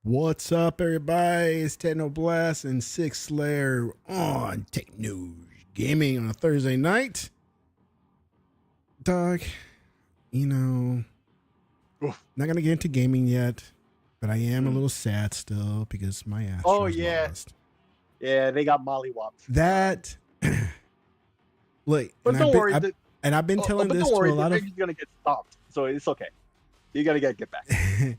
What's up, everybody? It's TEKNOBLAST and SIKSLAYER on Techno Gaming on a Thursday night. Dog, not going to get into gaming yet, but I am a little sad still because my Astros lost. Yeah, they got mollywopped. That, look, but don't worry. I've been telling this to a lot of... You're going to get stopped, so it's okay. You're going to get back.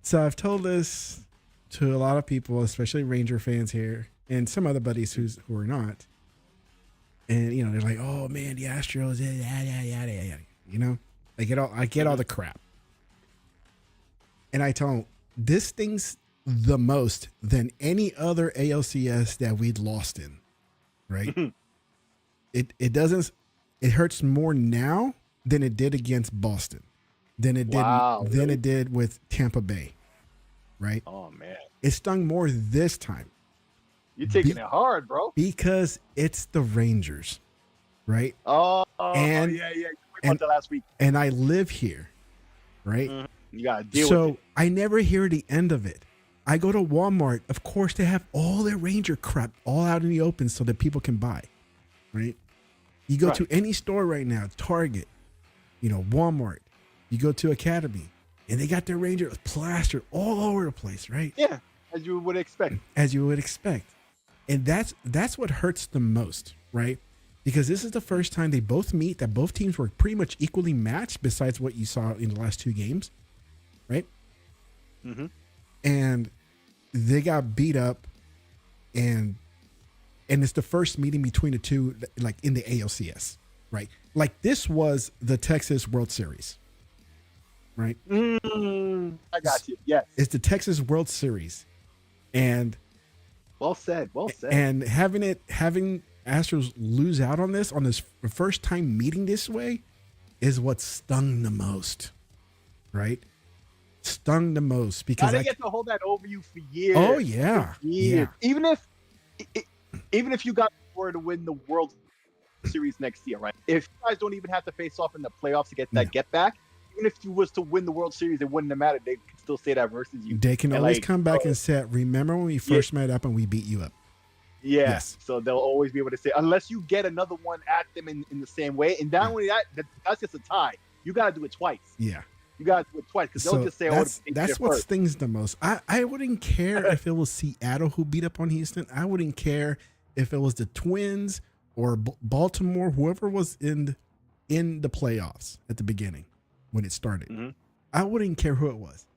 So I've told this to a lot of people, especially Ranger fans here, and some other buddies who are not. And they're like, "Oh man, the Astros, yada yada yada." I get all the crap, and I tell them this stings the most than any other ALCS that we'd lost in, right? It doesn't. It hurts more now than it did against Boston, than it did with Tampa Bay. Right? Oh man, it stung more this time. You're taking it hard, bro. Because it's the Rangers, right? Yeah. You about that last week. And I live here, right? You gotta deal with it. So I never hear the end of it. I go to Walmart. Of course, they have all their Ranger crap all out in the open so that people can buy, right? You go to any store right now, Target, Walmart. You go to Academy. And they got their Rangers plastered all over the place, right? Yeah, as you would expect. And that's what hurts the most, right? Because this is the first time they both meet, that both teams were pretty much equally matched besides what you saw in the last two games, right? Mm-hmm. And they got beat up, and it's the first meeting between the two, like in the ALCS, right? Like this was the Texas World Series. Right. I got you. Yes. It's the Texas World Series. And well said. And having Astros lose out on this first time meeting this way is what stung the most. Right? Stung the most because I get to hold that over you for years. Oh yeah. Yeah. Even if you got to win the World Series next year, right? If you guys don't even have to face off in the playoffs to get that get back. Even if you was to win the World Series, it wouldn't have mattered. They could still say that versus you. They can always come back and say, "Remember when we first met up and we beat you up?" Yeah. Yes. So they'll always be able to say, unless you get another one at them in the same way. And not only that's just a tie. You got to do it twice. Yeah. You got to do it twice because they'll just say, that's what stings the most. I wouldn't care if it was Seattle who beat up on Houston. I wouldn't care if it was the Twins or Baltimore, whoever was in the playoffs at the beginning. When it started, I wouldn't care who it was,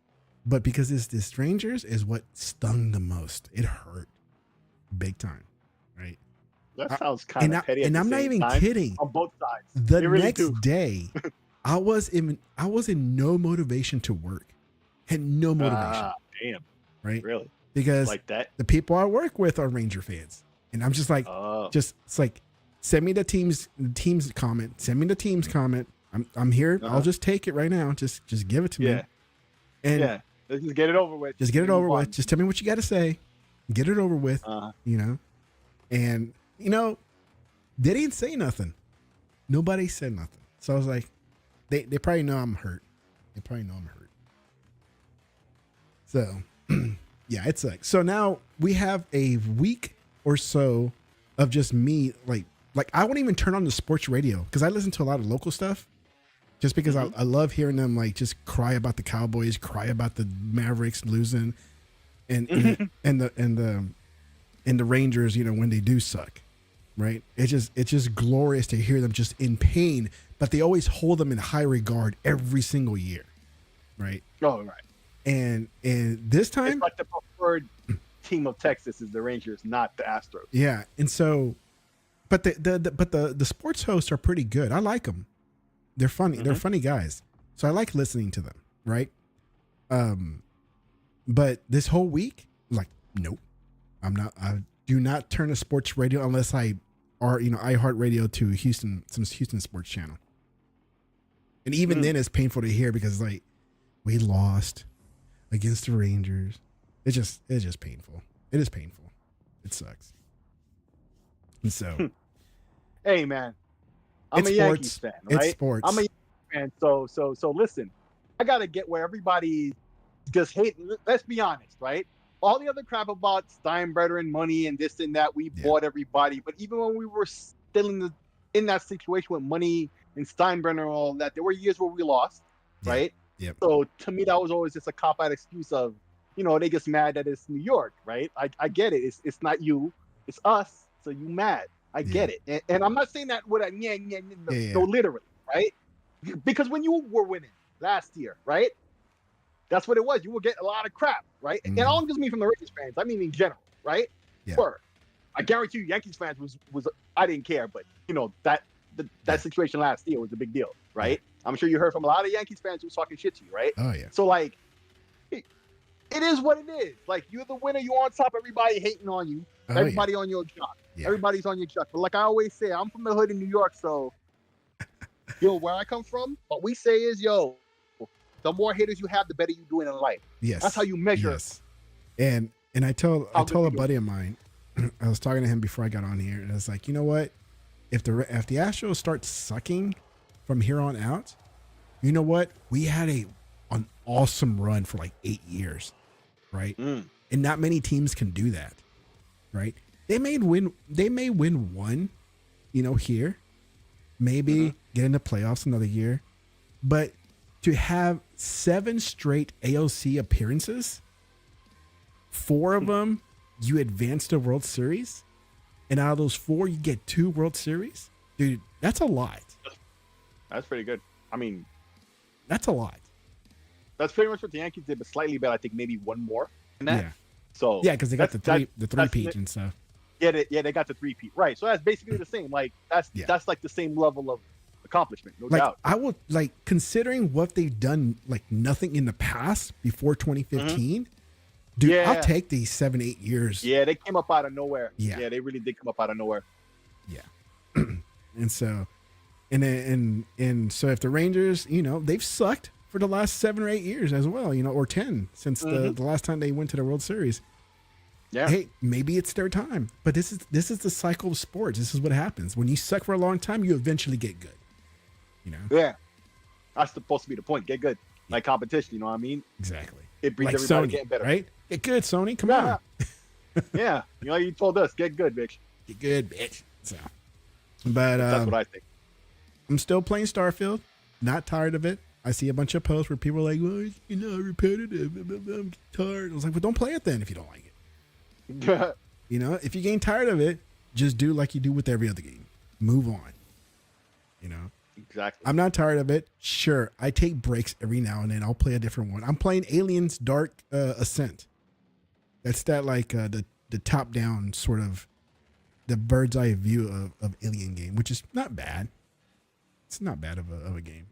but because it's the Rangers is what stung the most. It hurt big time, right? That sounds kind of petty. And I'm not even kidding. On both sides, the next day, I was in no motivation to work. Had no motivation. Damn. Right? Really? Because like that, the people I work with are Ranger fans, and I'm just like, it's like, send me the team's comment. Send me the team's comment. I'm here. I'll just take it right now. Just give it to me. And let's just get it over with. Just get it over with. Just tell me what you got to say. Get it over with. And they didn't say nothing. Nobody said nothing. So I was like, they probably know I'm hurt. So yeah, it sucks. So now we have a week or so of just me like I wouldn't even turn on the sports radio because I listen to a lot of local stuff. Just because I love hearing them like just cry about the Cowboys, cry about the Mavericks losing, and the Rangers, when they do suck, right? It's just glorious to hear them just in pain, but they always hold them in high regard every single year, right? Oh, right. And this time, it's like the preferred team of Texas is the Rangers, not the Astros. Yeah, and so, but the sports hosts are pretty good. I like them. They're funny. They're funny guys. So I like listening to them, right? But this whole week, like, nope. I do not turn a sports radio unless iHeartRadio to some Houston sports channel. And even then it's painful to hear because like we lost against the Rangers. It's just painful. It is painful. It sucks. And so hey man. I'm a Yankees fan, right? It's sports. I'm a Yankees fan, so listen. I gotta get where everybody just hate. Let's be honest, right? All the other crap about Steinbrenner and money and this and that, we bought everybody. But even when we were still in that situation with money and Steinbrenner and all that, there were years where we lost, right? Yep. So to me, that was always just a cop-out excuse of, they just mad that it's New York, right? I get it. It's not you, it's us. So you mad. I get it. And I'm not saying that with a no, literally, right? Because when you were winning last year, right? That's what it was. You will get a lot of crap, right? And I don't just mean from the Rangers fans. I mean in general, right? Yeah. I guarantee you, Yankees fans was I didn't care, but that situation last year was a big deal, right? I'm sure you heard from a lot of Yankees fans who was talking shit to you, right? Oh yeah. So like, it is what it is. Like, you're the winner, you on top. Everybody hating on you. Everybody on your job. Yeah. Everybody's on your job. But like I always say, I'm from the hood in New York, so where I come from, what we say is, the more haters you have, the better you do in life. Yes. That's how you measure. Yes. And I told a buddy of mine, I was talking to him before I got on here, and I was like, you know what? If the Astros start sucking from here on out, you know what? We had an awesome run for like 8 years, right? And not many teams can do that, right? They may win one, here, maybe get in the playoffs another year, but to have 7 straight AOC appearances, 4 of them you advance to World Series, and out of those 4 you get 2 World Series, dude, that's a lot. That's pretty good. I mean, that's a lot. That's pretty much what the Yankees did, but slightly better. I think maybe one more than that. Yeah. So because they got the three-peat and stuff. Yeah, they got the 3-peat, right? So that's basically the same. Like that's like the same level of accomplishment, no doubt. I will considering what they've done, like nothing in the past before 2015. Dude, I'll take these 7-8 years. Yeah, they came up out of nowhere. Yeah, they really did come up out of nowhere. Yeah, and so, and so if the Rangers, they've sucked for the last 7 or 8 years as well, or 10 since the last time they went to the World Series. Yeah. Hey, maybe it's their time, but this is the cycle of sports. This is what happens when you suck for a long time. You eventually get good. Yeah, that's supposed to be the point. Get good, like competition. You know what I mean? Exactly. It brings like everybody Sony, getting better, right? Get good, Sony. Come on. Yeah, you told us get good, bitch. Get good, bitch. So, but that's what I think. I'm still playing Starfield. Not tired of it. I see a bunch of posts where people are like, "Well, repetitive. I'm tired." I was like, "Well, don't play it then if you don't like it." If you get tired of it, just do like you do with every other game. Move on. Exactly. I'm not tired of it. Sure, I take breaks every now and then. I'll play a different one. I'm playing Aliens Dark Ascent. That's that the top down sort of the bird's eye view of Alien game, which is not bad. It's not bad of a game.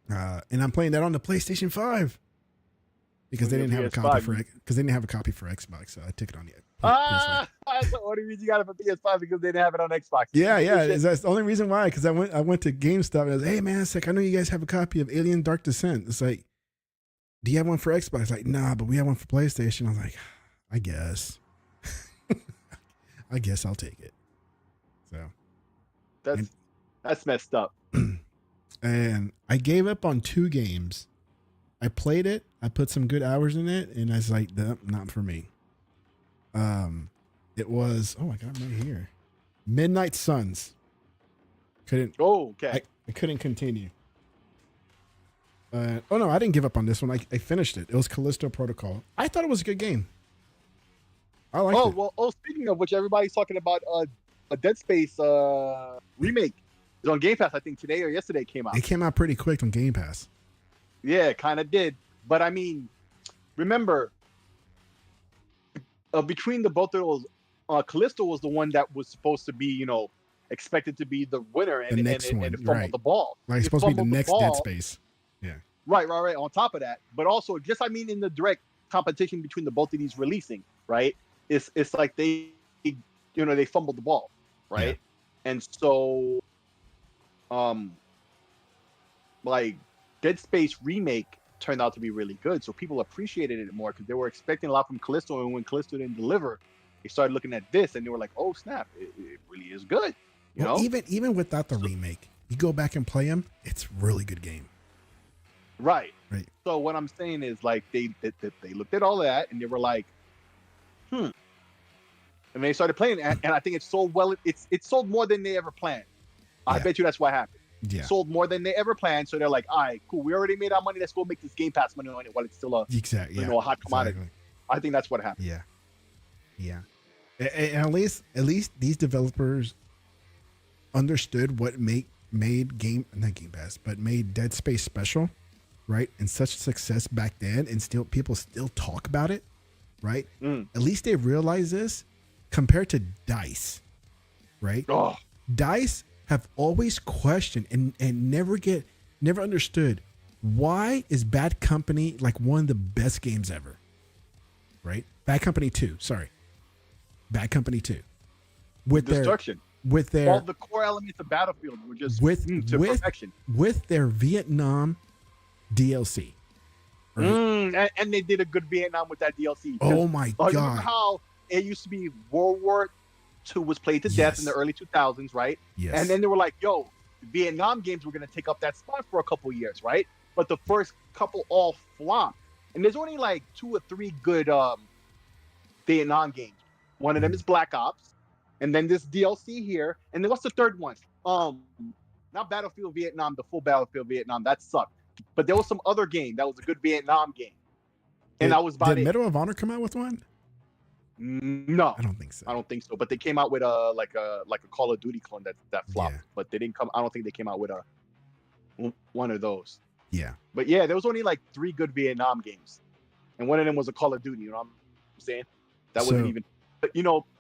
And I'm playing that on the PlayStation 5 because they didn't have a copy for Xbox, so I took it on the PS5. That's the only reason you got it for PS5 because they didn't have it on Xbox. Yeah. That's the only reason why. Because I went to GameStop and I was, hey man, it's like I know you guys have a copy of Alien Dark Descent. It's like, do you have one for Xbox? It's like, nah, but we have one for PlayStation. I was like, I guess. I guess I'll take it. So that's messed up. And I gave up on 2 games. I played it. I put some good hours in it, and I was like, not for me. It was I got it right here. Midnight Suns. Couldn't. Oh, okay. I couldn't continue. No, I didn't give up on this one. I finished it. It was Callisto Protocol. I thought it was a good game. I liked it. Well, speaking of which, everybody's talking about a Dead Space remake. It's on Game Pass, I think today or yesterday it came out. It came out pretty quick on Game Pass. Yeah, it kind of did. But I mean, remember, between the both of those, Callisto was the one that was supposed to be, expected to be the winner and fumbled the ball. Like, it's supposed to be the next Dead Space. Yeah. Right. On top of that, but also in the direct competition between the both of these releasing, right? It's like they fumbled the ball, right? Yeah. And so, like Dead Space remake turned out to be really good, so people appreciated it more because they were expecting a lot from Callisto, and when Callisto didn't deliver, they started looking at this and they were like, "Oh snap, it really is good." You know, even without the remake, you go back and play them, it's a really good game. Right. Right. So what I'm saying is like they looked at all that and they were like, and they started playing, and I think it sold well. It sold more than they ever planned. I bet you that's what happened. Yeah. It sold more than they ever planned. So they're like, all right, cool. We already made our money. Let's go make this Game Pass money on it while it's still a a hot commodity. Exactly. I think that's what happened. Yeah. Yeah. And at least these developers understood what made not Game Pass, but made Dead Space special, right? And such success back then, and still people still talk about it, right? At least they realize this compared to DICE, right? Oh. DICE have always questioned and never understood why is Bad Company like one of the best games ever, right? Bad Company 2, sorry. Bad Company 2. With Destruction. All the core elements of Battlefield were just to perfection. With their Vietnam DLC. Right? And they did a good Vietnam with that DLC. Oh my God. You remember how it used to be World War II was played to death in the early 2000s, right? Yes. And then they were like, yo, Vietnam games were going to take up that spot for a couple years, right? But the first couple all flopped. And there's only like 2 or 3 good Vietnam games. One of them is Black Ops, and then this DLC here, and then what's the third one? Not Battlefield Vietnam, the full Battlefield Vietnam, that sucked. But there was some other game that was a good Vietnam game, and that was about Did Medal of Honor come out with one? No, I don't think so. I don't think so. But they came out with a Call of Duty clone that flopped. Yeah. But they didn't come. I don't think they came out with one of those. Yeah. But yeah, there was only like 3 good Vietnam games, and one of them was a Call of Duty. You know what I'm saying? That wasn't even.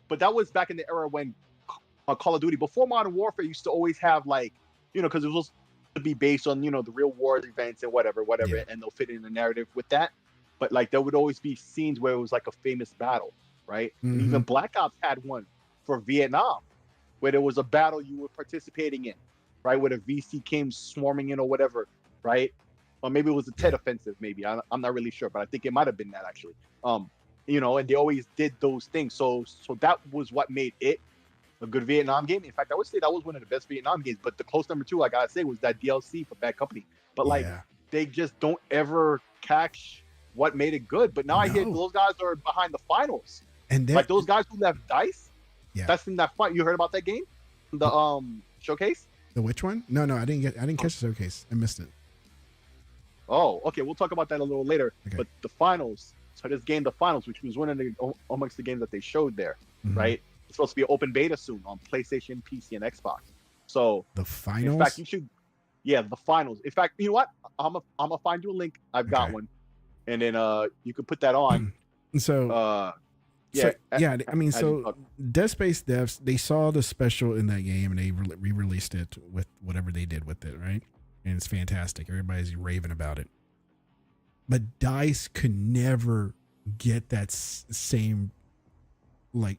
But that was back in the era when Call of Duty, before Modern Warfare, used to always have like, because it was supposed to be based on, the real war events and whatever, Yeah. and they'll fit in the narrative with that. But like there would always be scenes where it was like a famous battle, right? And even Black Ops had one for Vietnam, where there was a battle you were participating in, right? Where the VC came swarming in or whatever, right? Or maybe it was a Tet offensive, maybe. I'm not really sure, but I think it might have been that actually. And they always did those things. So that was what made it a good Vietnam game. In fact, I would say that was one of the best Vietnam games. But the close number 2, I gotta say, was that DLC for Bad Company. But they just don't ever catch what made it good. But now I hear those guys are behind the finals. And like those guys who left DICE, that's in that fight. You heard about that game? The showcase? The which one? No, I didn't catch the showcase. I missed it. Oh, okay. We'll talk about that a little later. Okay. But the finals. So this game, the finals, which was one of the amongst the games that they showed there, right? It's supposed to be an open beta soon on PlayStation, PC, and Xbox. So the finals. In fact, you should. Yeah, the finals. In fact, you know what? I'm gonna find you a link. I've got one, and then you can put that on. So I mean, Dead Space devs, they saw the special in that game and they re-released it with whatever they did with it, right? And it's fantastic. Everybody's raving about it. But DICE could never get that same like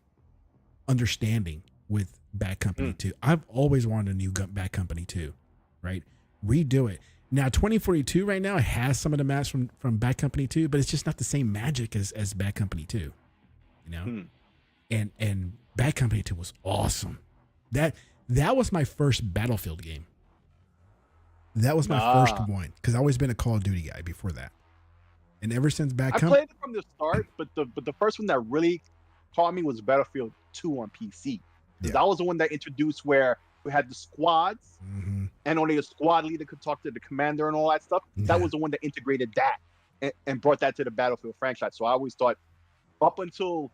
understanding with Bad Company 2. I've always wanted a new Bad Company 2, right? Redo it. Now 2042 right now, it has some of the maps from Bad Company 2, but it's just not the same magic as Bad Company 2. And Bad Company 2 was awesome. That was my first Battlefield game. That was my first one, because I've always been a Call of Duty guy before that. And ever since Bad Company, I played it from the start, but the first one that really caught me was Battlefield 2 on PC. That was the one that introduced where we had the squads, and only a squad leader could talk to the commander and all that stuff. That was the one that integrated that and brought that to the Battlefield franchise. So I always thought, up until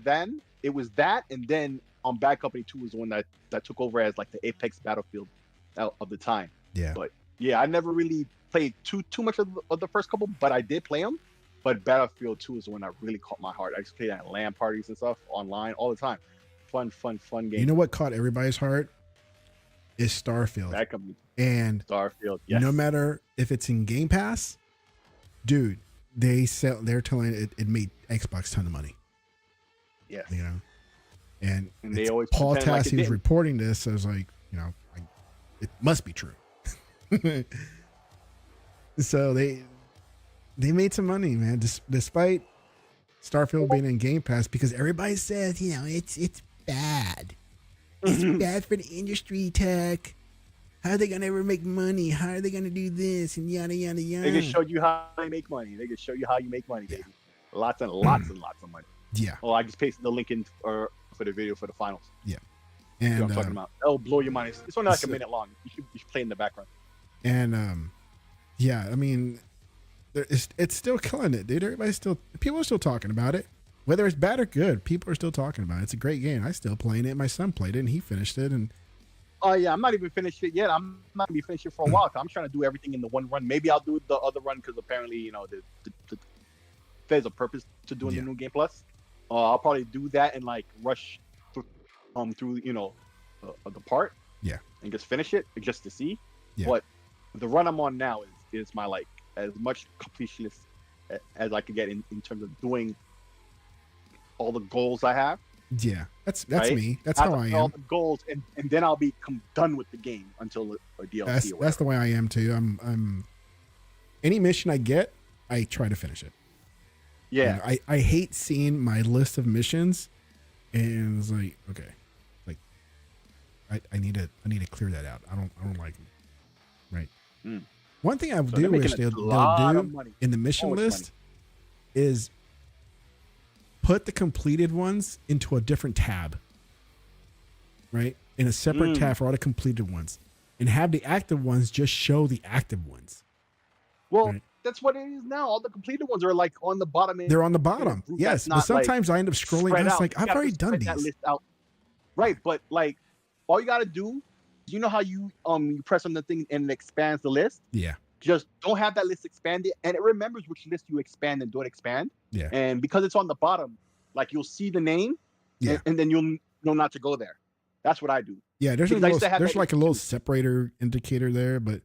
then, it was that, and then on Bad Company 2 was the one that took over as like the Apex Battlefield of the time. Yeah. But yeah, I never really played too much of the first couple, but I did play them. But Battlefield 2 is the one that really caught my heart. I used to play that at LAN parties and stuff online all the time. Fun game. You know what caught everybody's heart is Starfield. Bad Company. And Starfield, yes. No matter if it's in Game Pass, dude, they're telling it made Xbox a ton of money. Yes. And they always Paul pretend Tassi was reporting this. So I was like, it must be true. So they made some money, man, despite Starfield being in Game Pass, because everybody says, it's bad. It's bad for the industry, tech. How are they gonna ever make money? How are they gonna do this and yada yada yada? They can show you how they make money. They can show you how you make money, baby. Lots and lots and lots of money. Yeah. Oh, I just pasted the link in for the video for the finals. Yeah. You know And what I'm talking about. That'll blow your mind. It's only like a minute long. You should play in the background. And yeah, I mean, it's still killing it, dude. People are still talking about it. Whether it's bad or good, people are still talking about it. It's a great game. I still playing it. My son played it and he finished it. And oh yeah, I'm not even finished it yet. I'm not gonna be finished it for a while. I'm trying to do everything in the one run. Maybe I'll do the other run because apparently, you know, there's a purpose to doing the new game plus. I'll probably do that and like rush through you know the part. Yeah. And just finish it just to see. Yeah. But the run I'm on now is my like as much completionist as I could get in terms of doing all the goals I have. Yeah, that's right? me. That's how I am. All the goals, and then I'll be done with the game until a DLC. That's the way I am too. I'm any mission I get, I try to finish it. Yeah, you know, I hate seeing my list of missions, and it's like, okay, like I need to clear that out. I don't like them. Right. One thing I do wish they'll do in the mission list is put the completed ones into a different tab, right? In a separate tab for all the completed ones, and have the active ones just show the active ones. Well, right? That's what it is now. All the completed ones are like on the bottom. They're on the bottom. Yes, but sometimes I end up scrolling and it's like, I've already done these. That list out. Right, but like all you got to do, you know how you press on the thing and it expands the list? Yeah. Just don't have that list expanded, and it remembers which list you expand and don't expand. Yeah. And because it's on the bottom, like you'll see the name, and then you'll know not to go there. That's what I do. Yeah, there's like a little separator indicator there, but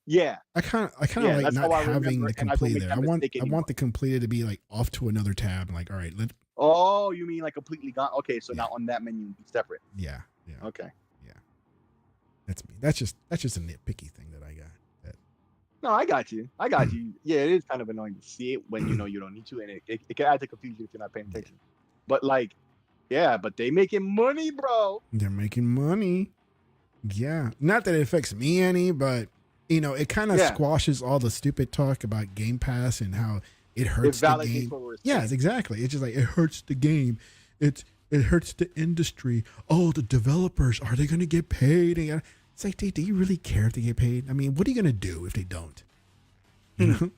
yeah, I kind of like not having the completed there. I want the completed to be like off to another tab. Like, all right, oh, you mean like completely gone? Okay, so now on that menu, be separate. Yeah. Okay. Yeah. That's me. That's just a nitpicky thing that I got. No, I got you. Yeah, it is kind of annoying to see it when you know you don't need to, and it can add to confusion if you're not paying attention. But like, yeah, but they making money, bro. They're making money. Yeah. Not that it affects me any, but you know, it kind of squashes all the stupid talk about Game Pass and how it hurts the game. Yes, exactly. It's just like it hurts the game. It hurts the industry. Oh, the developers, are they gonna get paid? It's like, do you really care if they get paid? I mean, what are you gonna do if they don't? You know,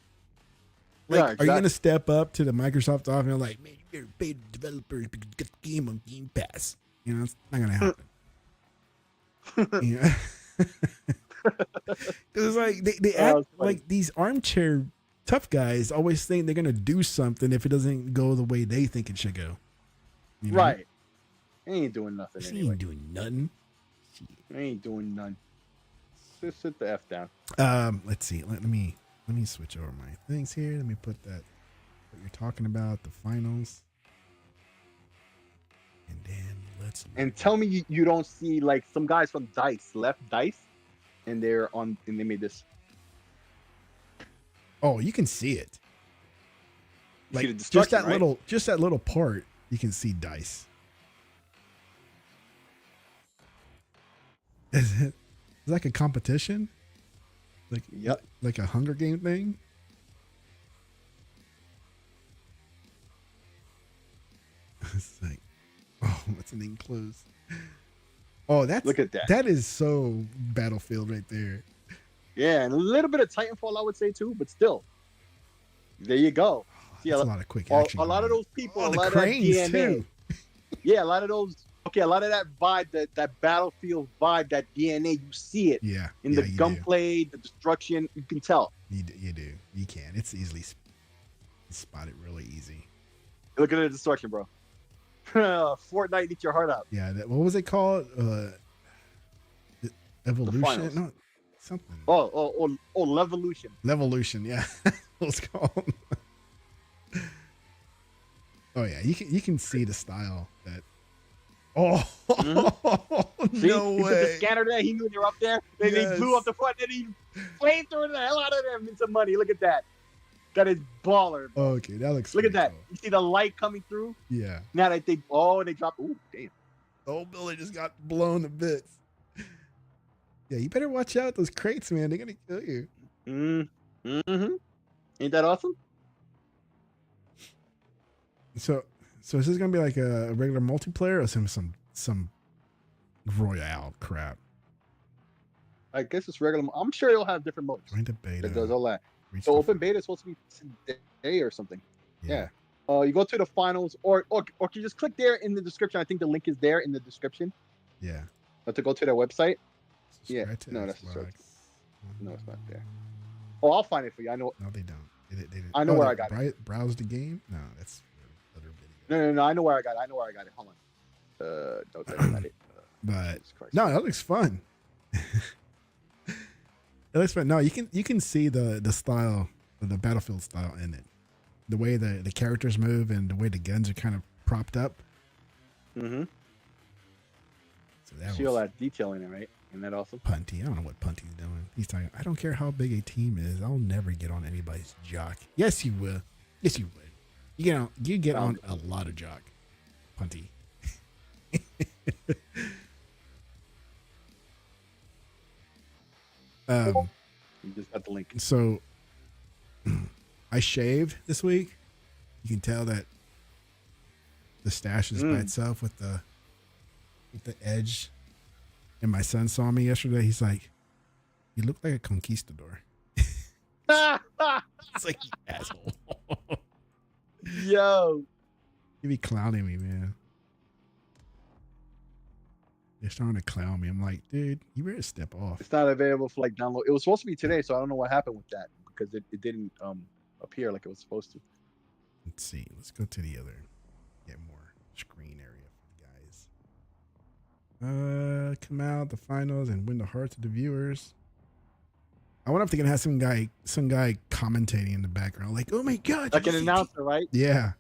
like, are you gonna step up to the Microsoft office and like, man, you better pay the developers because you get the game on Game Pass? You know, it's not gonna happen. Yeah, because like they act like these armchair tough guys always think they're gonna do something if it doesn't go the way they think it should go. You know? Right? They ain't doing nothing. They ain't doing nothing. I ain't doing none. Just sit the F down. Let's see. Let me switch over my things here. Let me put that what you're talking about, the finals. And then tell me you don't see like some guys from left DICE, and they made this. Oh, you can see it. You like see the just that little part, you can see DICE. Is it like a competition? Like a Hunger Game thing? It's like, oh, what's the name close? Oh, look at that. That is so Battlefield right there. Yeah, and a little bit of Titanfall, I would say too, but still, there you go. That's a lot of quick action. A lot of those people, a lot of that DNA. Too. Yeah, a lot of those. Okay, a lot of that vibe, that Battlefield vibe, that DNA, you see it. Yeah. In the gunplay, the destruction, you can tell. You do. You can. It's easily spotted really easy. Look at the destruction, bro. Fortnite, eat your heart out. Yeah. What was it called? Evolution? No, something. Oh, Levolution. Levolution, yeah. That's what it's called. Oh yeah, you can see the style that. Oh, See, no way! He took the scanner there. He knew they were up there. They blew up the front. Then he flamethrowed the hell out of them in some money. Look at that. That is baller. Bro. Okay, that looks. Look at that. Cool. You see the light coming through? Yeah. Now that they dropped. Ooh, damn. The whole building just got blown to bits. Yeah, you better watch out. Those crates, man. They're gonna kill you. Mm-hmm. Ain't that awesome? So is this gonna be like a regular multiplayer or some royale crap? I guess it's regular. I'm sure it'll have different modes. Join the beta. It does all that. Reach So the open beta is supposed to be today or something. Yeah. You go to the finals, or you just click there in the description. I think the link is there in the description. Yeah. But to go to their website. Yeah. Subscribe to No, that's Xbox. no, it's not there. Oh, I'll find it for you. I know. No, they don't. They didn't. I know where I got it. Browse the game. No, that's other video. No. I know where I got it. Hold on. No, that's not it. But no, that looks fun. It looks fun. No, you can see the style, the Battlefield style in it. The way the characters move and the way the guns are kind of propped up. Mm-hmm. So that see all that detail in it, right? Isn't that awesome? Punty. I don't know what Punty's doing. He's talking, I don't care how big a team is. I'll never get on anybody's jock. Yes, you will. Yes, you would. You get on a lot of jock. Punty. You just got the link. So I shaved this week. You can tell that the stash is by itself with the edge. And my son saw me yesterday. He's like, "You look like a conquistador." It's like, you asshole. Yo. You be clowning me, man. They're starting to clown me. I'm like, dude, you better step off. It's not available for like download. It was supposed to be today, so I don't know what happened with that because it didn't appear like it was supposed to. Let's see. Let's go to the other. Get more screen area for the guys. Come out the finals and win the hearts of the viewers. I wonder if they're gonna have some guy commentating in the background, like, "Oh my god!" Like an announcer, right? Yeah.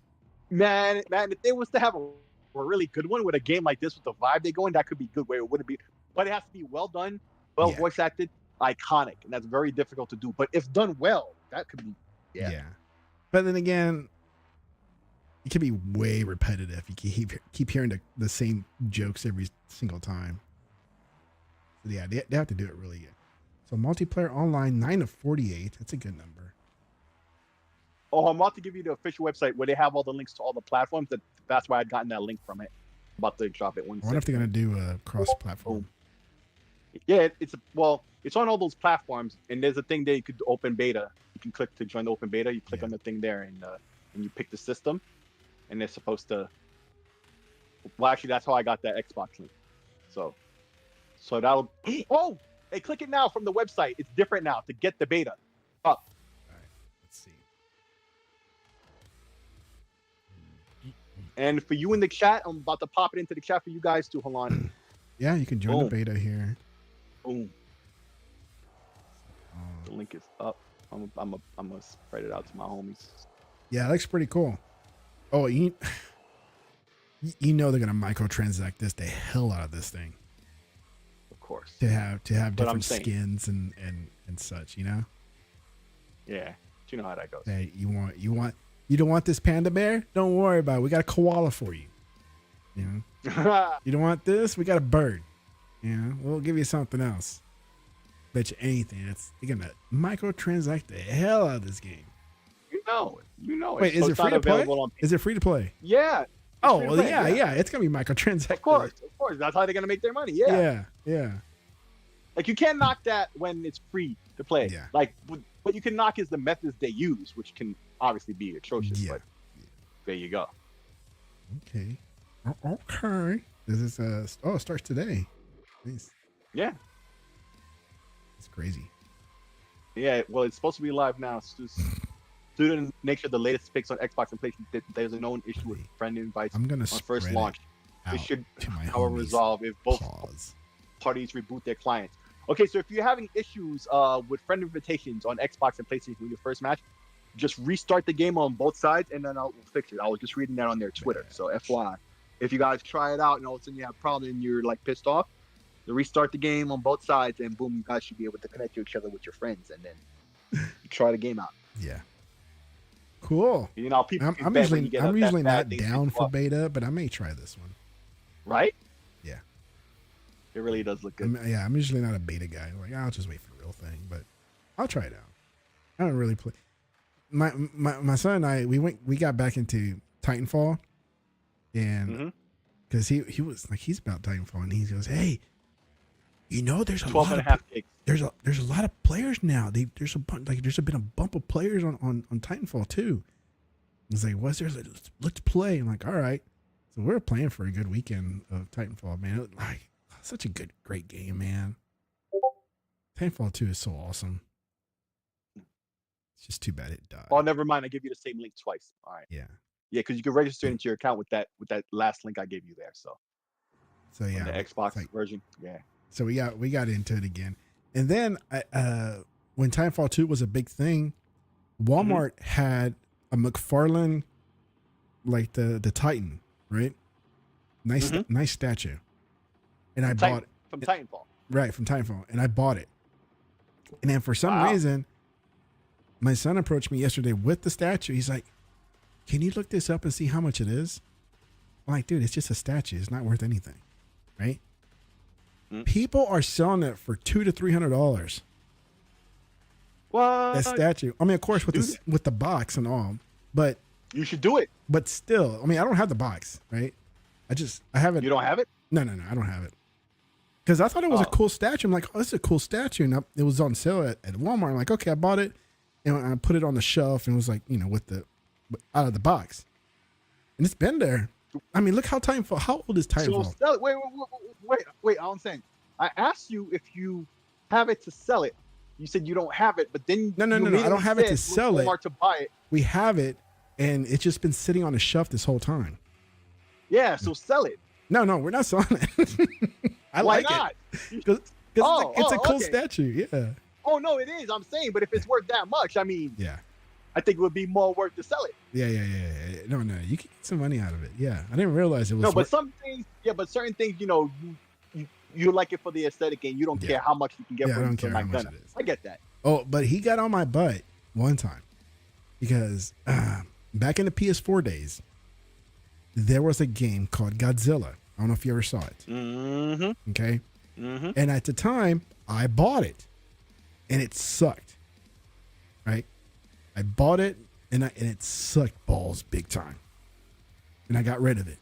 Man, if they was to have a really good one with a game like this with the vibe they go in, that could be good. Where it wouldn't be, but it has to be well done, voice acted, iconic, and that's very difficult to do. But if done well, that could be, yeah. But then again, it can be way repetitive. You keep hearing the same jokes every single time. So yeah, they have to do it really good. So multiplayer online 9 of 48. That's a good number. Oh, I'm about to give you the official website where they have all the links to all the platforms. That's why I'd gotten that link from it. I'm about to drop it. I wonder if they're gonna do a cross-platform. Yeah, it's on all those platforms, and there's a thing there you could open beta. You can click to join the open beta. You click on the thing there, and you pick the system, and they're supposed to. Well, actually, that's how I got that Xbox link. So that'll. Oh, hey, click it now from the website. It's different now to get the beta. Up. And for you in the chat, I'm about to pop it into the chat for you guys too. Hold on. Yeah, you can join the beta here. Boom. The link is up. I'm gonna spread it out to my homies. Yeah, it looks pretty cool. Oh, you know they're gonna microtransact the hell out of this thing. Of course. To have different skins and such, you know? Yeah. You know how that goes. Hey, you don't want this panda bear? Don't worry about it. We got a koala for you. You know? You don't want this? We got a bird. You know? We'll give you something else. Bet you anything. They're gonna microtransact the hell out of this game. You know it. Wait, is it free to play? Is it free to play? Yeah. Oh, well, yeah. It's gonna be microtransacted. Of course. That's how they're gonna make their money. Yeah. Like you can't knock that when it's free to play. Yeah. Like what you can knock is the methods they use, which can obviously be atrocious. Yeah. But there you go. Okay. This is it starts today. Nice. Yeah. It's crazy. Yeah. Well, it's supposed to be live now. It's just to make sure the latest picks on Xbox and PlayStation. There's a known issue with friend invites on first launch. It should, however, resolve if both parties reboot their clients. Okay, so if you're having issues with friend invitations on Xbox and PlayStation with your first match, just restart the game on both sides, and then I'll fix it. I was just reading that on their Twitter. So FYI, if you guys try it out and all of a sudden you have a problem and you're like pissed off, restart the game on both sides, and boom, you guys should be able to connect to each other with your friends, and then try the game out. Yeah. Cool. You know, people. I'm usually not down for beta, but I may try this one. Right? Yeah. It really does look good. I'm usually not a beta guy. Like, I'll just wait for the real thing, but I'll try it out. I don't really play. My son and I, we got back into Titanfall, and because he was like, he's about Titanfall, and he goes, hey, there's a 12 lot and a of half gigs. there's a lot of players now. There's been a bump of players on Titanfall too. He's like, what's there? Let's play. I'm like, all right. So we're playing for a good weekend of Titanfall, man. Like, such a great game, man. Titanfall 2 is so awesome. It's just too bad it died. Oh, never mind. I give you the same link twice. All right. Yeah. Yeah, because you can register into your account with that last link I gave you there. So Yeah, the Xbox version. Yeah. So we got into it again, and then when Titanfall 2 was a big thing, Walmart had a McFarlane, like the Titan, right? Nice statue, and I bought it from Titanfall. Right, from Titanfall, and I bought it. And then for some reason, my son approached me yesterday with the statue. He's like, "Can you look this up and see how much it is?" I'm like, "Dude, it's just a statue. It's not worth anything, right?" People are selling it for $200 to $300. What? That statue. I mean, of course, with the box and all, but you should do it. But still, I mean, I don't have the box, right? I haven't. You don't have it? No, I don't have it. Because I thought it was a cool statue. I'm like, oh, this is a cool statue. And it was on sale at Walmart. I'm like, okay, I bought it. And I put it on the shelf and it was like, out of the box. And it's been there. I mean, look how old is Titanfall? So sell it. Wait. I'm saying, I asked you if you have it to sell it. You said you don't have it, but then no. I don't have it to sell it. To buy it. We have it, and it's just been sitting on a shelf this whole time. Yeah, so sell it. No, we're not selling it. Why like not? It because it's a cool statue. Yeah. Oh no, it is. I'm saying, but if it's worth that much, I mean, yeah, I think it would be more worth to sell it. Yeah. No, you can get some money out of it. Yeah, I didn't realize it was. No, but some things, but certain things, you like it for the aesthetic, and you don't care how much you can get for it. I don't care how much it is. I get that. Oh, but he got on my butt one time because back in the PS4 days, there was a game called Godzilla. I don't know if you ever saw it. Mm-hmm. Okay. Mm-hmm. And at the time, I bought it, and it sucked. Right. I bought it, and it sucked balls big time, and I got rid of it.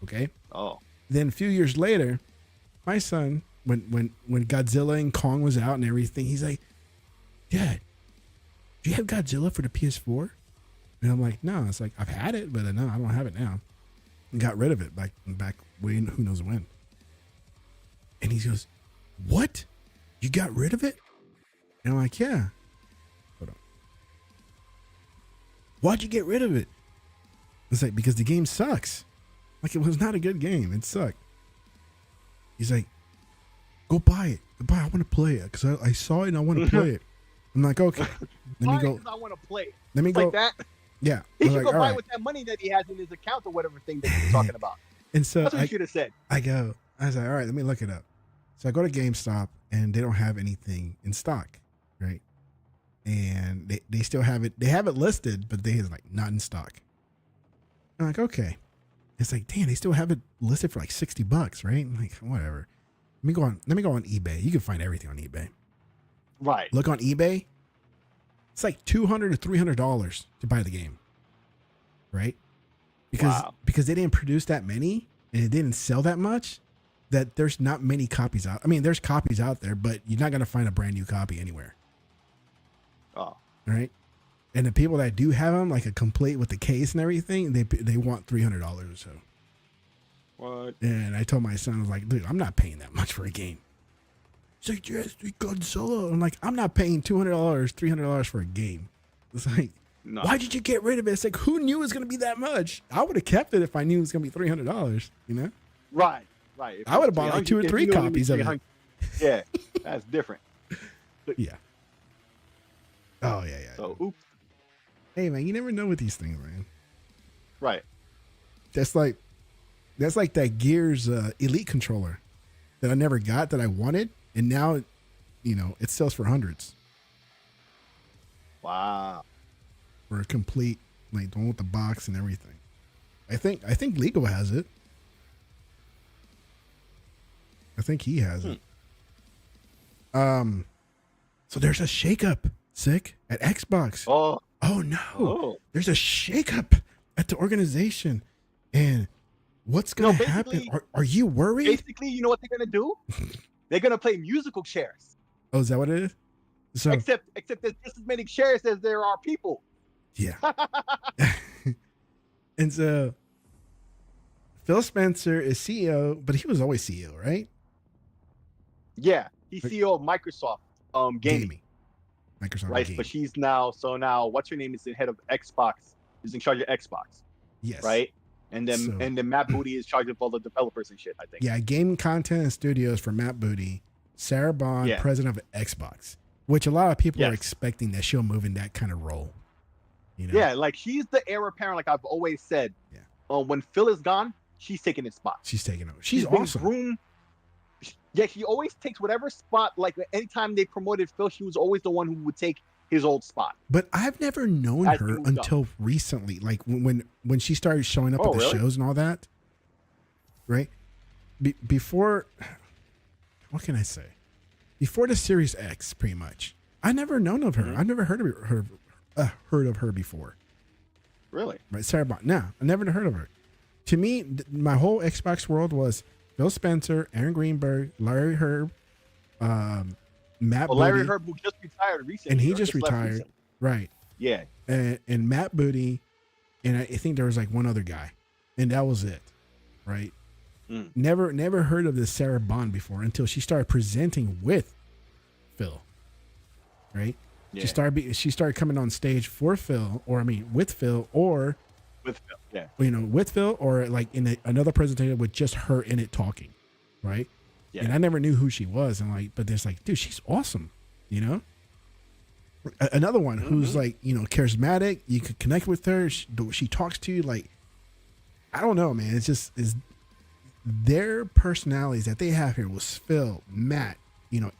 Okay. Oh. Then a few years later, my son, when Godzilla and Kong was out and everything, he's like, "Dad, do you have Godzilla for the PS4?" And I'm like, "No." It's like, I've had it, but no, I don't have it now. And got rid of it back when, who knows when. And he goes, "What? You got rid of it?" And I'm like, "Yeah." Hold on. Why'd you get rid of it? It's like, because the game sucks. Like, it was not a good game. It sucked. He's like, "Go buy it. Go buy it. I want to play it because I saw it and I want to play it." I'm like, "Okay." Let me go. I want to play it. Let me go. Like that. Yeah. He should go buy it with that money that he has in his account or whatever thing that you're talking about. And so that's what you should have said. I was like, all right, let me look it up. So I go to GameStop and they don't have anything in stock, right? And they still have it. They have it listed, but they is like not in stock. I'm like, okay. It's like, damn, they still have it listed for like $60, right? I'm like, whatever. Let me go on eBay. You can find everything on eBay. Right. Look on eBay. It's like $200 to $300 to buy the game, right? Because they didn't produce that many and it didn't sell that much. That there's not many copies out. I mean, there's copies out there, but you're not gonna find a brand new copy anywhere. Oh. Right. And the people that do have them, like a complete with the case and everything, they want $300 or so. What? And I told my son, I was like, "Dude, I'm not paying that much for a game." He's like, "Yes, Godzilla." I'm like, "I'm not paying $200, $300 for a game." It's like, no. Why did you get rid of it? It's like, who knew it was going to be that much? I would have kept it if I knew it was going to be $300, you know? Right. If I would have bought like 2 or 3 copies of it. Yeah, that's different. Yeah. Oh, yeah. So, oops. Hey, man, you never know with these things, man. Right. That's like that Gears Elite controller that I never got that I wanted. And now, it sells for hundreds. Wow. For a complete, like, the one with the box and everything. I think Lego has it. I think he has it. So there's a shakeup, Sick, at Xbox. Oh no. Oh. There's a shakeup at the organization. And what's going to happen? Are you worried? Basically, you know what they're going to do? They're going to play musical chairs. Oh, is that what it is? So, except there's just as many chairs as there are people. Yeah. And so Phil Spencer is CEO, but he was always CEO, right? Yeah. He's CEO of Microsoft Gaming. Microsoft right? Gaming. But she's now what's her name is the head of Xbox, is in charge of Xbox. Yes. Right? And then Matt Booty is in charge of all the developers and shit, I think. Yeah, game content and studios for Matt Booty. Sarah Bond, president of Xbox. Which a lot of people are expecting that she'll move in that kind of role. You know? Yeah, like she's the heir apparent, like I've always said. Yeah. When Phil is gone, she's taking his spot. She's taking over. She's awesome. Yeah, she always takes whatever spot. Like anytime they promoted Phil, she was always the one who would take his old spot. But I've never known her until recently. Like when she started showing up at the shows and all that. Right? Before, what can I say? Before the Series X, pretty much. I never known of her. Mm-hmm. I've never heard of her before. Really? Right, Sarah Bond. No, I never heard of her. To me, my whole Xbox world was Phil Spencer, Aaron Greenberg, Larry Herb, Matt Booty. Larry Herb, who just retired recently. And he just retired. Right. Yeah. And Matt Booty, and I think there was like one other guy. And that was it. Right? Never heard of this Sarah Bond before until she started presenting with Phil. Right? Yeah. She started coming on stage for Phil, with Phil, or with Phil, yeah. With Phil, or like in another presentation with just her in it talking, right? Yeah. And I never knew who she was, and but there's dude, she's awesome, Another one who's charismatic. You could connect with her. She talks to you I don't know, man. It's just their personalities that they have here was Phil, Matt,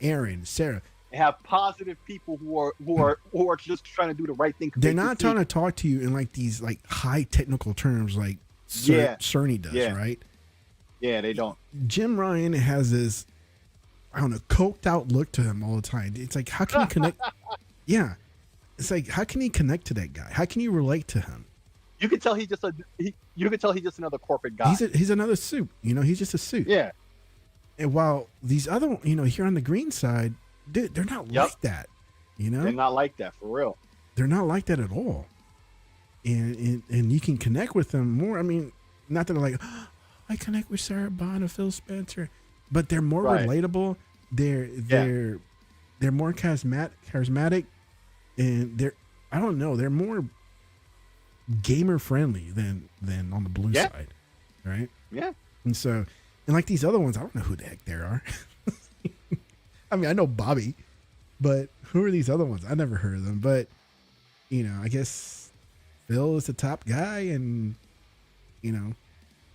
Aaron, Sarah. They have positive people who are just trying to do the right thing. They're not trying to talk to you in these high technical terms like Cerny does, right? Yeah, they don't. Jim Ryan has this, I don't know, coked out look to him all the time. It's like, how can you connect? Yeah, it's like, how can you connect to that guy? How can you relate to him? You can tell he's just another corporate guy. He's another suit. He's just a suit. Yeah. And while these other, here on the green side, dude, they're not like that. They're not like that for real. They're not like that at all. And you can connect with them more. I mean, not that they're I connect with Sarah Bond or Phil Spencer, but they're more relatable. They're more charismatic, and they're more gamer friendly than on the blue side, right? Yeah. And so, and these other ones, I don't know who the heck they are. I mean, I know Bobby, but who are these other ones? I never heard of them. But I guess Phil is the top guy, and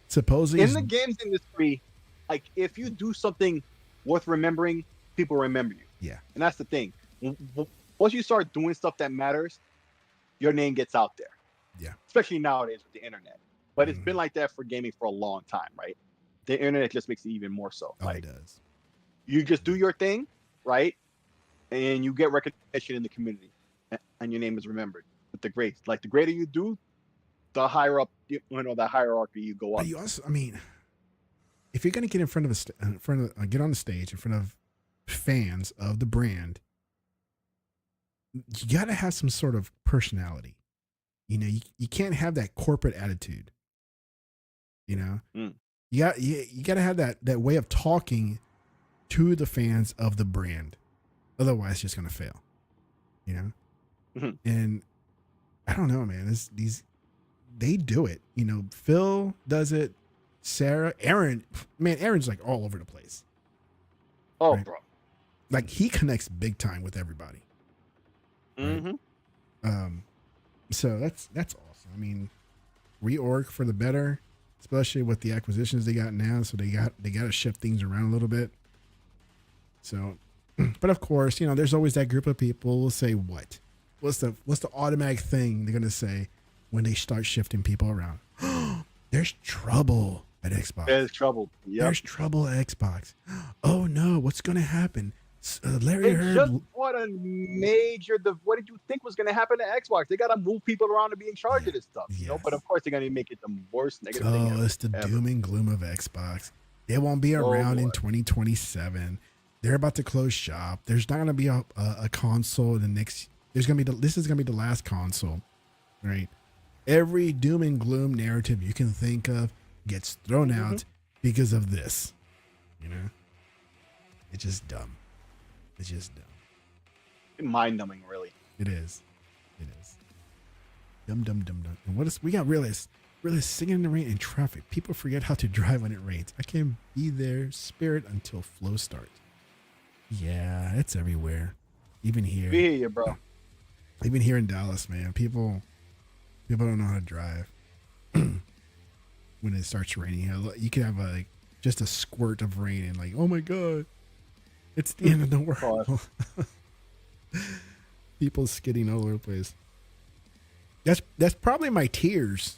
supposedly in the games industry, if you do something worth remembering, people remember you. Yeah. And that's the thing. Once you start doing stuff that matters, your name gets out there. Yeah. Especially nowadays with the internet. But it's been like that for gaming for a long time, right? The internet just makes it even more so. It does. You just do your thing, right? And you get recognition in the community. And your name is remembered with the greats. The greater you do, the higher up, the hierarchy you go up. But you also, if you're going to get get on the stage in front of fans of the brand, you got to have some sort of personality. You can't have that corporate attitude. You got to have that way of talking to the fans of the brand. Otherwise, it's just going to fail. And I don't know, man. They do it. Phil does it. Sarah, Aaron, man, Aaron's all over the place. Oh, right? Bro. He connects big time with everybody. Mm-hmm. Right? So that's awesome. Reorg for the better, especially with the acquisitions they got now. So they got to shift things around a little bit. So, but of course, there's always that group of people who say, what's the automatic thing they're going to say when they start shifting people around? There's trouble at Xbox. There's trouble. Yep. There's trouble at Xbox. Oh no, what's gonna happen? Larry They Herb. just bought a major. What did you think was going to happen to Xbox? They got to move people around to be in charge of this stuff. You know, but of course they're going to make it the worst negative thing ever. It's the doom and gloom of Xbox. They won't be around in 2027. They're about to close shop. There's not going to be a console in the next. There's going to be this is going to be the last console, right? Every doom and gloom narrative you can think of gets thrown out because of this. You know, it's just dumb. It's just dumb. Mind numbing, really. It is. It is. Dumb. And what is we got realists singing in the rain in traffic. People forget how to drive when it rains. I can be there, spirit until flow starts. Yeah, it's everywhere. Even here. We hear you, bro. Even here in Dallas, man. People don't know how to drive. When it starts raining. You can have just a squirt of rain and like, oh my God. It's the end of the world. People skidding all over the place. That's probably my tears.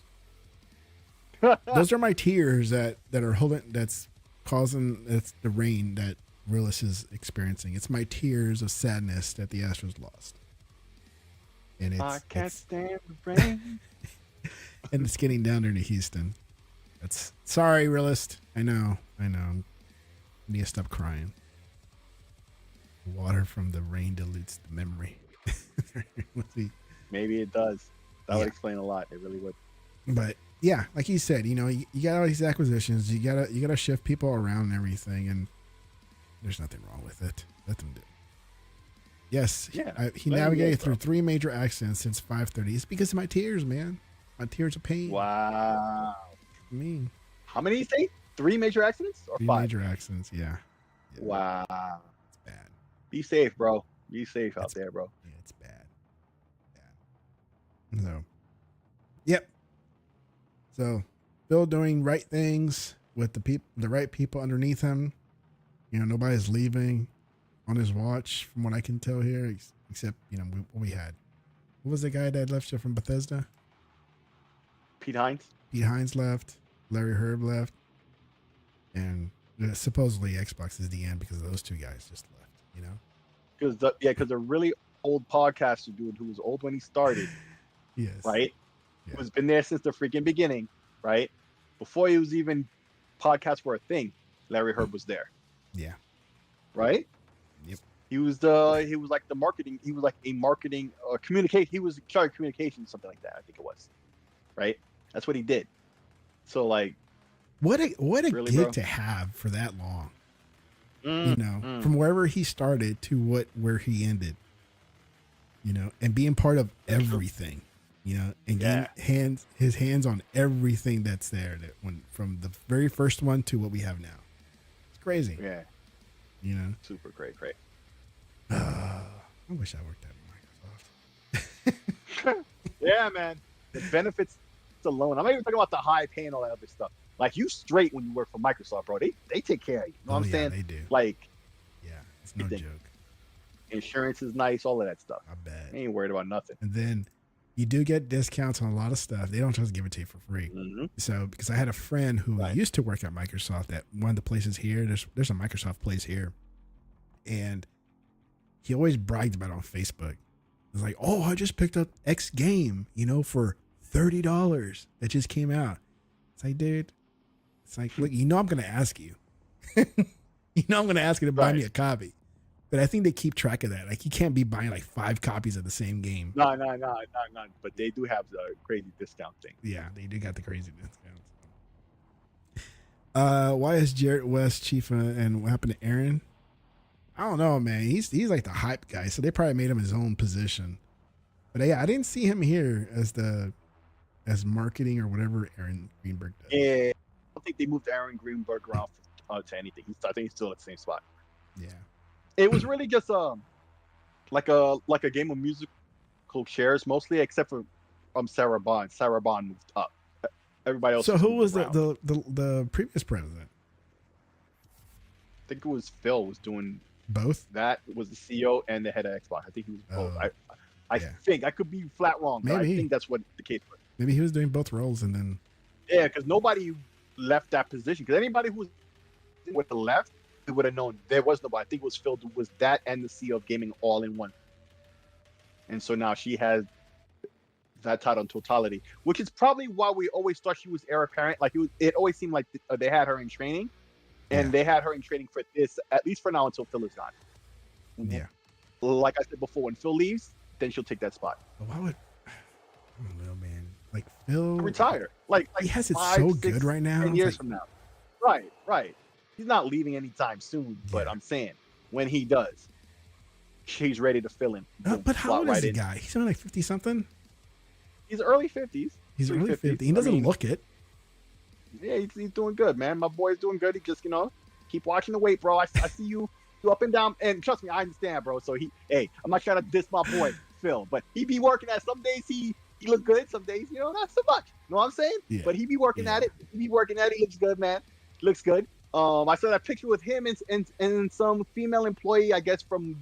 Those are my tears that are holding. That's the rain that Realist is experiencing. It's my tears of sadness that the Astros lost. And I can't stand the rain. And it's getting down there to Houston. That's sorry, Realist. I know. I need to stop crying. Water from the rain dilutes the memory. Maybe it does. That would explain a lot. It really would. But yeah, like you said, you got all these acquisitions. You gotta shift people around and everything, and there's nothing wrong with it. Let them do. Yes, yeah. He navigated through 3 major accidents since 5:30. It's because of my tears, man. My tears of pain. Wow. I mean, how many you say? 3 major accidents or 3 5? major accidents. Yeah. Wow. It's bad. Be safe, bro. Be safe out there, bro. Yeah, it's bad. So, yep. So, Bill doing right things with the right people underneath him. Nobody's leaving on his watch, from what I can tell here, except what we had. What was the guy that left you from Bethesda? Pete Hines. Pete Hines left. Larry Herb left, and supposedly Xbox is the end because those 2 guys just left. Because the really old podcaster dude who was old when he started. Yes. Right? Yeah. Who's been there since the freaking beginning, right? Before he was even podcasts were a thing, Larry Herb was there. Yeah. Right? Yep. He was like the marketing, he was like a marketing communicate, he was in charge of communications, something like that, I think it was. Right? That's what he did. So like what a really, gig bro? To have for that long. From wherever he started to where he ended. And being part of everything. And getting his hands on everything that's there from the very first one to what we have now. It's crazy. Yeah. Super great. I wish I worked at Microsoft. Yeah, man. The benefits alone. I'm not even talking about the high pay and all that other stuff. Like, you straight when you work for Microsoft, bro. They take care of you. You know what I'm saying? They do. Like, yeah, it's no joke. Insurance is nice, all of that stuff. I bet. I ain't worried about nothing. And then you do get discounts on a lot of stuff. They don't just give it to you for free. Mm-hmm. So, because I had a friend who used to work at Microsoft at one of the places here. There's a Microsoft place here. And he always bragged about it on Facebook. It's like, oh, I just picked up X game, for $30 that just came out. It's like, dude, it's like, look, I'm going to ask you. I'm going to ask you to buy me a copy. But I think they keep track of that. Like, you can't be buying like 5 copies of the same game. No. But they do have the crazy discount thing. Yeah, they do got the crazy discounts. Why is Jarrett West chief and what happened to Aaron? I don't know, man. He's like the hype guy, so they probably made him his own position. But yeah, I didn't see him here as marketing or whatever Aaron Greenberg does. Yeah, I don't think they moved Aaron Greenberg around to anything. I think he's still at the same spot. Yeah. It was really just like a game of musical chairs mostly, except for Sarah Bond. Sarah Bond moved up. Everybody else. So who was the previous president? I think it was Phil was doing both. That was the CEO and the head of Xbox. I think he was both. I think I could be flat wrong. But I think that's what the case was. Maybe he was doing both roles and then. Yeah, because nobody left that position, because anybody who would have left, we would have known there was nobody. I think it was Phil, was that and the CEO of gaming all in one. And so now she has that title in totality, which is probably why we always thought she was heir apparent. Like it always seemed like they had her in training, and they had her in training for this, at least for now, until Phil is gone. Yeah. Like I said before, when Phil leaves, then she'll take that spot. But why would, I don't know, man. Like Phil retire. Like he has it 5, so 6, good right now. 10 years from now. Right. He's not leaving anytime soon, but I'm saying when he does, she's ready to fill in. But how old is the guy? He's only like 50 something. He's early 50s. He's early 50s. He doesn't look it. Yeah, he's doing good, man. My boy's doing good. He just, keep watching the weight, bro. I see you up and down. And trust me, I understand, bro. So I'm not trying to diss my boy, Phil, but he be working at, some days he look good. Some days, not so much. You know what I'm saying? Yeah. But he be working at it. He looks good, man. Looks good. I saw that picture with him and some female employee, I guess, from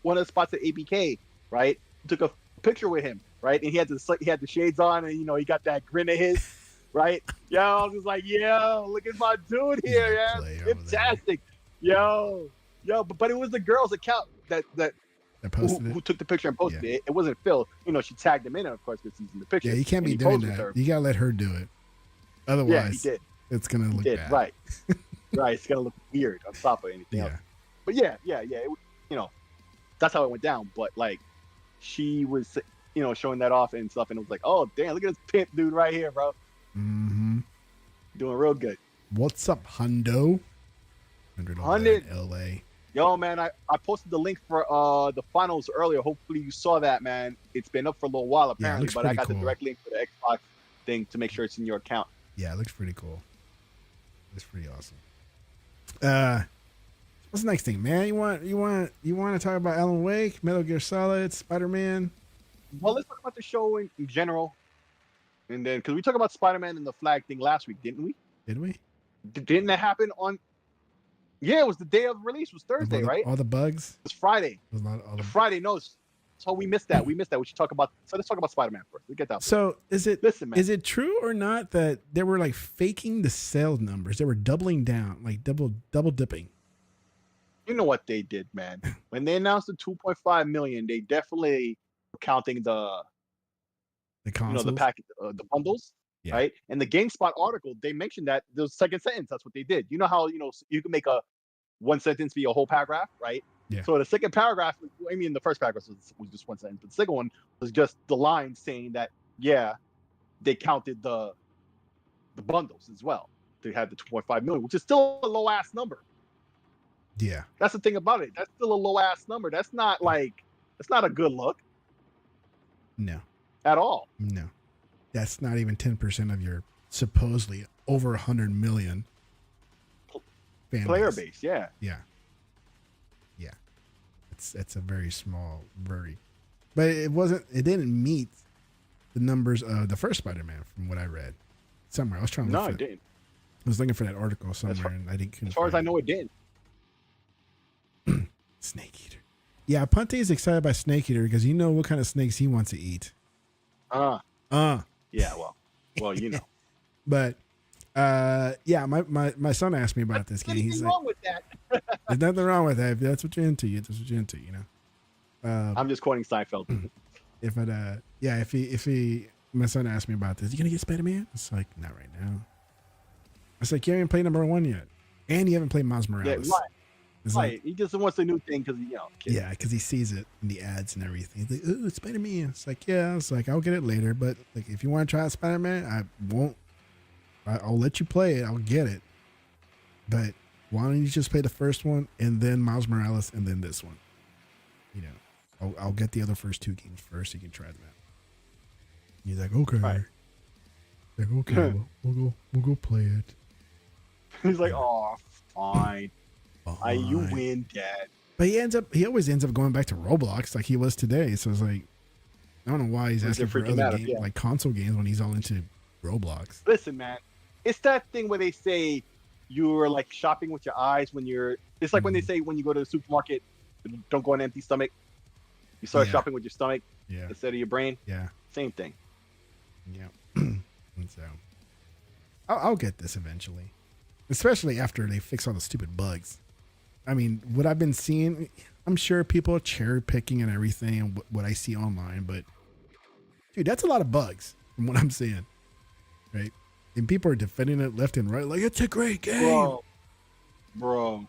one of the spots at ABK, right? Took a picture with him, right? And he had the shades on, and he got that grin of his, right? Yo, I was just like, yo, look at my dude here, yeah, fantastic, yo. But it was the girl's account that who took the picture and posted it. It wasn't Phil. She tagged him in it, of course, because he's in the picture. Yeah, you can't be doing that. You gotta let her do it. Otherwise, he did. It's gonna look bad. Right. Right. It's gonna look weird on top of anything else. But yeah. It, that's how it went down. But like, she was, showing that off and stuff, and it was like, oh damn, look at this pimp dude right here, bro. Mm-hmm. Doing real good. What's up, Hundo? 100 LA. Yo, man, I posted the link for the finals earlier. Hopefully you saw that, man. It's been up for a little while apparently, but I got the direct link for the Xbox thing to make sure it's in your account. Yeah, it looks pretty cool. It's pretty awesome. What's the next thing, man? You want to talk about Alan Wake, Metal Gear Solid, Spider-Man? Well, let's talk about the show in general, and then because we talked about Spider-Man and the flag thing last week, didn't we? Did we? Didn't that happen on? Yeah, it was the day of release. It was Thursday, right? All the bugs. It was Friday. It was not all the Friday. No, so we missed that. We should talk about. So let's talk about Spider-Man first. We get that. So listen, man. Is it true or not that they were like faking the sales numbers? They were doubling down, like double dipping. You know what they did, man? When they announced the 2.5 million, they definitely were counting the consoles? the package, the bundles, right? And the GameSpot article, they mentioned that the second sentence. That's what they did. You know how you can make a one sentence be a whole paragraph, right? Yeah. So the second paragraph, the first paragraph was just one sentence, but the second one was just the line saying that they counted the bundles as well. They had the 2.5 million, which is still a low ass number. Yeah. That's the thing about it. That's still a low ass number. That's not a good look. No. At all. No. That's not even 10% of your supposedly over 100 million player base. Yeah. Yeah. It's a very small, but it didn't meet the numbers of the first Spider-Man from what I read somewhere. I was trying to look it didn't. I was looking for that article somewhere and I didn't. As far as I know, it didn't. Snake Eater. Yeah, Ponte is excited by Snake Eater because you know what kind of snakes he wants to eat. Yeah, well, But my son asked me about this game. He's like, wrong with that. there's nothing wrong with that. If that's what you're into, that's what you're into, I'm just quoting Seinfeld. My son asked me about this. You gonna get Spider-Man? It's like, not right now. I was like, you haven't played number 1 yet, and you haven't played Miles Morales. Yeah, right. It's right. Like, he just wants a new thing because yeah, because he sees it in the ads and everything. He's like, "Ooh, Spider-Man." It's like, yeah. It's like, I'll get it later, but like, if you want to try out Spider-Man, I won't. I'll let you play it. I'll get it, but why don't you just play the first one and then Miles Morales and then this one? I'll get the other first 2 games first. So you can try them out. And he's like, okay. Right. Like, okay, we'll go play it. He's like, oh, fine. You win, Dad. But he always ends up going back to Roblox like he was today. So it's like, I don't know why he's asking for other games, like console games, when he's all into Roblox. Listen, man, it's that thing where they say you're like shopping with your eyes when you're. It's like when they say when you go to the supermarket, don't go on an empty stomach. You start shopping with your stomach instead of your brain. Yeah. Same thing. Yeah. And so, I'll get this eventually, especially after they fix all the stupid bugs. I mean, what I've been seeing, I'm sure people are cherry picking and everything, and what I see online, but dude, that's a lot of bugs from what I'm seeing, right? And people are defending it left and right, like it's a great game, bro.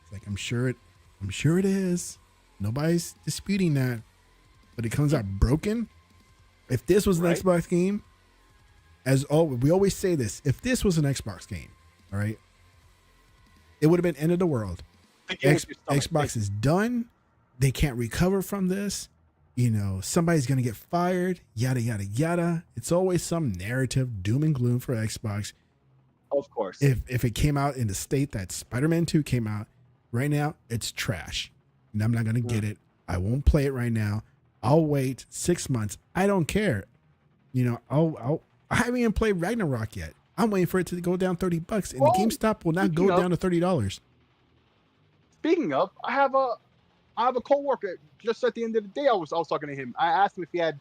It's like I'm sure it is. Nobody's disputing that, but it comes out broken. If this was an Xbox game, we always say this, if this was an Xbox game, all right, it would have been end of the world. Xbox is done. They can't recover from this. You know, somebody's going to get fired, yada, yada, yada. It's always some narrative, doom and gloom for Xbox. Of course. If it came out in the state that Spider-Man 2 came out, right now, it's trash. And I'm not going to get it. I won't play it right now. I'll wait 6 months. I don't care. You know, I haven't even played Ragnarok yet. I'm waiting for it to go down $30, and the GameStop will not go down to $30. Speaking of, I have a coworker. Just at the end of the day, I was talking to him. I asked him if he had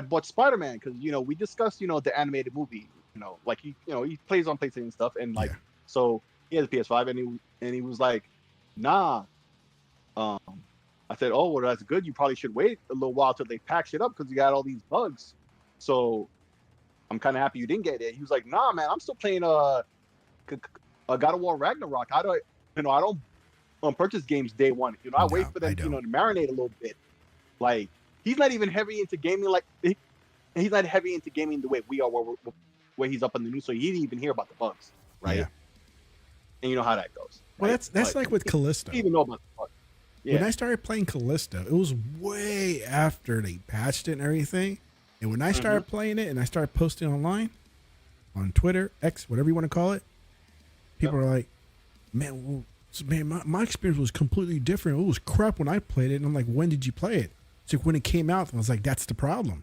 bought Spider-Man because we discussed the animated movie. Like he plays on PlayStation and stuff, and like so he has a PS5, and he was like, nah. I said, oh well, that's good. You probably should wait a little while till they patch it up because you got all these bugs. So I'm kind of happy you didn't get it. He was like, nah, man, I'm still playing a God of War Ragnarok. I don't purchase games day one. I wait for them, to marinate a little bit. Like he's not even heavy into gaming. Like he's not heavy into gaming the way we are, where he's up on the news, so he didn't even hear about the bugs, right? Yeah. And you know how that goes. Well, right? that's like with Callisto. He didn't even know about the bugs. Yeah. When I started playing Callisto, it was way after they patched it and everything. And when I started playing it and I started posting online, on Twitter, X, whatever you want to call it, people are like, man, my experience was completely different. It was crap when I played it. And I'm like, when did you play it? It's like when it came out, I was like, that's the problem.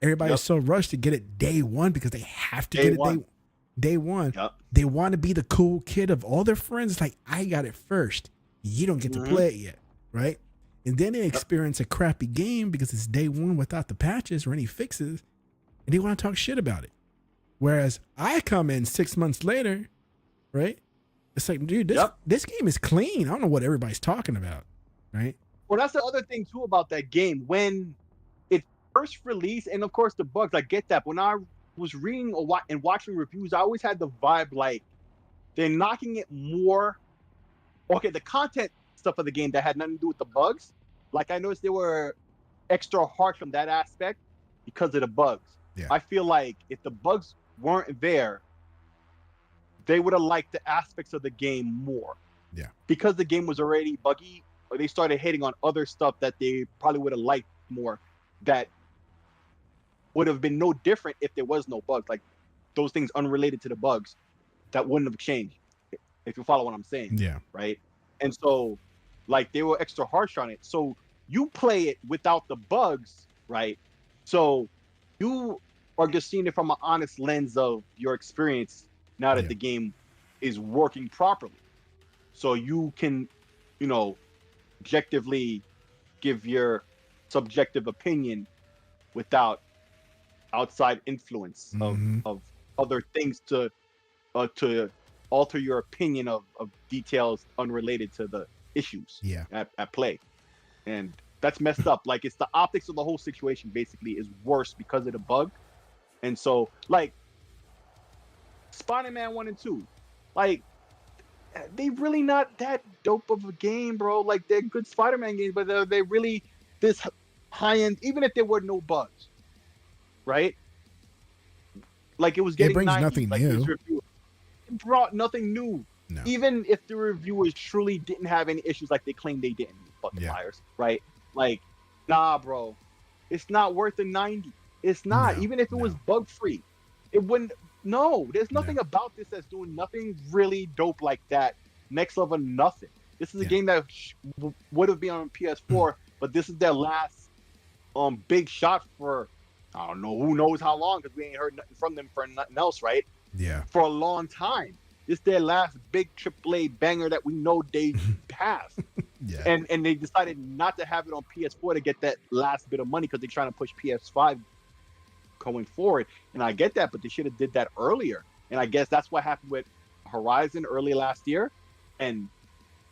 Everybody's so rushed to get it day one because they have to get it day one. Yep. They want to be the cool kid of all their friends. It's like, I got it first. You don't get to play it yet, right? And then they experience a crappy game because it's day one without the patches or any fixes, and they want to talk shit about it. Whereas I come in 6 months later, right? It's like, dude, this game is clean. I don't know what everybody's talking about, right? Well, that's the other thing, too, about that game. When it first released, and of course the bugs, I get that. When I was reading and watching reviews, I always had the vibe like they're knocking it more. Okay, the content stuff of the game that had nothing to do with the bugs, like I noticed they were extra harsh on that aspect because of the bugs. Yeah. I feel like if the bugs weren't there, they would have liked the aspects of the game more. Yeah. Because the game was already buggy, or they started hitting on other stuff that they probably would have liked more, that would have been no different if there was no bugs. Like those things unrelated to the bugs that wouldn't have changed. If you follow what I'm saying. Yeah. Right. And so like they were extra harsh on it. So you play it without the bugs, right? So you are just seeing it from an honest lens of your experience now that the game is working properly. So you can, objectively give your subjective opinion without outside influence of other things to alter your opinion of details unrelated to the issues at play. And that's messed up. Like it's the optics of the whole situation basically is worse because of the bug. And so like Spider-Man 1 and 2, like they really not that dope of a game, bro. Like they're good Spider-Man games, but they really this high end, even if there were no bugs, right? Like it was getting, it brings nothing new. It brought nothing new. No. Even if the reviewers truly didn't have any issues like they claimed they didn't, fucking liars, right? Like, nah, bro, it's not worth a 90. It's not. Even if it was bug free, it wouldn't. No, there's nothing about this that's doing nothing really dope like that. Next level, nothing. This is a game that would have been on PS4, but this is their last big shot for, I don't know, who knows how long, because we ain't heard nothing from them for nothing else, right? Yeah. For a long time. It's their last big AAA banger that we know they have. And they decided not to have it on PS4 to get that last bit of money because they're trying to push PS5 going forward. And I get that, but they should have did that earlier. And I guess that's what happened with Horizon early last year. And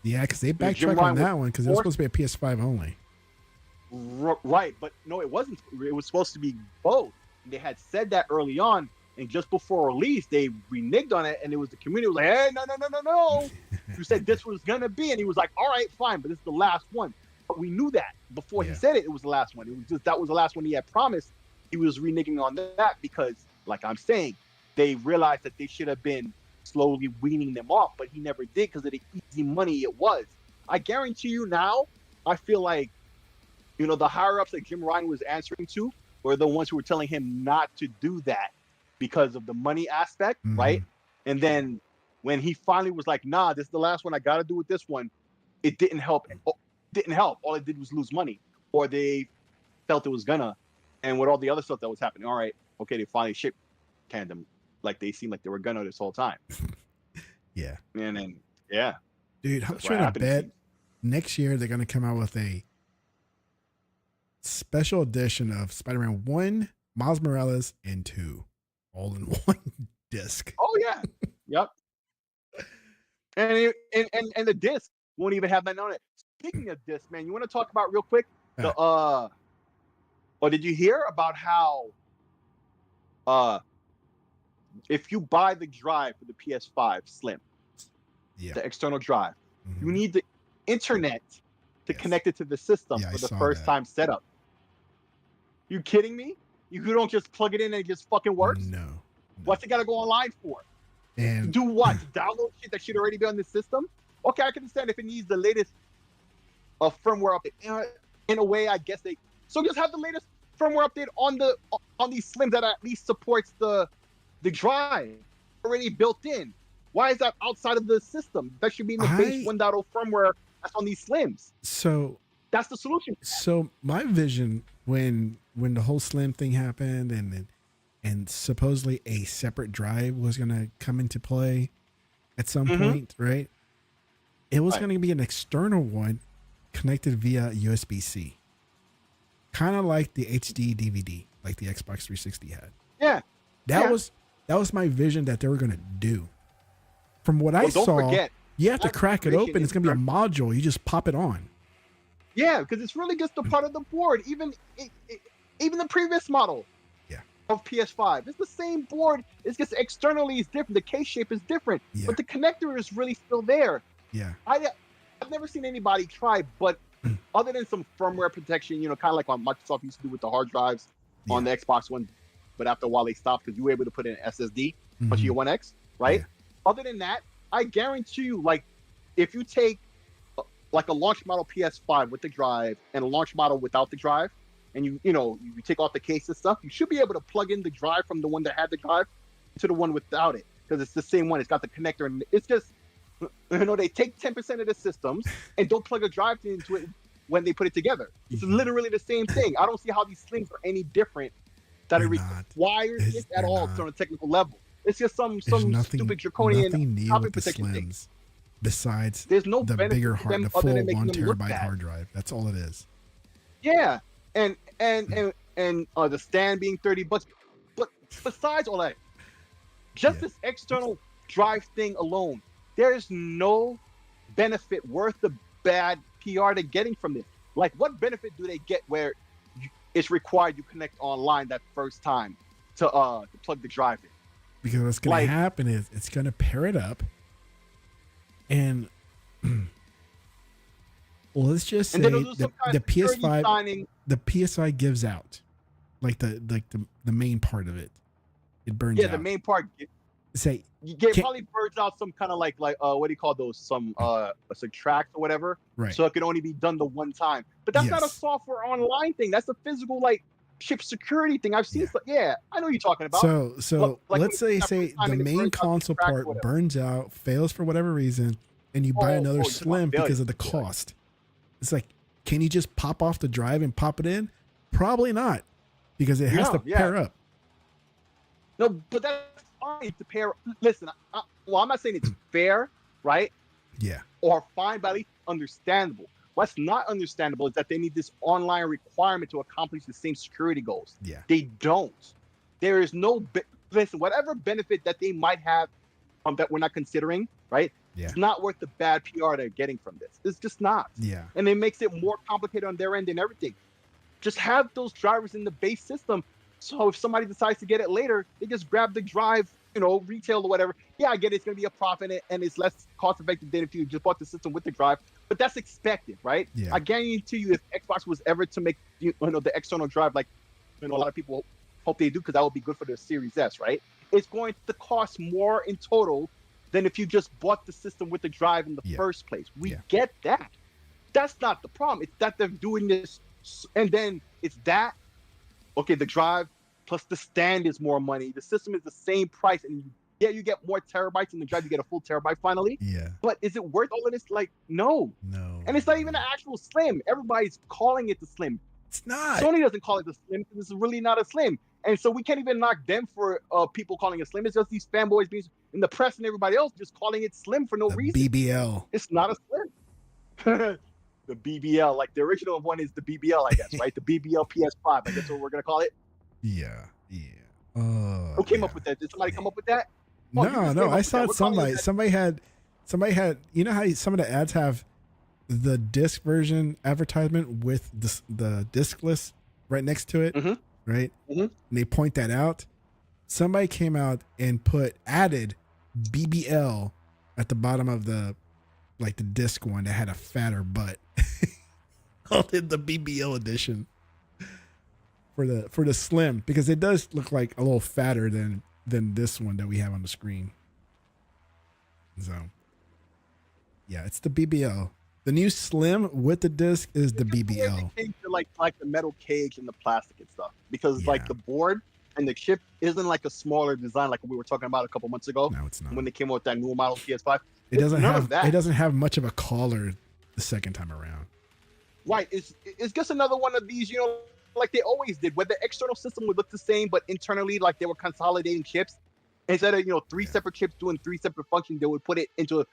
Yeah, because they Jim backtracked Ryan on that one because it was supposed to be a PS5 only. right, but no, it wasn't. It was supposed to be both. And they had said that early on, and just before release, they reneged on it, and it was the community was like, "Hey, no! You said this was gonna be," and he was like, "All right, fine, but this is the last one." But we knew that before he said it. It was the last one. It was just that was the last one he had promised. He was reneging on that because, like I'm saying, they realized that they should have been slowly weaning them off, but he never did because of the easy money it was. I guarantee you now, I feel like, you know, the higher ups that Jim Ryan was answering to were the ones who were telling him not to do that because of the money aspect, right? And then when he finally was like, "Nah, this is the last one. I got to do with this one," it didn't help. Didn't help. All it did was lose money, or they felt it was gonna. And with all the other stuff that was happening, all right, okay, they finally shipped Tandem, like they seemed like they were gonna this whole time. Yeah. And then yeah, dude, I'm trying to bet next year they're gonna come out with a special edition of Spider-Man 1, Miles Morales, and 2, all in one disc. Oh yeah, yep. And the disc won't even have that on it. Speaking of disc, man, you want to talk about real quick the or did you hear about how if you buy the drive for the PS5 Slim, the external drive, you need the internet to connect it to the system for the first time setup. You kidding me? You don't just plug it in and it just fucking works? No. What's it gotta go online for? And do what? Download shit that should already be on the system? Okay, I can understand if it needs the latest firmware update. In a way, I guess they just have the latest firmware update on these Slims that at least supports the drive already built in. Why is that outside of the system? That should be in the base 1.0 firmware that's on these Slims. So that's the solution. So my vision when the whole Slim thing happened and supposedly a separate drive was going to come into play at some point, right? It was going to be an external one connected via USB-C. Kind of like the HD DVD, like the Xbox 360 had. Yeah. That was my vision that they were going to do. From what I saw, you have to crack it open. It's going to be a module. You just pop it on. Yeah, because it's really just a part of the board. Even the previous model of PS5, it's the same board. It's just externally it's different. The case shape is different, but the connector is really still there. Yeah, I've never seen anybody try, but other than some firmware protection, you know, kind of like what Microsoft used to do with the hard drives on the Xbox One, but after a while they stopped because you were able to put in an SSD onto your One X, right? Other than that, I guarantee you, like, if you take like a launch model PS5 with the drive and a launch model without the drive, and you take off the case and stuff, you should be able to plug in the drive from the one that had the drive to the one without it, because it's the same one. It's got the connector, and it's just, you know, they take 10% of the systems and don't plug a drive into it when they put it together. It's literally the same thing. I don't see how these Slims are any different that it requires it at all on a technical level. It's just some stupid draconian copy protection thing. Besides there's no the bigger hard, the full 1 terabyte hard drive. That's all it is. Yeah, and the stand being $30. But besides all that, just this external drive thing alone, there's no benefit worth the bad PR they're getting from this. Like, what benefit do they get where it's required you connect online that first time to plug the drive in? Because what's going to happen is it's going to pair it up, and let's just say the PS5, the PSI gives out, like the main part of it. It burns out. Yeah, the main part. Say probably burns out some kind of like what do you call those? Some subtract or whatever. Right. So it can only be done the one time. But that's not a software online thing. That's a physical like chip security thing. I've seen. I know what you're talking about. So let's say the main console part burns out, fails for whatever reason, and you buy another Slim because of the cost. It's like, can you just pop off the drive and pop it in? Probably not, because it has to pair up. No, but that's fine to pair. Listen, I'm not saying it's fair, right? Yeah. Or fine, but at least understandable. What's not understandable is that they need this online requirement to accomplish the same security goals. Yeah. They don't. There is no listen, whatever benefit that they might have that we're not considering, right? Yeah. It's not worth the bad PR they're getting from this. It's just not. Yeah. And it makes it more complicated on their end and everything. Just have those drivers in the base system. So if somebody decides to get it later, they just grab the drive, retail or whatever. Yeah, I get it. It's going to be a profit and it's less cost effective than if you just bought the system with the drive. But that's expected, right? Yeah. I guarantee you, if Xbox was ever to make the external drive, like a lot of people hope they do, because that would be good for the Series S, right? It's going to cost more in total than if you just bought the system with the drive in the first place. We get that. That's not the problem. It's that they're doing this, and then it's that. Okay, the drive plus the stand is more money. The system is the same price, and you get more terabytes in the drive. You get a full terabyte finally. Yeah. But is it worth all of this? Like, no. No. And it's not even an actual Slim. Everybody's calling it the Slim. It's not. Sony doesn't call it the Slim because it's really not a Slim. And so we can't even knock them for people calling it Slim. It's just these fanboys being in the press and everybody else just calling it Slim for no reason. BBL. It's not a Slim. The BBL, like the original one is the BBL, I guess, right? The BBL PS5, I guess what we're gonna call it. Yeah. Who came up with that? Did somebody come up with that? No. I saw it. Somebody had. You know how some of the ads have the disc version advertisement with the discless right next to it, right? Mm-hmm. And they point that out. Somebody came out and added BBL at the bottom of the disc one that had a fatter butt. Called it the BBL edition for the Slim, because it does look like a little fatter than this one that we have on the screen. So yeah, it's the BBL. The new Slim with the disc is the BBL. Like the metal cage and the plastic and stuff, because like the board and the chip isn't like a smaller design like we were talking about a couple months ago. No, it's not. When they came out with that new model PS5. It doesn't have much of a collar the second time around. Right. It's just another one of these, like they always did, where the external system would look the same, but internally, like they were consolidating chips. Instead of, three separate chips doing three separate functions, they would put it into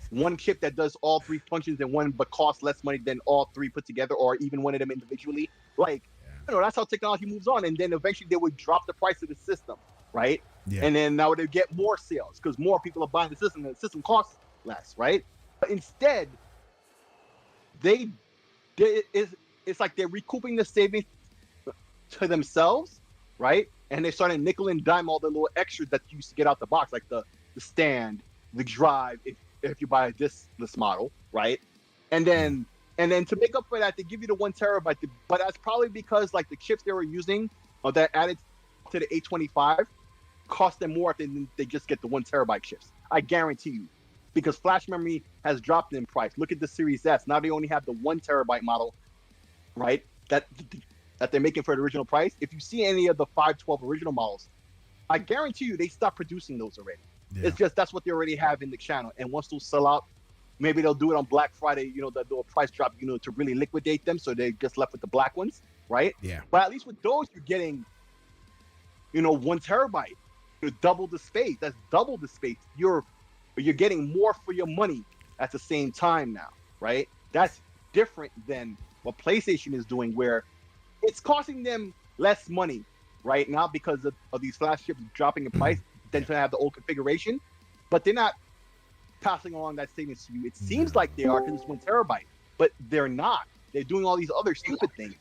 one chip that does all three functions in one, but costs less money than all three put together, or even one of them individually. Like, that's how technology moves on. And then eventually they would drop the price of the system, right? Yeah. And then now they get more sales because more people are buying the system and the system costs less, right? But instead, it's like they're recouping the savings to themselves, right? And they're starting nickel and dime all the little extras that you used to get out the box, like the stand, the drive, if you buy a discless model, right? And then to make up for that, they give you the 1 terabyte, but that's probably because like the chips they were using that added to the 825 cost them more than they just get the 1 terabyte chips. I guarantee you, because flash memory has dropped in price. Look at the Series S. Now they only have the 1 terabyte model, right? That they're making for the original price. If you see any of the 512 original models, I guarantee you they stopped producing those already. Yeah. It's just that's what they already have in the channel. And once those sell out, maybe they'll do it on Black Friday, they'll do a price drop, to really liquidate them. So they're just left with the black ones, right? Yeah. But at least with those, you're getting, 1 terabyte. Double the space. That's double the space. You're getting more for your money at the same time now, right? That's different than what PlayStation is doing, where it's costing them less money right now because of these flash chips dropping in price than to have the old configuration, but they're not passing along that savings to you. It seems like they are because it's 1 terabyte, but they're not. They're doing all these other stupid things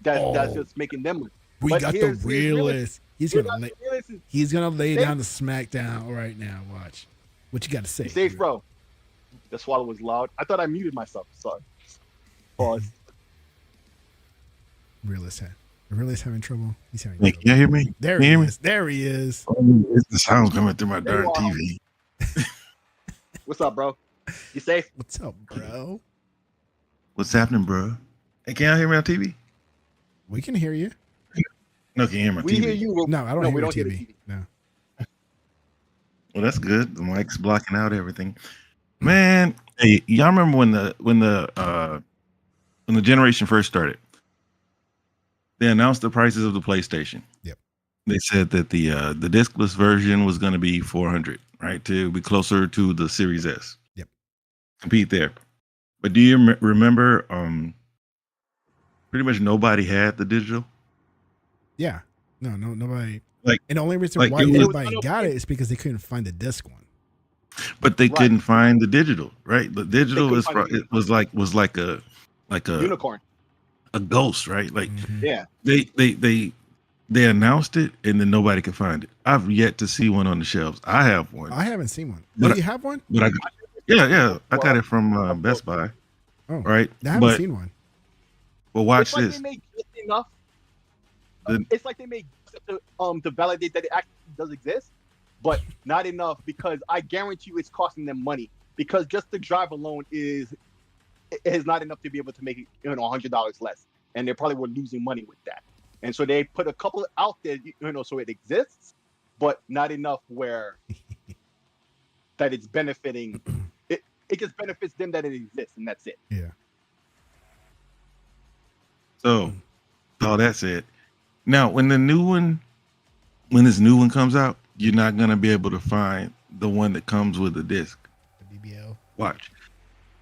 that's just making them. We got the realist. He's gonna lay down the smackdown right now. Watch what you got to say. Safe, bro. The swallow was loud. I thought I muted myself. Sorry. Pause. Realist having trouble. He's having trouble. Can you hear me? There he is. There he is. It's the sound coming through my darn TV. What's up, bro? You safe? What's up, bro? What's happening, bro? Hey, can y'all hear me on TV? We can hear you. No, can you hear my TV? We hear you. No, I don't hear the TV. No. Well, that's good. The mic's blocking out everything. Man, hey, y'all remember when the generation first started? They announced the prices of the PlayStation. Yep. They said that the discless version was going to be $400, right? To be closer to the Series S. Yep. Compete there. But do you remember? Pretty much nobody had the digital. Yeah. No, nobody. And the only reason like why it was, anybody got it is because they couldn't find the disc one. but they Right. couldn't find the digital, right? The digital couldn't is find the it was like a Unicorn. ghost, right? Like Mhm. Yeah. they announced it and then nobody could find it. I've yet to see one on the shelves. I have one, I haven't seen one. But Oh, I- you have one? but I got it from Best Buy, Oh, right? I haven't But seen one. watch It's like this. they made just enough. The- It's like they made to validate that it actually does exist, but not enough because I guarantee you it's costing them money because just the drive alone is not enough to be able to make it $100 less, and they probably were losing money with that. And so they put a couple out there, so it exists, but not enough where that it's benefiting. It just benefits them that it exists, and that's it. Yeah. So, all that said, now when this new one comes out, you're not gonna be able to find the one that comes with the disc. The BBL. Watch,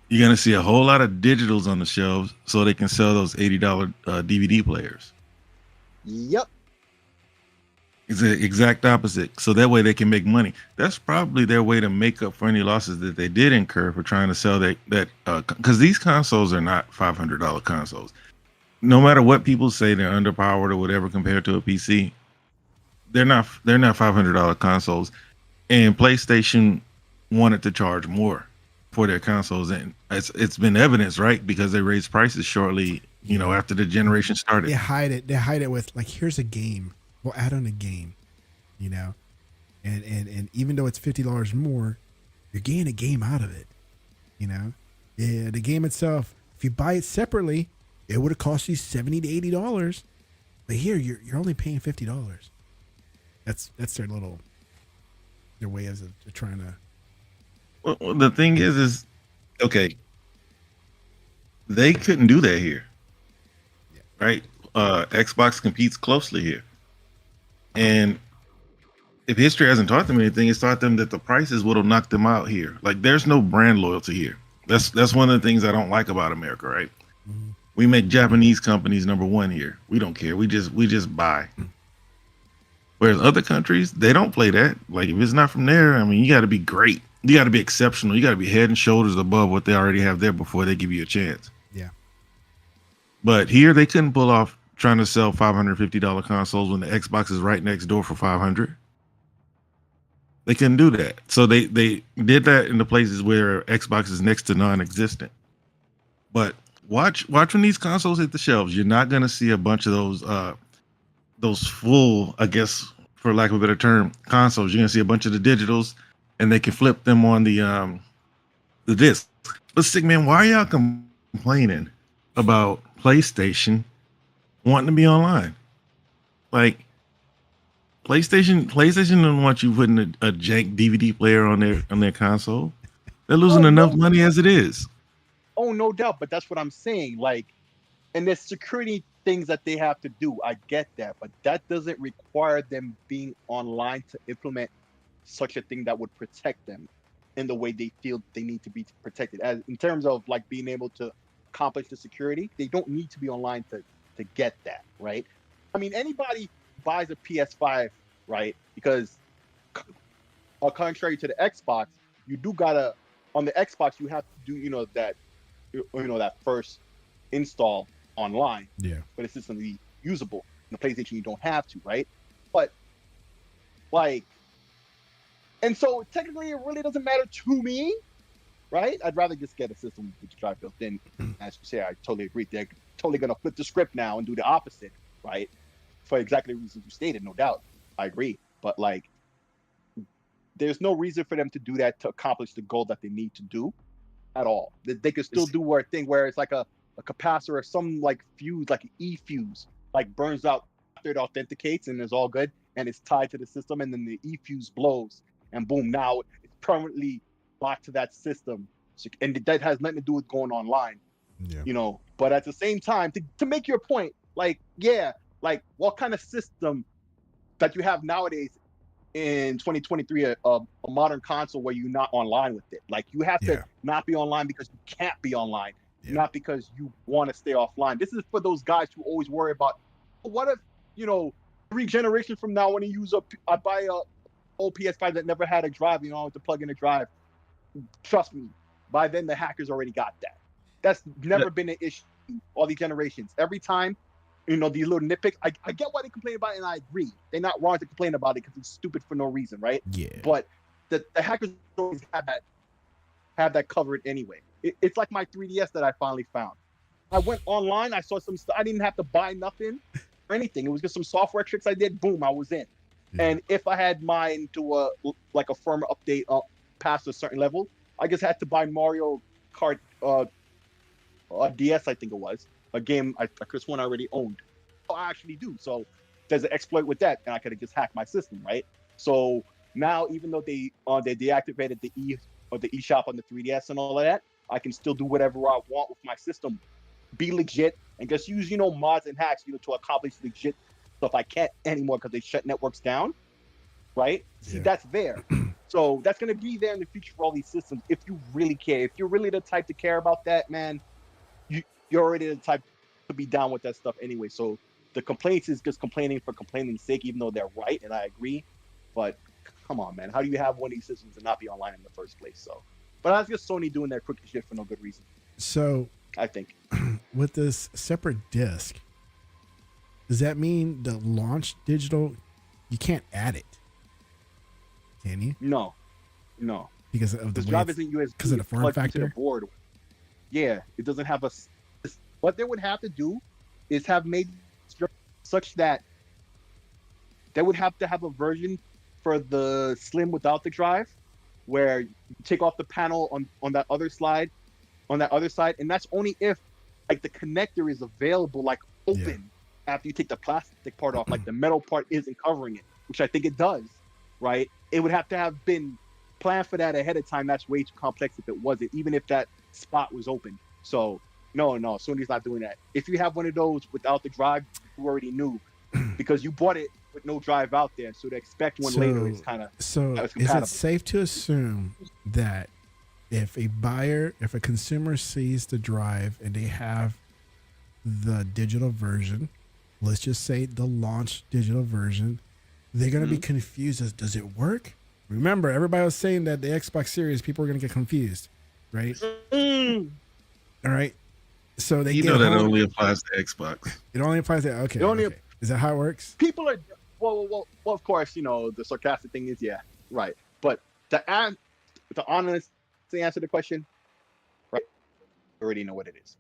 you're gonna see a whole lot of digitals on the shelves, so they can sell those $80 DVD players. Yep. It's the exact opposite. So that way they can make money. That's probably their way to make up for any losses that they did incur for trying to sell that because these consoles are not $500 consoles. No matter what people say, they're underpowered or whatever compared to a PC. They're not $500 consoles. And PlayStation wanted to charge more for their consoles, and it's been evidenced, right? Because they raised prices shortly, after the generation started. They hide it. They hide it with like, here's a game. We'll add on a game, and even though it's $50 more, you're getting a game out of it. Yeah, the game itself, if you buy it separately, it would have cost you $70 to $80. But here you're only paying $50. That's their way of trying to. Well, the thing is okay. They couldn't do that here, right? Xbox competes closely here, and if history hasn't taught them anything, it's taught them that the prices would have knocked them out here. Like, there's no brand loyalty here. That's one of the things I don't like about America, right? Mm-hmm. We make Japanese companies number one here. We don't care. We just buy. Whereas other countries, they don't play that. Like, if it's not from there, I mean, you got to be great. You got to be exceptional. You got to be head and shoulders above what they already have there before they give you a chance. Yeah. But here, they couldn't pull off trying to sell $550 consoles when the Xbox is right next door for $500. They couldn't do that. So they did that in the places where Xbox is next to non-existent. But watch when these consoles hit the shelves. You're not going to see a bunch of those full, I guess, for lack of a better term, consoles. You're going to see a bunch of the digitals, and they can flip them on the disc. But sick, man, why are y'all complaining about PlayStation wanting to be online? Like, PlayStation don't want you putting a jank DVD player on their console. They're losing enough money as it is. Oh, no doubt, but that's what I'm saying. Like, and there's security things that they have to do. I get that, but that doesn't require them being online to implement such a thing that would protect them in the way they feel they need to be protected. As in terms of like being able to accomplish the security, they don't need to be online to get that, right? I mean, anybody buys a PS5, right? Because contrary to the Xbox, you do gotta on the Xbox you have to do that first install online for the system to be usable. In the PlayStation, you don't have to, right? But like, and so technically, it really doesn't matter to me, right? I'd rather just get a system with the drive built in. As you say, I totally agree. They're totally gonna flip the script now and do the opposite, right? For exactly the reasons you stated, no doubt. I agree. But like, there's no reason for them to do that to accomplish the goal that they need to do at all. They could still do a thing where it's like a capacitor or some like fuse, like an E-fuse, like burns out after it authenticates and it's all good and it's tied to the system, and then the E-fuse blows and boom, now it's permanently locked to that system. So, and that has nothing to do with going online. But at the same time, to make your point, like, like what kind of system that you have nowadays in 2023, a modern console where you're not online with it? Like, you have to not be online because you can't be online, not because you want to stay offline. This is for those guys who always worry about, what if, 3 generations from now, when I buy a old PS5 that never had a drive, I have to plug in a drive. Trust me, by then the hackers already got that. That's never been an issue all these generations. Every time, these little nitpicks. I get why they complain about it, and I agree. They're not wrong to complain about it because it's stupid for no reason, right? Yeah. But the hackers always have that covered anyway. It's like my 3DS that I finally found. I went online, I saw some stuff. I didn't have to buy nothing or anything. It was just some software tricks I did. Boom, I was in. Yeah. And if I had mine to a firmware update past a certain level, I just had to buy Mario Kart DS, I think it was, a game Chris one already owned. I actually do. So there's an exploit with that, and I could have just hacked my system, right? So now, even though they deactivated the eShop on the 3DS and all of that, I can still do whatever I want with my system, be legit, and just use mods and hacks to accomplish legit stuff I can't anymore because they shut networks down, right? Yeah. See, that's there. So that's gonna be there in the future for all these systems if you really care. If you're really the type to care about that, man, you're already the type to be down with that stuff anyway. So the complaints is just complaining for complaining's sake, even though they're right, and I agree. But come on, man, how do you have one of these systems and not be online in the first place? So, but that's just Sony doing their crooked shit for no good reason. So I think with this separate disc, does that mean the launch digital, you can't add it? Can you? No. Because of the drive isn't USB. Because of the form factor. The board. Yeah, it doesn't have what they would have to do is have made such that they would have to have a version for the Slim without the drive, where you take off the panel on that other side, and that's only if the connector is available, open after you take the plastic part off, the metal part isn't covering it, which I think it does, right? It would have to have been planned for that ahead of time. That's way too complex if it wasn't, even if that spot was open. So no, Sony's not doing that. If you have one of those without the drive, you already knew because you bought it with no drive out there. So to expect one later is kind of is it safe to assume that if a consumer sees the drive and they have the digital version, let's just say the launch digital version, they're going to be confused as, does it work? Remember, everybody was saying that the Xbox Series, people are going to get confused, right? All right. So they that only applies to Xbox. It only applies to okay. Is that how it works? People are well. Of course, the sarcastic thing is right. But the honest answer to the question, right? Already know what it is.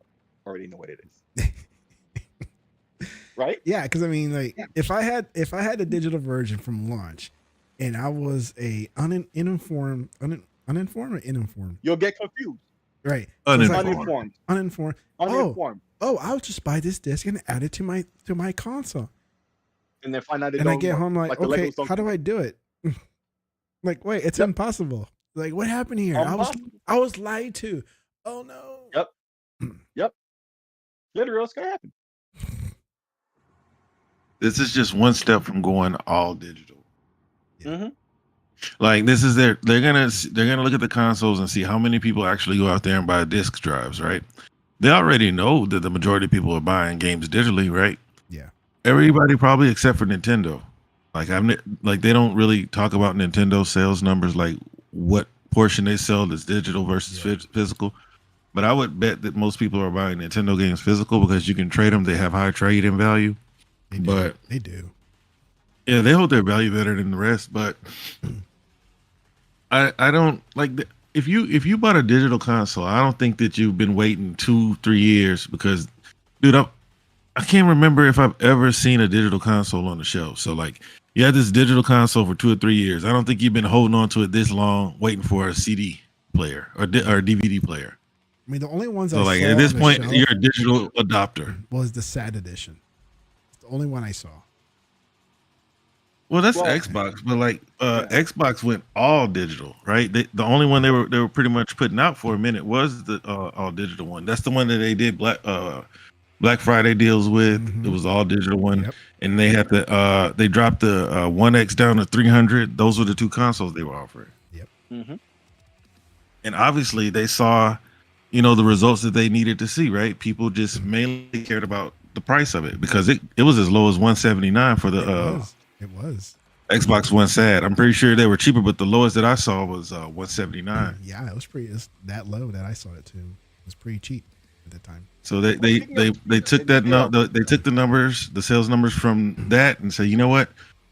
Right? Yeah, because I mean, if I had the digital version from launch, and I was a uninformed, you'll get confused. Right. Uninformed. Oh, I'll just buy this disc and add it to my console. And then find out I get home okay, how do I do it? Wait, it's impossible. What happened here? I was lied to. Oh no. Yep. Literally, what's gonna happen? This is just one step from going all digital. Mm-hmm. This is they're gonna look at the consoles and see how many people actually go out there and buy disc drives, right? They already know that the majority of people are buying games digitally, right? Yeah. Everybody probably except for Nintendo. They don't really talk about Nintendo sales numbers, what portion they sell is digital versus physical. But I would bet that most people are buying Nintendo games physical because you can trade them. They have high trade-in value. They do. Yeah, they hold their value better than the rest. But I don't if you bought a digital console, I don't think that you've been waiting 2-3 years because, dude, I can't remember if I've ever seen a digital console on the shelf. So you had this digital console for 2 or 3 years. I don't think you've been holding on to it this long, waiting for a CD player or DVD player. I mean, the only ones so I saw at this point, you're a digital adopter. Was the SAT edition. It's the only one I saw. Well, that's Xbox, but Xbox went all digital, right? The only one they were pretty much putting out for a minute was the all digital one. That's the one that they did Black Friday deals with. Mm-hmm. It was all digital one, and they had they dropped the One X down to 300. Those were the two consoles they were offering. Yep. Mm-hmm. And obviously, they saw, the results that they needed to see. Right? People just mainly cared about the price of it because it was as low as $179 for the It was. Xbox One sad. I'm pretty sure they were cheaper, but the lowest that I saw was 179. Yeah, it was pretty. It's that low that I saw it too. It was pretty cheap at the time. So they took that they took the numbers, the sales numbers from that, and said, you know what,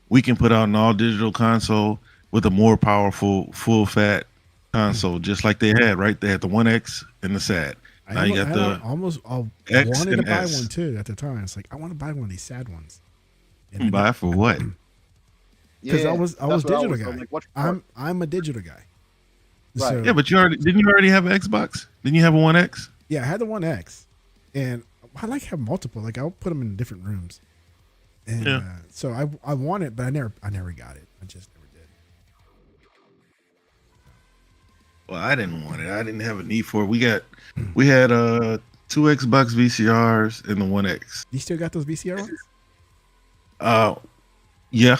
we can put out an all digital console with a more powerful full fat console, just like they had. Right, they had the One X and the SAD. Now you got the I X wanted to and buy S. one too at the time. It's like I want to buy one of these sad ones. And I Buy for what? because I was that's what digital guy. I'm like, what for? I'm a digital guy. Right. So, Yeah, but didn't you already have an Xbox? Didn't you have a One X? yeah, I had the One X, and I like have multiple. Like I'll put them in different rooms, and Yeah. so I want it, but I never got it. I just never did. Well, I didn't want it. I didn't have a need for it. We had 2 Xbox VCRs and the One X. You still got those VCR ones? Yeah.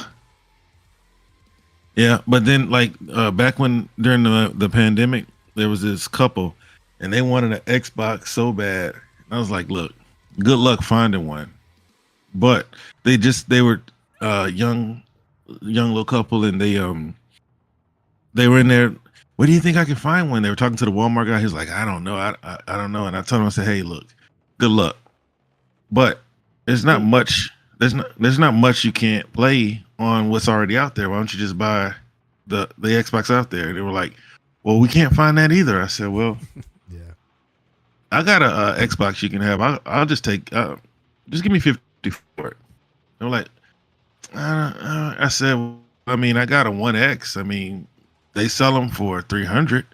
Yeah, but then like back when during the pandemic, there was this couple and they wanted an Xbox so bad. I was like, look, good luck finding one. But they were young little couple, and they were in there. Where do you think I can find one? They were talking to the Walmart guy. He's like, I don't know. I don't know. And I told him, I said, hey, look, good luck. But there's not much. There's not much you can't play on what's already out there. Why don't you just buy the Xbox out there? They were like, well, we can't find that either. I said, well, Yeah. I got a Xbox you can have. I'll just take. Just give me 50 for it. They were like, I said, I mean, I got a One X. I mean, they sell them for 300.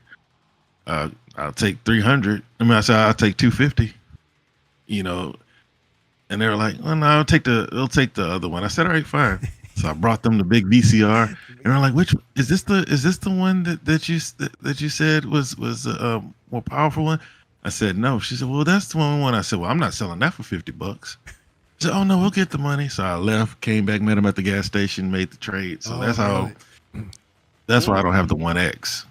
I'll take 300. I mean, I said I'll take 250. You know, and they were like, "Well, no, they'll take the other one." I said, "All right, fine." So I brought them the big VCR, and they're like, "Which is this the one that you said was a more powerful one?" I said, "No." She said, "Well, that's the one we want." I said, "Well, I'm not selling that for $50." She said, "Oh no, we'll get the money." So I left, came back, met him at the gas station, made the trade. So that's how. That's why I don't have the One X.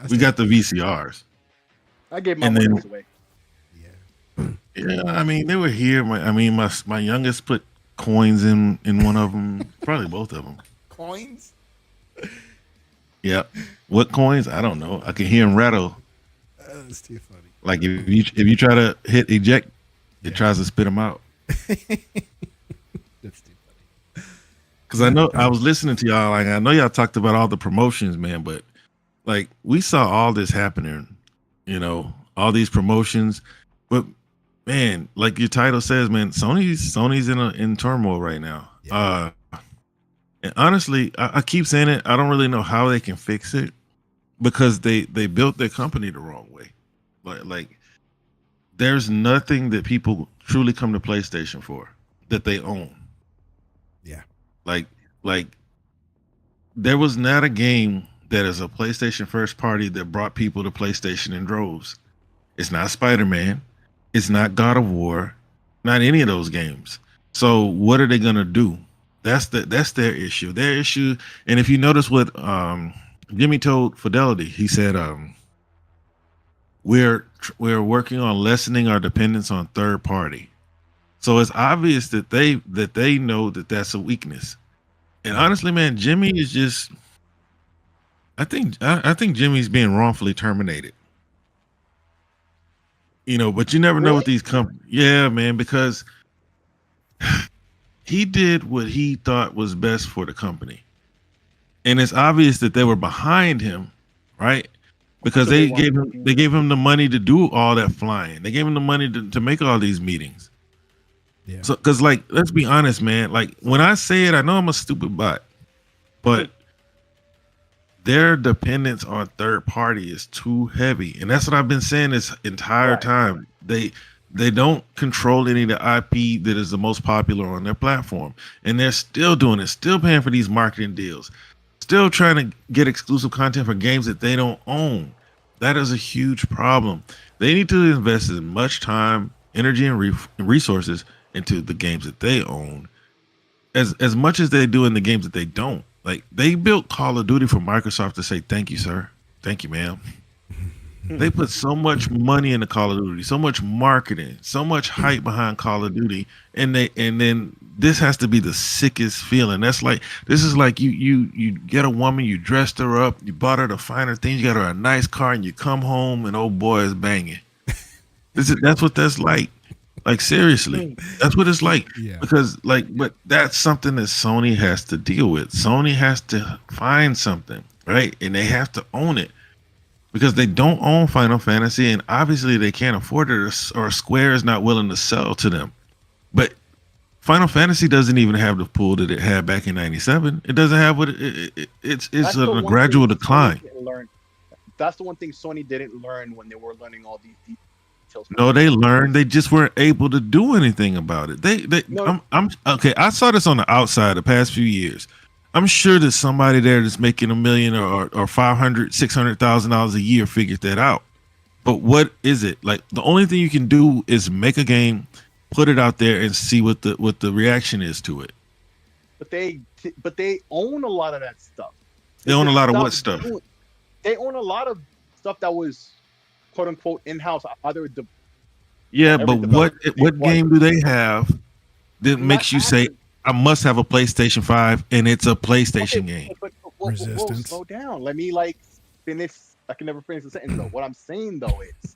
We got the VCRs. I gave my And then- One X away. Yeah, I mean they were here. My youngest put coins in one of them, probably both of them. Coins? Yeah, what coins? I don't know. I can hear him rattle. That's too funny. Like if you try to hit eject, it tries to spit them out. That's too funny. Because I know I was listening to y'all. Like I know y'all talked about all the promotions, man. But like we saw all this happening, you know, all these promotions. But man, like your title says, man, Sony's in turmoil right now. Yeah. And honestly, I keep saying it. I don't really know how they can fix it because they built their company the wrong way. Like there's nothing that people truly come to PlayStation for that they own. Yeah. Like there was not a game that is a PlayStation first party that brought people to PlayStation in droves. It's not Spider-Man. It's not God of War, not any of those games. So what are they gonna do? That's their issue. Their issue. And if you notice what Jimmy told Fidelity, he said, we're working on lessening our dependence on third party. So it's obvious that they know that that's a weakness. And honestly, man, Jimmy is just. I think Jimmy's being wrongfully terminated. You know, but you never know what these companies. Yeah, man, because he did what he thought was best for the company, and it's obvious that they were behind him, right? Because So they they gave him the money to do all that flying. They gave him the money to make all these meetings. Yeah. So, because like, let's be honest, man. Like when I say it, I know I'm a stupid bot, but their dependence on third party is too heavy, and that's what I've been saying this entire time. They don't control any of the IP that is the most popular on their platform, and they're still doing it, still paying for these marketing deals, still trying to get exclusive content for games that they don't own. That is a huge problem. They need to invest as much time, energy, and resources into the games that they own as much as they do in the games that they don't. Like they built Call of Duty for Microsoft to say, thank you, sir. Thank you, ma'am. They put so much money into Call of Duty, so much marketing, so much hype behind Call of Duty, and then this has to be the sickest feeling. This is like you get a woman, you dressed her up, you bought her the finer things, you got her a nice car, and you come home and old boy is banging. That's what that's like. Like seriously, that's what it's like. Yeah. Because but that's something that Sony has to deal with. Sony has to find something, right? And they have to own it. Because they don't own Final Fantasy, and obviously they can't afford it, or Square is not willing to sell to them. But Final Fantasy doesn't even have the pool that it had back in '97. It doesn't have what it's a gradual decline. That's the one thing Sony didn't learn when they were learning all these details. No, they learned. They just weren't able to do anything about it. I'm okay. I saw this on the outside the past few years. I'm sure that somebody there that's making $1 million or $600,000 a year figured that out. But what is it? Like the only thing you can do is make a game, put it out there, and see what the reaction is to it. But they own a lot of that stuff. They own a lot of what stuff? They own a lot of stuff that was quote unquote in-house. Yeah, but what game do they have that makes you say, I must have a PlayStation 5 and it's a PlayStation game? But Resistance. slow down. Let me finish. I can never finish the sentence though. What I'm saying though is,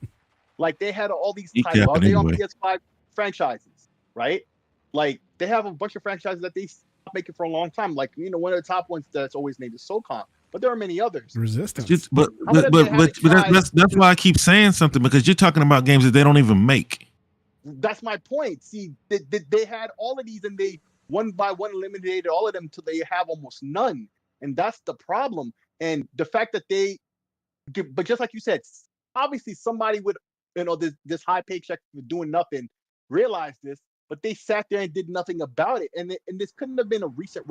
they had all these titles. They on PS5 franchises, right? Like they have a bunch of franchises that they stopped making for a long time. Like one of the top ones that's always named is SOCOM, but there are many others. Resistance. But that's why I keep saying something, because you're talking about games that they don't even make. That's my point. See, they had all of these and they one by one eliminated all of them till they have almost none, and that's the problem. And the fact that but just like you said, obviously somebody would, this high paycheck for doing nothing, realized this, but they sat there and did nothing about it, and this couldn't have been a recent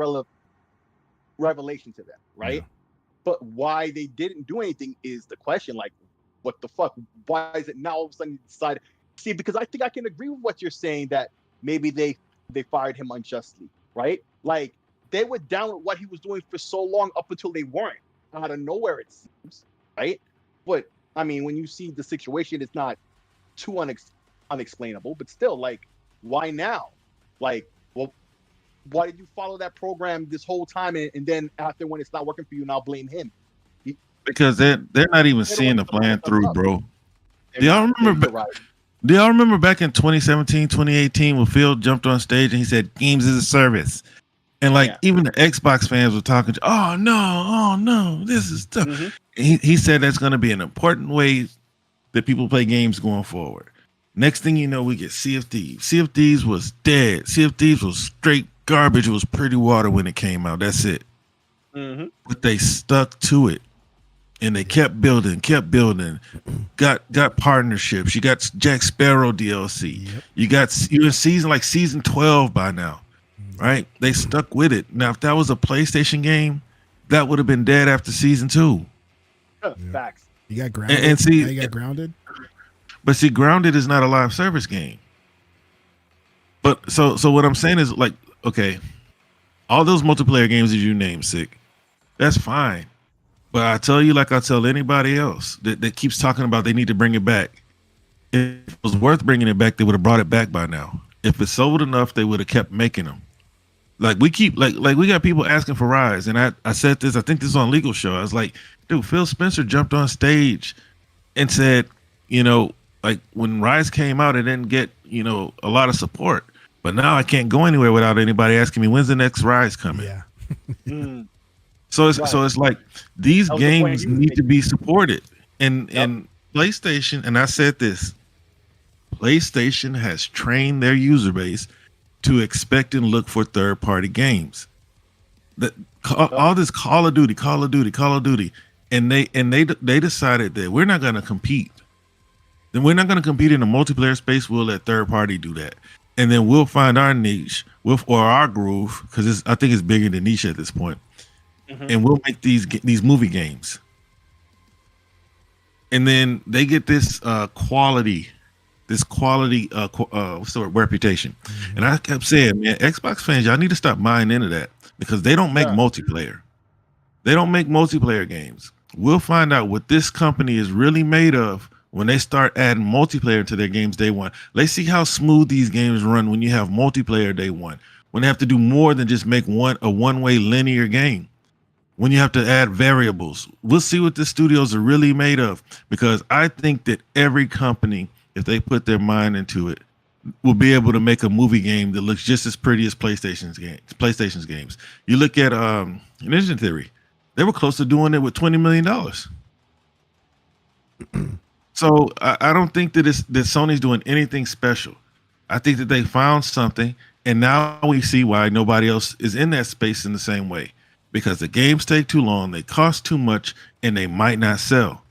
revelation to them, right? Yeah. But why they didn't do anything is the question. Like, what the fuck? Why is it now all of a sudden you decide? See, because I think I can agree with what you're saying, that maybe they fired him unjustly, right? Like they were down with what he was doing for so long up until they weren't, out of nowhere it seems, right? But I mean, when you see the situation, it's not too unexplainable, but still, like, why now? Like, well, why did you follow that program this whole time, and then after when it's not working for you, now blame him? Because they're not even seeing the plan through, bro. Do y'all remember back in 2017, 2018 when Phil jumped on stage and he said games as a service? And even the Xbox fans were talking, oh no, this is tough. Mm-hmm. He said that's going to be an important way that people play games going forward. Next thing you know, we get Sea of Thieves. Sea of Thieves was dead. Sea of Thieves was straight garbage. It was pretty water when it came out. That's it. Mm-hmm. But they stuck to it. And they kept building, got partnerships. You got Jack Sparrow DLC. Yep. You're in season 12 by now, right? They stuck with it. Now, if that was a PlayStation game, that would have been dead after season 2. Facts. You got grounded. And see, you got grounded. But see, Grounded is not a live service game. But so what I'm saying is, like, okay, all those multiplayer games that you named, Sick, that's fine. But I tell you, like I tell anybody else that keeps talking about they need to bring it back. If it was worth bringing it back, they would have brought it back by now. If it sold enough, they would have kept making them. Like we keep like we got people asking for Rise, and I said this. I think this is on Legal Show. I was like, dude, Phil Spencer jumped on stage and said, like when Rise came out, it didn't get a lot of support. But now I can't go anywhere without anybody asking me when's the next Rise coming. Yeah. So it's like these games need to be supported, and PlayStation. And I said this: PlayStation has trained their user base to expect and look for third-party games. All this Call of Duty, and they decided that we're not going to compete. Then we're not going to compete in the multiplayer space. We'll let third-party do that, and then we'll find our niche or our groove, because I think it's bigger than niche at this point. Mm-hmm. And we'll make these movie games, and then they get this quality, what's the word, reputation. Mm-hmm. And I kept saying, man, Xbox fans, y'all need to stop buying into that, because they don't make multiplayer. They don't make multiplayer games. we'll find out what this company is really made of when they start adding multiplayer to their games day one. Let's see how smooth these games run when you have multiplayer day one. When they have to do more than just make a one-way linear game. When you have to add variables. We'll see what the studios are really made of, because I think that every company, if they put their mind into it, will be able to make a movie game that looks just as pretty as PlayStation's games. You look at Ninja Theory. They were close to doing it with $20 million. So I don't think that Sony's doing anything special. I think that they found something, and now we see why nobody else is in that space in the same way. Because the games take too long, they cost too much, and they might not sell.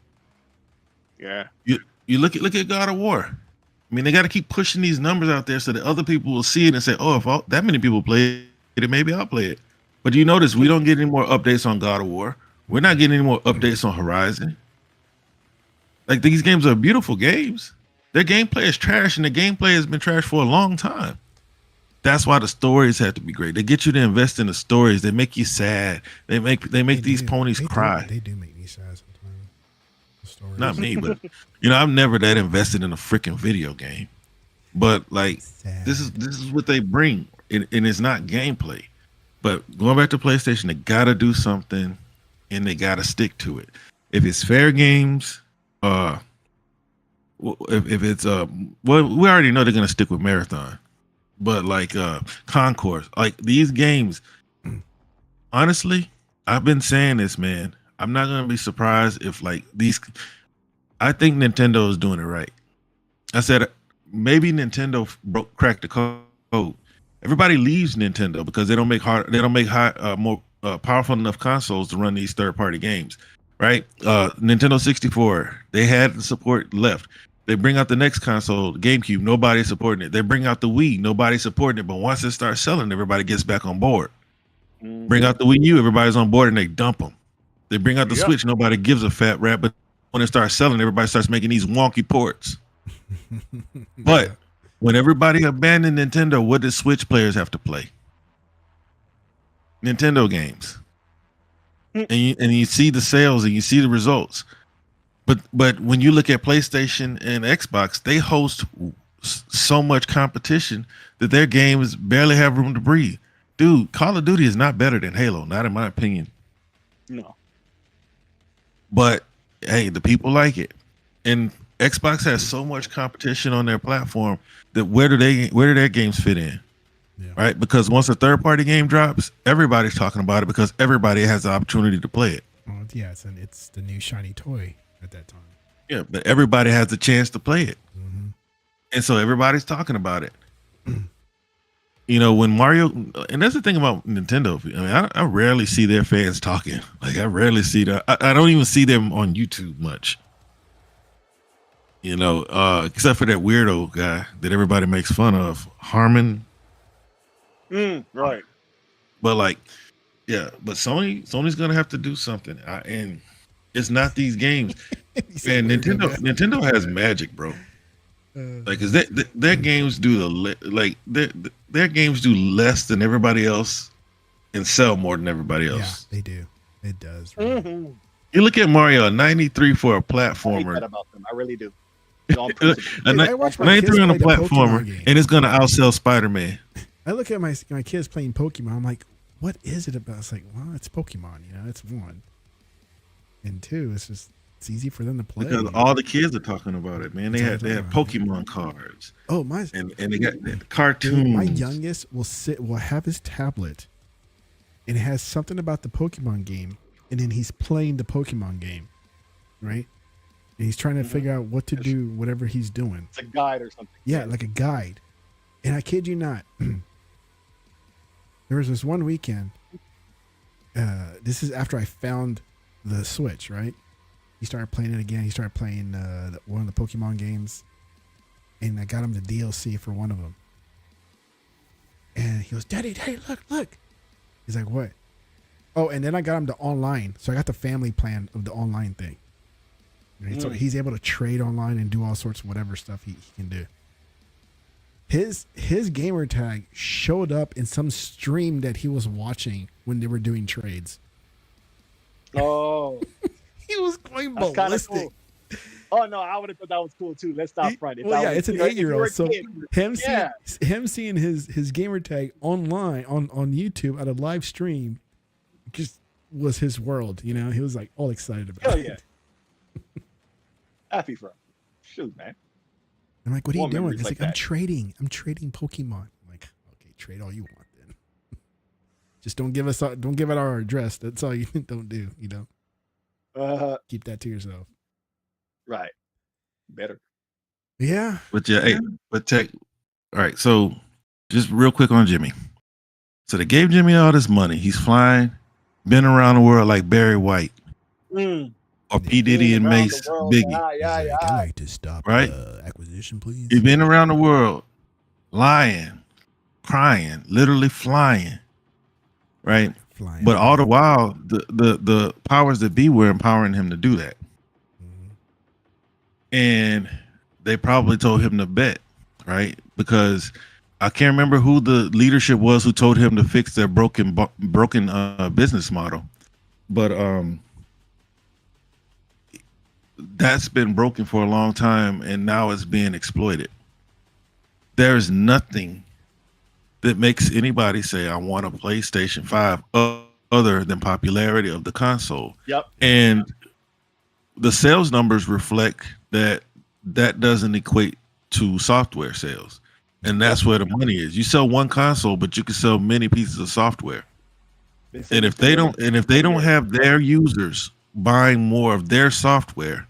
Yeah. You look at God of War. I mean, they got to keep pushing these numbers out there so that other people will see it and say, "Oh, if that many people play it, maybe I'll play it." But you notice we don't get any more updates on God of War. We're not getting any more updates on Horizon. Like, these games are beautiful games. Their gameplay is trash, and the gameplay has been trash for a long time. That's why the stories have to be great. They get you to invest in the stories. They make you sad. They make these ponies cry. They do make me sad sometimes. The stories. Not me, but I'm never that invested in a freaking video game. But like, Sad. this is what they bring, and it's not gameplay. But going back to PlayStation, they gotta do something, and they gotta stick to it. If it's fair games, if it's well, we already know they're gonna stick with Marathon. But like Concourse, like these games, honestly, I've been saying this, man. I'm not gonna be surprised if like these. I think Nintendo is doing it right. I said maybe Nintendo cracked the code. Everybody leaves Nintendo because they don't make more powerful enough consoles to run these third-party games, right? Nintendo 64, they had the support left. They bring out the next console, GameCube, nobody's supporting it. They bring out the Wii, nobody's supporting it. But once it starts selling, everybody gets back on board. Bring out the Wii U, everybody's on board, and they dump them. They bring out the Switch, nobody gives a fat rap. But when it starts selling, everybody starts making these wonky ports. But when everybody abandoned Nintendo, what did Switch players have to play? Nintendo games. And you see the sales and you see the results. But when you look at PlayStation and Xbox, they host so much competition that their games barely have room to breathe. Dude, Call of Duty is not better than Halo, not in my opinion. No. But hey, the people like it. And Xbox has so much competition on their platform that where do their games fit in? Yeah. Right? Because once a third-party game drops, everybody's talking about it because everybody has the opportunity to play it. Well, yeah, it's the new shiny toy at that time. Yeah, but everybody has the chance to play it. Mm-hmm. And so everybody's talking about it. When Mario, and that's the thing about Nintendo. I mean, I rarely see their fans talking. Like, I rarely see that. I don't even see them on YouTube much. Except for that weirdo guy that everybody makes fun of, Harmon. Right. But like, yeah, but Sony's gonna have to do something, and it's not these games. And Nintendo has magic, bro. Like, cause their games do their games do less than everybody else and sell more than everybody else. Yeah, they do. It does. Right? Mm-hmm. You look at Mario, 93 for a platformer. I hate that about them. I really do. A 93 on a platformer, and it's gonna outsell Spider-Man. I look at my kids playing Pokemon. I'm like, what is it about? It's like, well, it's Pokemon. It's one, and two. It's easy for them to play because all the kids are talking about it, man. They have Pokemon cards. Oh, and they got cartoons. My youngest will have his tablet, and it has something about the Pokemon game, and then he's playing the Pokemon game, right? And he's trying to figure out what to do, whatever he's doing. It's a guide or something. Yeah, like a guide. And I kid you not, there was this one weekend. This is after I found the Switch, right? He started playing it again. He started playing one of the Pokemon games. And I got him the DLC for one of them. And he goes, Daddy, look. He's like, what? Oh, and then I got him the online. So I got the family plan of the online thing. Right? So he's able to trade online and do all sorts of whatever stuff he can do. His gamer tag showed up in some stream that he was watching when they were doing trades. Oh. He going That's kind of ballistic. cool. Oh no, I would have thought that was cool too. Let's not front. If Well, that yeah, was, it's an you know, if you were 8-year-old. a So kid, him seeing his gamer tag online on YouTube at a live stream just was his world. You know, he was like all excited about hell it. yeah, happy for him. Shoot, man. I'm like, what are you More doing? memories He's like like, I'm that. trading Pokemon. I'm like, okay, trade all you want then. Just don't give it our address. That's all you don't do. You know, keep that to yourself. Right. Better. Yeah. But yeah, hey, but Tech. All right, so just real quick on Jimmy. So they gave Jimmy all this money. He's flying, been around the world like Barry White or P. Diddy and Around the Mace, world, Biggie. yeah. I'd like to stop Right? acquisition, please. He's been around the world, lying, crying, literally flying. Right? Flying. But all the while, the powers that be were empowering him to do that. And they probably told him to bet, right? Because I can't remember who the leadership was who told him to fix their broken business model. But that's been broken for a long time, and now it's being exploited. There's nothing that makes anybody say, I want a PlayStation 5 other than popularity of the console. Yep. And the sales numbers reflect that doesn't equate to software sales. And that's where the money is. You sell one console, but you can sell many pieces of software. And if they don't have their users buying more of their software,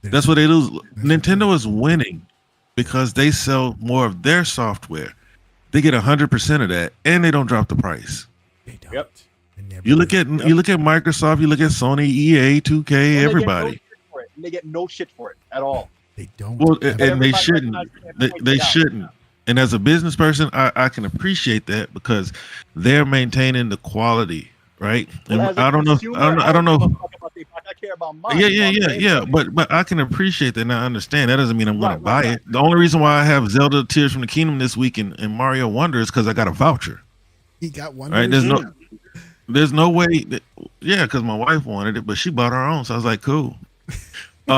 that's what they lose. Nintendo is winning because they sell more of their software. They get 100% of that, and they don't drop the price. They don't. Yep. You look at Microsoft, you look at Sony, EA, 2K, everybody. They get no shit for it at all. They don't. Well, and they shouldn't. They shouldn't. And as a business person, I can appreciate that because they're maintaining the quality, right? And I don't know. I don't know. I care about mine. Yeah. But I can appreciate that and I understand. That doesn't mean I'm going to buy it. The only reason why I have Zelda Tears from the Kingdom this week and Mario Wonder is because I got a voucher. He got one. Right? There's no way. Because my wife wanted it, but she bought her own, so I was like, cool. You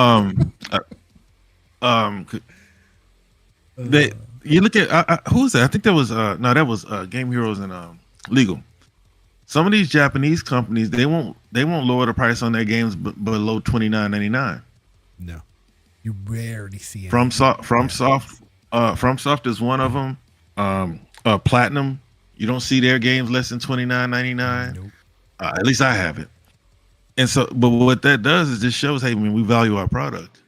look at who was that? I think that was that was Game Heroes and Legal. Some of these Japanese companies they won't lower the price on their games below $29.99. No, you rarely see it. FromSoft is one of them. Platinum, you don't see their games less than $29.99. Nope. At least I haven't. And so, but what that does is it shows, hey, I mean, we value our product,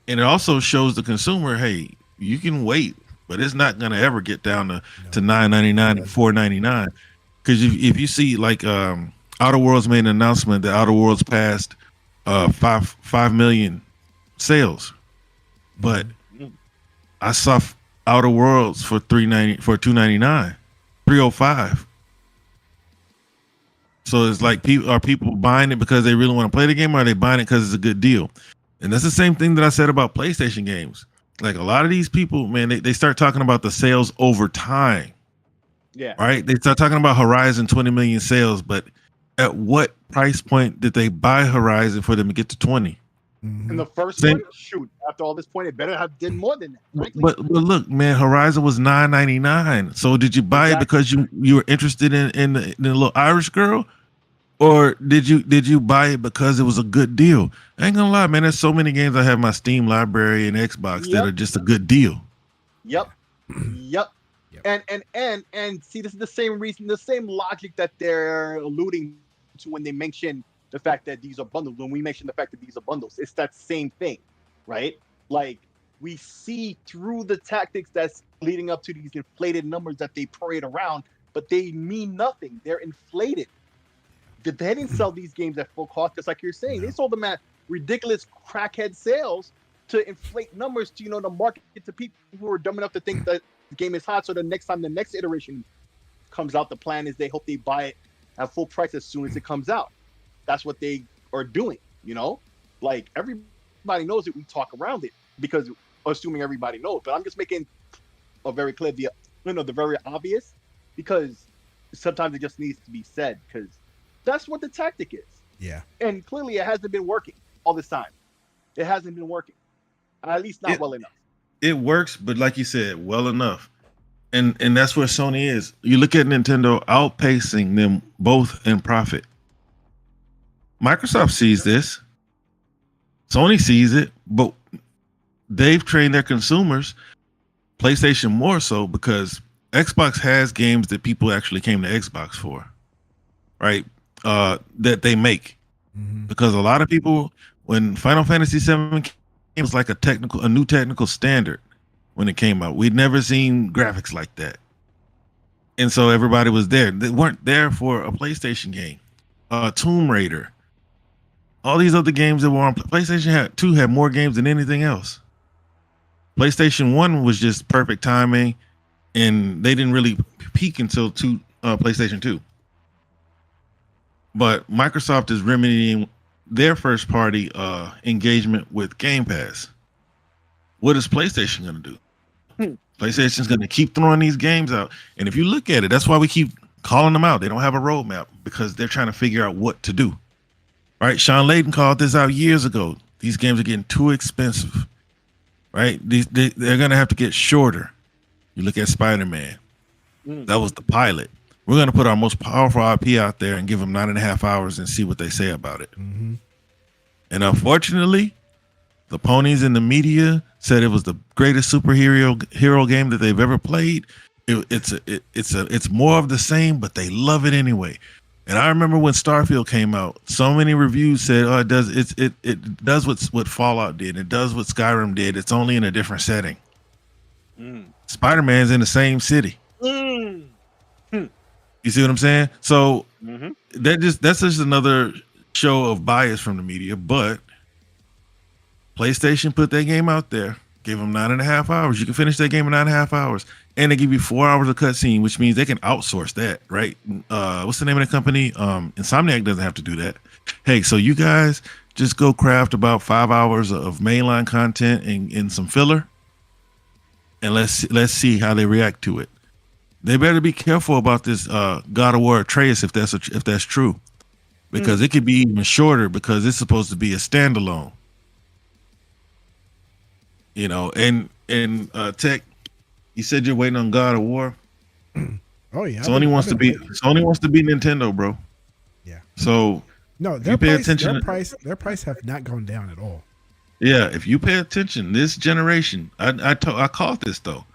and it also shows the consumer, hey, you can wait, but it's not going to ever get down to $9.99 and $4.99. Because if you see like Outer Worlds made an announcement that Outer Worlds passed 5 million sales, but I saw Outer Worlds for $2.99, $305. So it's like are people buying it because they really want to play the game, or are they buying it because it's a good deal? And that's the same thing that I said about PlayStation games. Like a lot of these people, man, they start talking about the sales over time. Yeah. Right? They start talking about Horizon 20 million sales, but at what price point did they buy Horizon for them to get to 20? And the first one, shoot, after all this point, it better have did more than that. But look, man, Horizon was $9.99. So did you buy it because you were interested in the little Irish girl? Or did you buy it because it was a good deal? I ain't gonna lie, man. There's so many games I have in my Steam library and Xbox that are just a good deal. Yep. And see, this is the same reason, the same logic that they're alluding to when they mention the fact that these are bundles. When we mention the fact that these are bundles, it's that same thing, right? Like we see through the tactics that's leading up to these inflated numbers that they parade around, but they mean nothing. They're inflated. They didn't sell these games at full cost, just like you're saying. They sold them at ridiculous crackhead sales to inflate numbers to, to market it to people who are dumb enough to think that the game is hot. So the next time the next iteration comes out, the plan is they hope they buy it at full price as soon as it comes out. That's what they are doing, Like everybody knows it. We talk around it because assuming everybody knows. But I'm just making a very clear, the very obvious, because sometimes it just needs to be said because that's what the tactic is. Yeah. And clearly it hasn't been working. all this time. It hasn't been working, at least not well enough. It works, but like you said, well enough. And that's where Sony is. You look at Nintendo outpacing them both in profit. Microsoft sees this. Sony sees it, but they've trained their consumers, PlayStation more so, because Xbox has games that people actually came to Xbox for, right? That they make. Because a lot of people, when Final Fantasy VII came, it was like a new technical standard when it came out. We'd never seen graphics like that. And so everybody was there. They weren't there for a PlayStation game. Tomb Raider. All these other games that were on PlayStation 2 had more games than anything else. PlayStation 1 was just perfect timing, and they didn't really peak until PlayStation 2. But Microsoft is remedying their first party engagement with Game Pass. What is PlayStation going to do? PlayStation's going to keep throwing these games out. And if you look at it, that's why we keep calling them out. They don't have a roadmap because they're trying to figure out what to do. Right? Sean Layden called this out years ago. These games are getting too expensive. Right? They're going to have to get shorter. You look at Spider-Man. That was the pilot. We're going to put our most powerful IP out there and give them 9.5 hours and see what they say about it. And unfortunately, the ponies in the media said it was the greatest superhero game that they've ever played. It's more of the same, but they love it anyway. And I remember when Starfield came out, so many reviews said, "Oh, it does what Fallout did. It does what Skyrim did. It's only in a different setting." Spider-Man's in the same city. You see what I'm saying? So that's just another show of bias from the media. But PlayStation put their game out there, gave them 9.5 hours. You can finish that game in 9.5 hours, and they give you 4 hours of cutscene, which means they can outsource that, right? What's the name of the company? Insomniac doesn't have to do that. Hey, so you guys just go craft about 5 hours of mainline content and some filler, and let's see how they react to it. They better be careful about this God of War Atreus if that's true, because it could be even shorter because it's supposed to be a standalone. You know, and Tech, you said you're waiting on God of War. Oh yeah, Sony wants to be Nintendo, bro. Yeah. So no, their price have not gone down at all. Yeah, if you pay attention, this generation, I caught this though.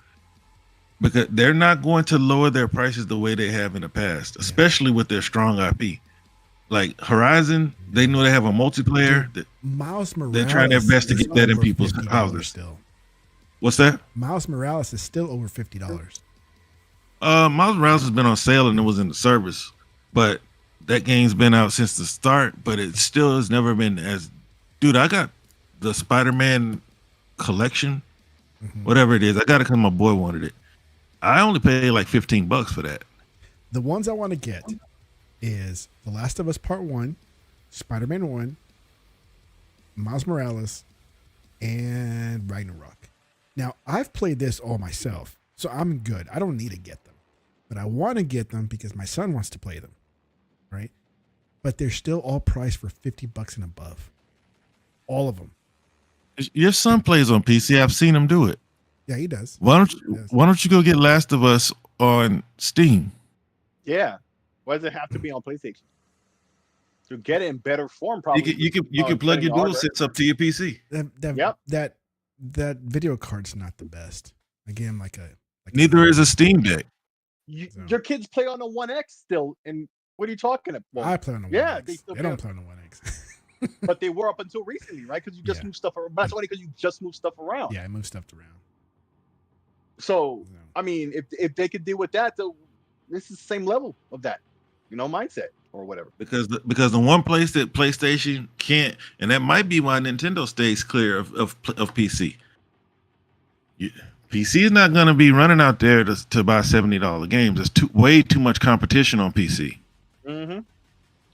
Because they're not going to lower their prices the way they have in the past, especially with their strong IP. Like Horizon, they know they have a multiplayer. That Miles Morales, they're trying their best to get that in people's houses. Still. What's that? Miles Morales is still over $50. Miles Morales has been on sale and it was in the service, but that game's been out since the start. But it still has never been as. Dude, I got the Spider-Man collection, whatever it is. I got it because my boy wanted it. I only paid like $15 for that. The ones I want to get is The Last of Us Part 1, Spider-Man 1, Miles Morales, and Ragnarok. Now, I've played this all myself, so I'm good. I don't need to get them. But I want to get them because my son wants to play them, right? But they're still all priced for $50 and above. All of them. Your son plays on PC. I've seen him do it. Yeah, he does. Why don't you go get Last of Us on Steam? Yeah. Why does it have to be on PlayStation? To get it in better form, probably. You can plug your DualSense up to your PC. That video card's not the best. Again, neither is a Steam Deck. Your kids play on the One X still, and what are you talking about? Well, I play on the One X. They don't play on the One X. But they were up until recently, right? Because you just move stuff around. That's only because you just move stuff around. Yeah, I move stuff around. So, I mean, if they could deal with that, though, this is the same level of that, mindset or whatever. Because the one place that PlayStation can't, and that might be why Nintendo stays clear of PC. PC is not going to be running out there to buy $70 games. There's way too much competition on PC.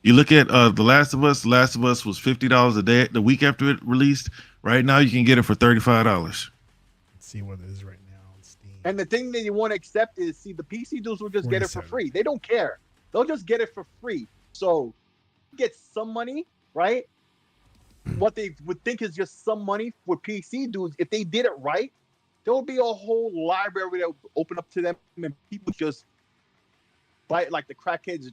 You look at The Last of Us. The Last of Us was $50 a day the week after it released. Right now, you can get it for $35. Let's see what it is right now on Steam. And the thing that you want to accept is, the PC dudes will just get it for free. They don't care. They'll just get it for free. So, get some money, right? what they would think is just some money for PC dudes. If they did it right, there would be a whole library that would open up to them, and people just buy it like the crackheads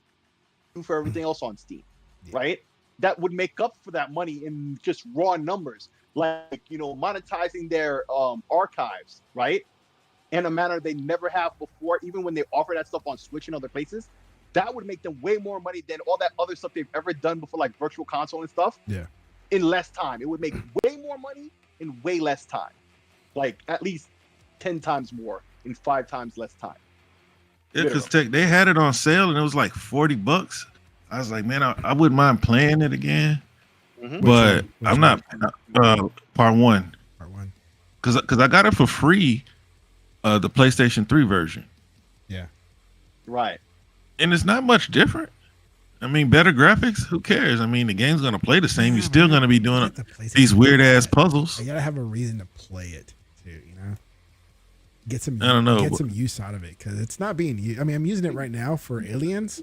do for everything else on Steam, right? That would make up for that money in just raw numbers, like monetizing their archives, right? In a manner they never have before, even when they offer that stuff on Switch and other places. That would make them way more money than all that other stuff they've ever done before, like Virtual Console and stuff. Yeah. In less time. It would make way more money in way less time. Like at least 10 times more in 5 times less time. Yeah, because they had it on sale and it was like $40. I was like, man, I wouldn't mind playing it again. But I'm not part one. Part one. Because I got it for free, the PlayStation 3 version. Yeah. Right. And it's not much different. I mean, better graphics. Who cares? I mean, the game's gonna play the same. You're still gonna be doing these weird ass puzzles. You gotta have a reason to play it too. Get some. I don't know. Get some use out of it because it's not being used. I mean, I'm using it right now for Aliens,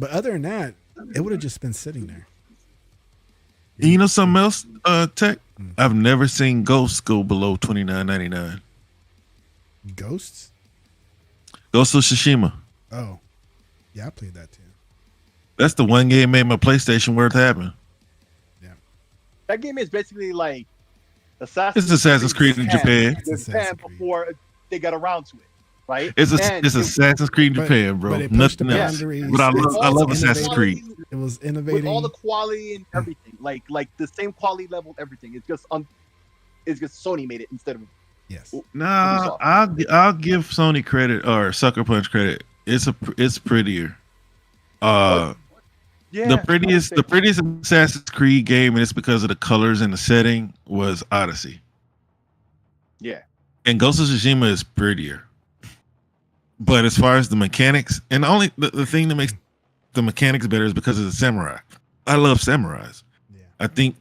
but other than that, it would have just been sitting there. You know something else, Tech? I've never seen Ghosts go below $29.99. Ghosts? Ghost of Tsushima. Oh, yeah, I played that too. That's the one game made my PlayStation worth having. Yeah. That game is basically like It's Assassin's Creed in Japan. Before they got around to it, right? It's Assassin's Creed in Japan, bro. Nothing else. But I love Assassin's Creed. It was innovating with all the quality and everything, like the same quality level, everything. It's just Sony made it instead of. Yes. Nah, I'll give Sony credit or Sucker Punch credit. It's prettier. The prettiest Assassin's Creed game, and it's because of the colors and the setting, was Odyssey. Yeah. And Ghost of Tsushima is prettier. But as far as the mechanics, and the thing that makes the mechanics better is because of the samurai. I love samurais. Yeah. I think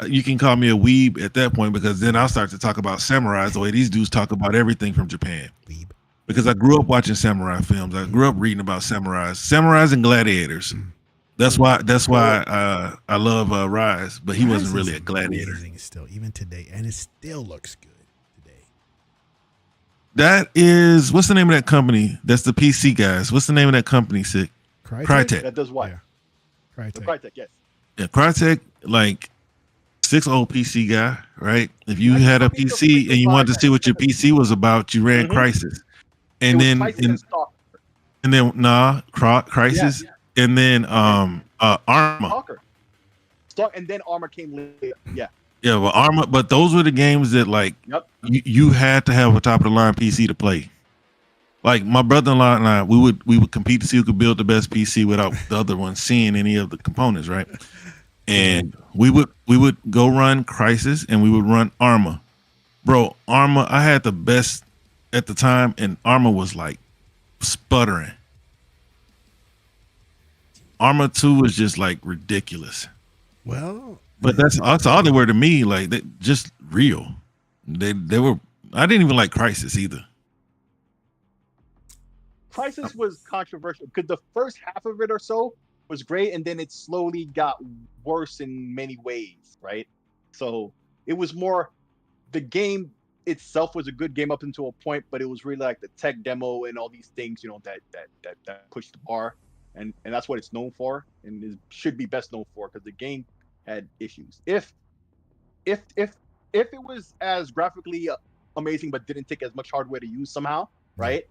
you can call me a weeb at that point, because then I'll start to talk about samurais the way these dudes talk about everything from Japan. Weeb. Because I grew up watching samurai films. I grew up reading about samurais and gladiators. That's why I love Rise, but he wasn't really a gladiator. Still, even today, and it still looks good today. That is, what's the name of that company? That's the PC guys. What's the name of that company? Sick. Crytek. That does what? Yeah. Crytek. Crytek, yes. Yeah, Crytek, like 6-0 PC guy, right? If you had a PC and you wanted to see what your PC was about, you ran Crysis. And then Crysis, and then Arma. And then Arma came later. Yeah. Yeah, well, Arma, but those were the games that you had to have a top of the line PC to play. Like my brother-in-law and I, we would compete to see who could build the best PC without the other one seeing any of the components, right? And we would go run Crysis and we would run Arma. Bro, Arma, I had the best at the time, and Arma was like sputtering. Arma 2 was just like ridiculous. Well, but that's all they were to me. Like they just real. They were. I didn't even like Crysis either. Crysis was controversial because the first half of it or so was great, and then it slowly got worse in many ways, right? So it was more, the game itself was a good game up until a point, but it was really like the tech demo and all these things, that pushed the bar, and that's what it's known for, and it should be best known for, because the game had issues. If it was as graphically amazing but didn't take as much hardware to use somehow, right?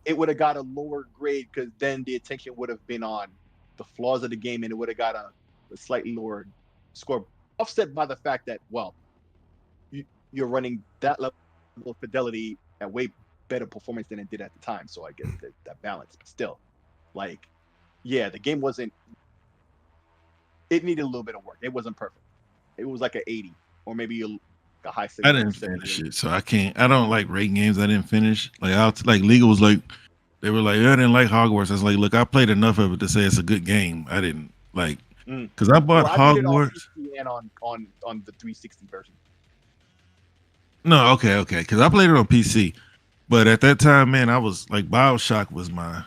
It would have got a lower grade, because then the attention would have been on the flaws of the game, and it would have got a slightly lower score, offset by the fact that, well, you're running that level of fidelity at way better performance than it did at the time. So I guess that balance, but still, like, yeah, the game it needed a little bit of work. It wasn't perfect. It was like an 80 or maybe a high 60. I didn't finish it, so I don't like rating games I didn't finish. Like Legal was like, they were like, I didn't like Hogwarts. I was like, look, I played enough of it to say it's a good game. I didn't like, because I bought Hogwarts and on the 360 version. No, okay, because I played it on PC, but at that time, man, I was like, BioShock was my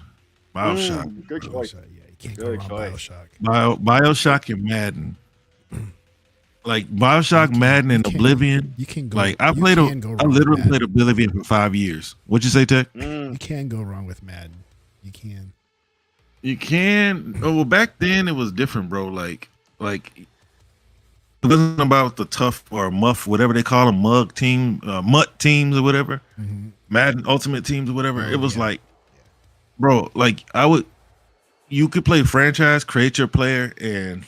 BioShock. Good choice. Yeah, you can't go wrong with BioShock. BioShock and Madden. like Bioshock, Madden, and Oblivion. You can go. Like I I literally played Oblivion for 5 years. What'd you say, Tech? You can go wrong with Madden. You can. You can. Oh, well, back then it was different, bro. Like it wasn't about the tough or muff, whatever they call them, mutt teams or whatever, Madden Ultimate Teams or whatever. It was like, bro, like you could play franchise, create your player, and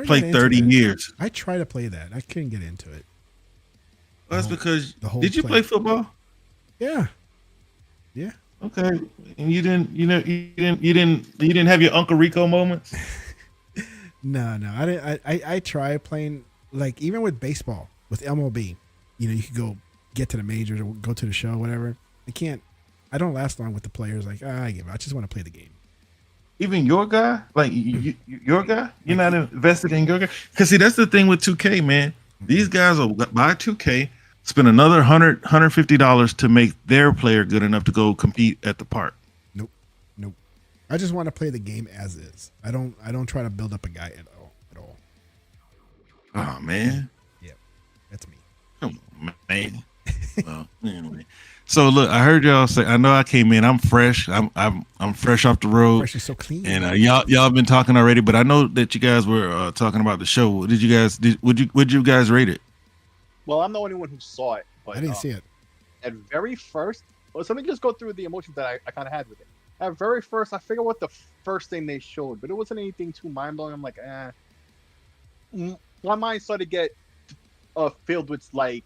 play 30 years. I tried to play that. I couldn't get into it. Well, that's because did you play football? Yeah. Okay, and you didn't have your Uncle Rico moments. No, I didn't. I tried playing, like, even with baseball with MLB. You could go get to the majors or go to the show, whatever. I don't last long with the players. Like, I give up. I just want to play the game. Even your guy, like your guy, you're not invested in your guy. Because see, that's the thing with 2K, man. These guys will buy 2K, spend another $150 to make their player good enough to go compete at the park. Nope. I just want to play the game as is. I don't try to build up a guy at all. Oh man. Yeah, that's me. Come on, man. Well, anyway. So look, I heard y'all say. I know I came in. I'm fresh. I'm fresh off the road. Fresh is so clean. And y'all been talking already, but I know that you guys were talking about the show. Would you guys rate it? Well, I'm the only one who saw it. But, I didn't see it. At very first, so let me just go through the emotions that I kind of had with it. At very first, I figured what the first thing they showed, but it wasn't anything too mind blowing. I'm like, my mind started to get filled with like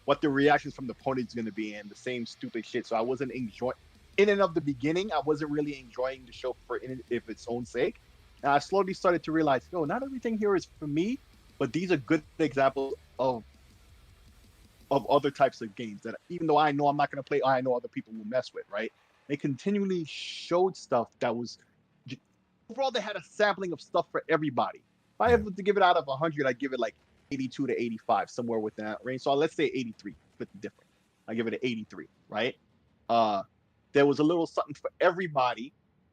what the reactions from the opponents going to be and the same stupid shit. So I wasn't enjoying. In and of the beginning, I wasn't really enjoying the show for its own sake. And I slowly started to realize, not everything here is for me, but these are good examples of other types of games that even though I know I'm not going to play, I know other people will mess with, right? They continually showed stuff that was overall. They had a sampling of stuff for everybody. If I have to give it out of 100, I'd give it like 82 to 85, somewhere within that range. So let's say 83, split the difference. I give it an 83, right? There was a little something for everybody.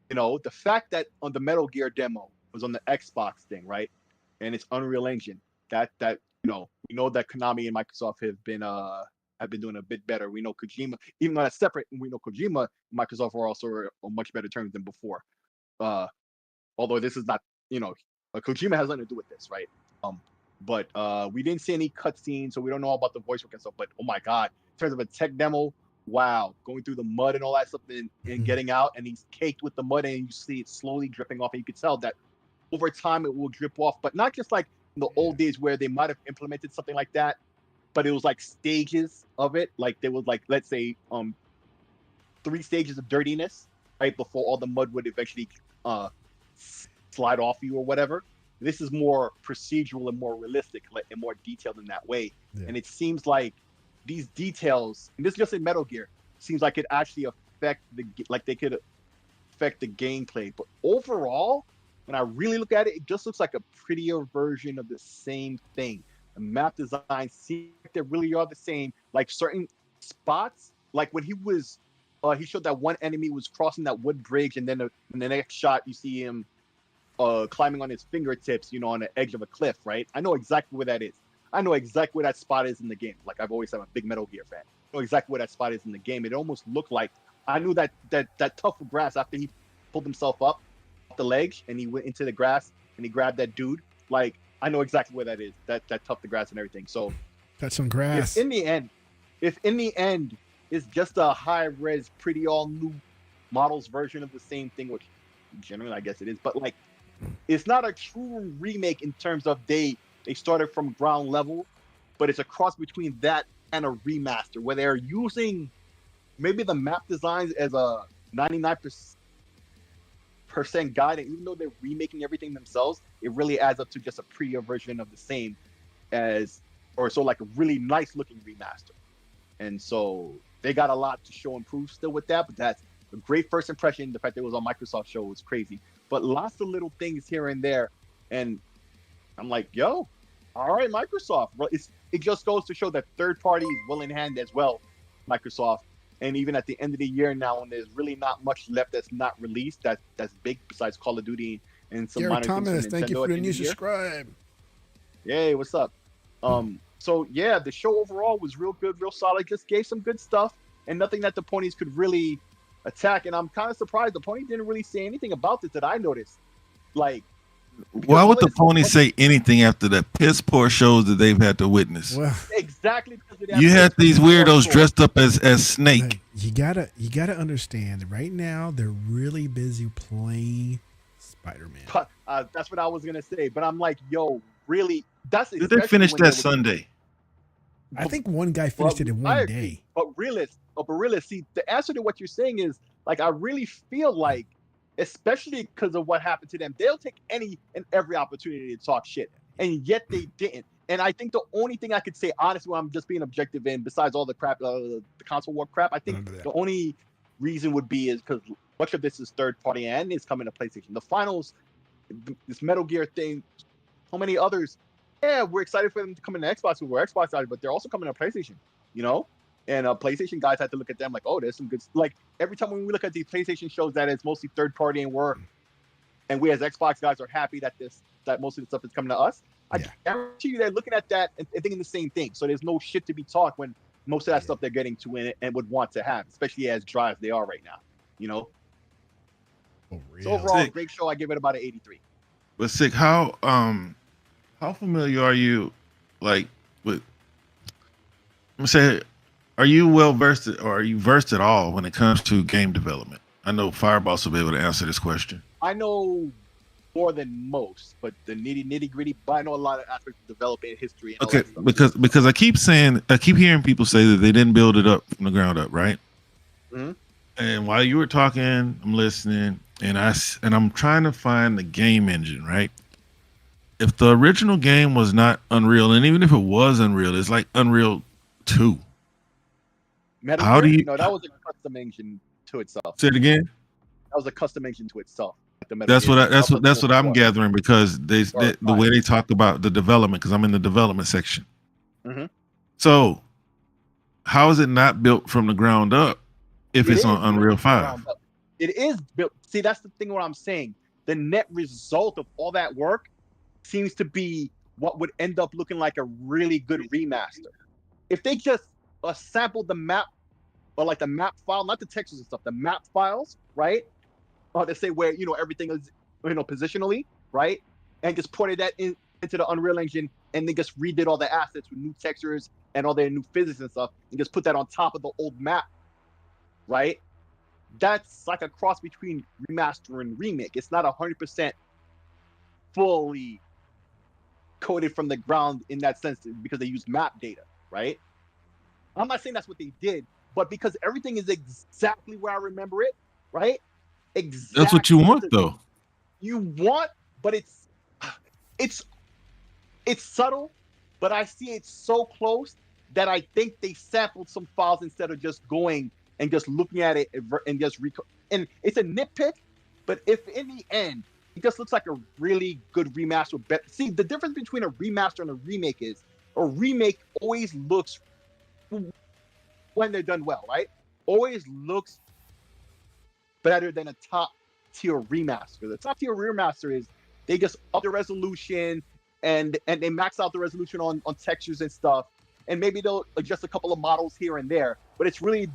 The fact that on the Metal Gear demo was on the Xbox thing, right? And it's Unreal Engine. That we know that Konami and Microsoft have been doing a bit better. We know Kojima, even though that's separate, we know Kojima and Microsoft are also on much better terms than before. Although this is not, Kojima has nothing to do with this, right? But we didn't see any cutscenes, so we don't know about the voice work and stuff. But oh my god, in terms of a tech demo, wow, going through the mud and all that stuff and getting out, and he's caked with the mud, and you see it slowly dripping off, and you could tell that over time it will drip off, but not just like in the old days where they might have implemented something like that, but it was like stages of it. Like there was like, let's say 3 stages of dirtiness, right, before all the mud would eventually slide off you or whatever. This is more procedural and more realistic and more detailed in that way. And it seems like these details, and this is just in Metal Gear, seems like it actually affect they could affect the gameplay. But overall, when I really look at it, it just looks like a prettier version of the same thing. The map design seems like they really are the same. Like certain spots, like when he showed that one enemy was crossing that wood bridge, and then in the next shot you see him climbing on his fingertips, on the edge of a cliff, right? I know exactly where that is. I know exactly where that spot is in the game. Like I've always said, I'm a big Metal Gear fan. I know exactly where that spot is in the game. It almost looked like I knew that tuft of grass after he pulled himself up off the ledge and he went into the grass and he grabbed that dude. Like I know exactly where that is. That tuft of grass and everything. So that's some grass. If in the end it's just a high-res, pretty all new models version of the same thing, which generally I guess it is, but like it's not a true remake in terms of they started from ground level, but it's a cross between that and a remaster where they're using maybe the map designs as a 99% guide, and even though they're remaking everything themselves, it really adds up to just a prettier version of the same like a really nice looking remaster. And so they got a lot to show and prove still with that, but that's a great first impression. The fact that it was on Microsoft show was crazy, but lots of little things here and there, and I'm like, yo, all right, Microsoft. It just goes to show that third party is well in hand as well, Microsoft. And even at the end of the year now, when there's really not much left that's not released, that's big besides Call of Duty and some Jared minor Thomas, things from thank you Nintendo for the at new the end of the year. subscribe. Yay, what's up? So yeah, the show overall was real good, real solid. Just gave some good stuff and nothing that the ponies could really attack. And I'm kind of surprised the pony didn't really say anything about this that I noticed. Like, why would the pony say anything after the piss poor shows that they've had to witness? Well, exactly because of that you had these weirdos story. dressed up as Snake. like, you gotta understand that right now they're really busy playing Spider-Man. That's what I was gonna say, but I'm like, yo, really? That's Did they finish that Sunday? I think one guy finished it in one day. But realist, see, the answer to what you're saying is like I really feel like, especially because of what happened to them, they'll take any and every opportunity to talk shit, and yet they didn't. And I think the only thing I could say, honestly, when I'm just being objective in, besides all the crap, the console war crap, I think the only reason would be is because much of this is third party and it's coming to PlayStation. The finals, this Metal Gear thing, so many others. Yeah, we're excited for them to come into Xbox. We're Xbox side, but they're also coming to PlayStation, you know? And PlayStation guys had to look at them like, oh, there's some good. Like every time when we look at these PlayStation shows that it's mostly third party and we as Xbox guys are happy that most of the stuff is coming to us. I guarantee you they're looking at that and thinking the same thing. So there's no shit to be talked when most of that stuff they're getting to win it and would want to have, especially as dry as they are right now, you know? So overall, great show. I give it about an 83. But Sick, how familiar are you, like, with? I'm gonna say, are you well versed, or are you versed at all when it comes to game development? I know Fireboss will be able to answer this question. I know more than most, but the nitty gritty. But I know a lot of aspects of developing history. And okay, because I keep hearing people say that they didn't build it up from the ground up, right? Mm-hmm. And while you were talking, I'm listening, and I'm trying to find the game engine, right? If the original game was not Unreal, and even if it was Unreal, it's like Unreal 2. How do you? No, that was a custom engine to itself. Say it again. That was a custom engine to itself. That's what I'm gathering, because the way they talk about the development, because I'm in the development section. Mm-hmm. So, how is it not built from the ground up if it's on Unreal 5? It is built. See, that's the thing. What I'm saying, the net result of all that work seems to be what would end up looking like a really good remaster. If they just sampled the map, or like the map file, not the textures and stuff, the map files, right? Or they say where everything is positionally, right? And just ported that into the Unreal Engine, and then just redid all the assets with new textures and all their new physics and stuff, and just put that on top of the old map, right? That's like a cross between remaster and remake. It's not 100% fully coded from the ground in that sense, because they use map data, right? I'm not saying that's what they did, but because everything is exactly where I remember it, right? Exactly. That's what you want, though. You want, but it's subtle, but I see it so close that I think they sampled some files instead of just going and just looking at it and just and it's a nitpick, but if in the end it just looks like a really good remaster. See, the difference between a remaster and a remake is a remake always looks, when they're done well, right? Always looks better than a top tier remaster. The top tier remaster is they just up the resolution and they max out the resolution on textures and stuff, and maybe they'll adjust a couple of models here and there, but it's really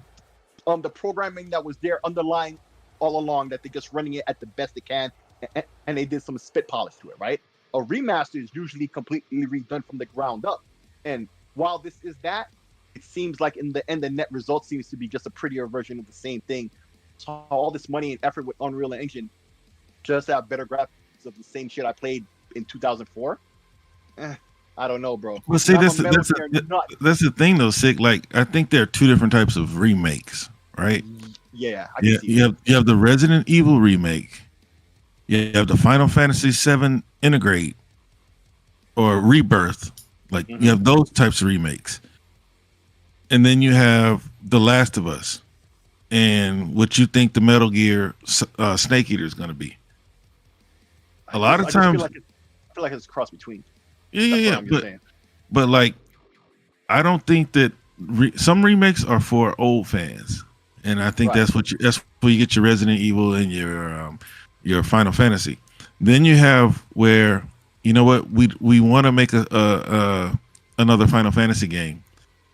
the programming that was there underlying all along that they're just running it at the best they can, and they did some spit polish to it, right? A remaster is usually completely redone from the ground up, and while this is that, it seems like in the end the net result seems to be just a prettier version of the same thing. So all this money and effort with Unreal Engine just to have better graphics of the same shit I played in 2004. I don't know, bro. Well, see, that's the thing, though, Sick. Like, I think there are two different types of remakes, right? Yeah, you have the Resident Evil remake. You have the Final Fantasy VII Integrate or Rebirth. Like, you have those types of remakes. And then you have The Last of Us and what you think the Metal Gear Snake Eater is going to be. A lot of times, I feel like it's a cross between. Yeah. But like, I don't think that some remakes are for old fans, and I think that's where you get your Resident Evil and your Final Fantasy. Then you have where you know what, we want to make another Final Fantasy game.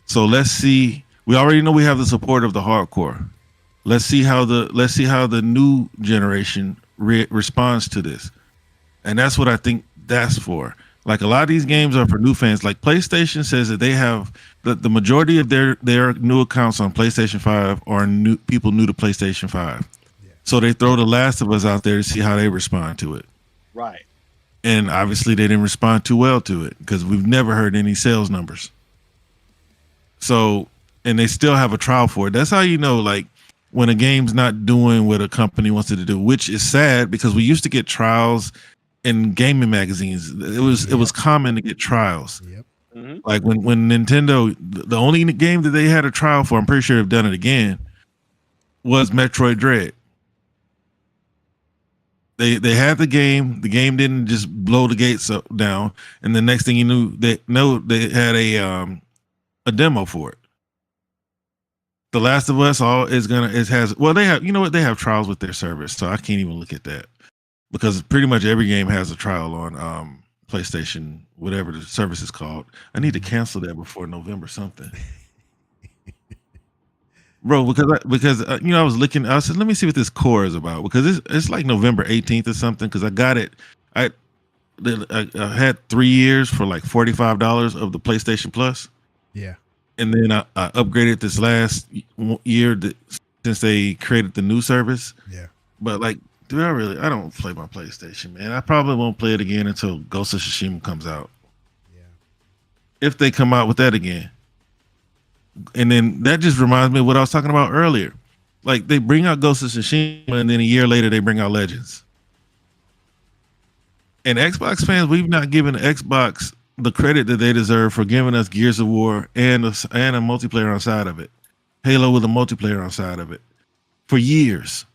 So let's see. We already know we have the support of the hardcore. Let's see how the new generation responds to this, and that's what I think that's for. Like a lot of these games are for new fans. Like PlayStation says that they have the majority of their new accounts on PlayStation 5 are new people new to PlayStation 5. Yeah. So they throw The Last of Us out there to see how they respond to it. Right. And obviously they didn't respond too well to it because we've never heard any sales numbers. So, and they still have a trial for it. That's how you know, like, when a game's not doing what a company wants it to do, which is sad because we used to get trials in gaming magazines. It was common to get trials. Yep. Mm-hmm. Like when Nintendo, the only game that they had a trial for, I'm pretty sure they've done it again, was Metroid Dread. They had the game. The game didn't just blow the gates down, and the next thing you knew, they had a demo for it. The Last of Us they have trials with their service, so I can't even look at that because pretty much every game has a trial on PlayStation, whatever the service is called. I need to cancel that before November something. Bro, because I was looking. I said, let me see what this core is about because it's like November 18th or something. Because I got it. I had 3 years for like $45 of the PlayStation Plus. Yeah, and then I upgraded this last year since they created the new service. Yeah, but like, I don't play my PlayStation, man. I probably won't play it again until Ghost of Tsushima comes out. Yeah, if they come out with that again. And then that just reminds me of what I was talking about earlier. Like they bring out Ghost of Tsushima, and then a year later they bring out Legends. And Xbox fans, we've not given Xbox the credit that they deserve for giving us Gears of War and a multiplayer on side of it, Halo with a multiplayer on side of it, for years.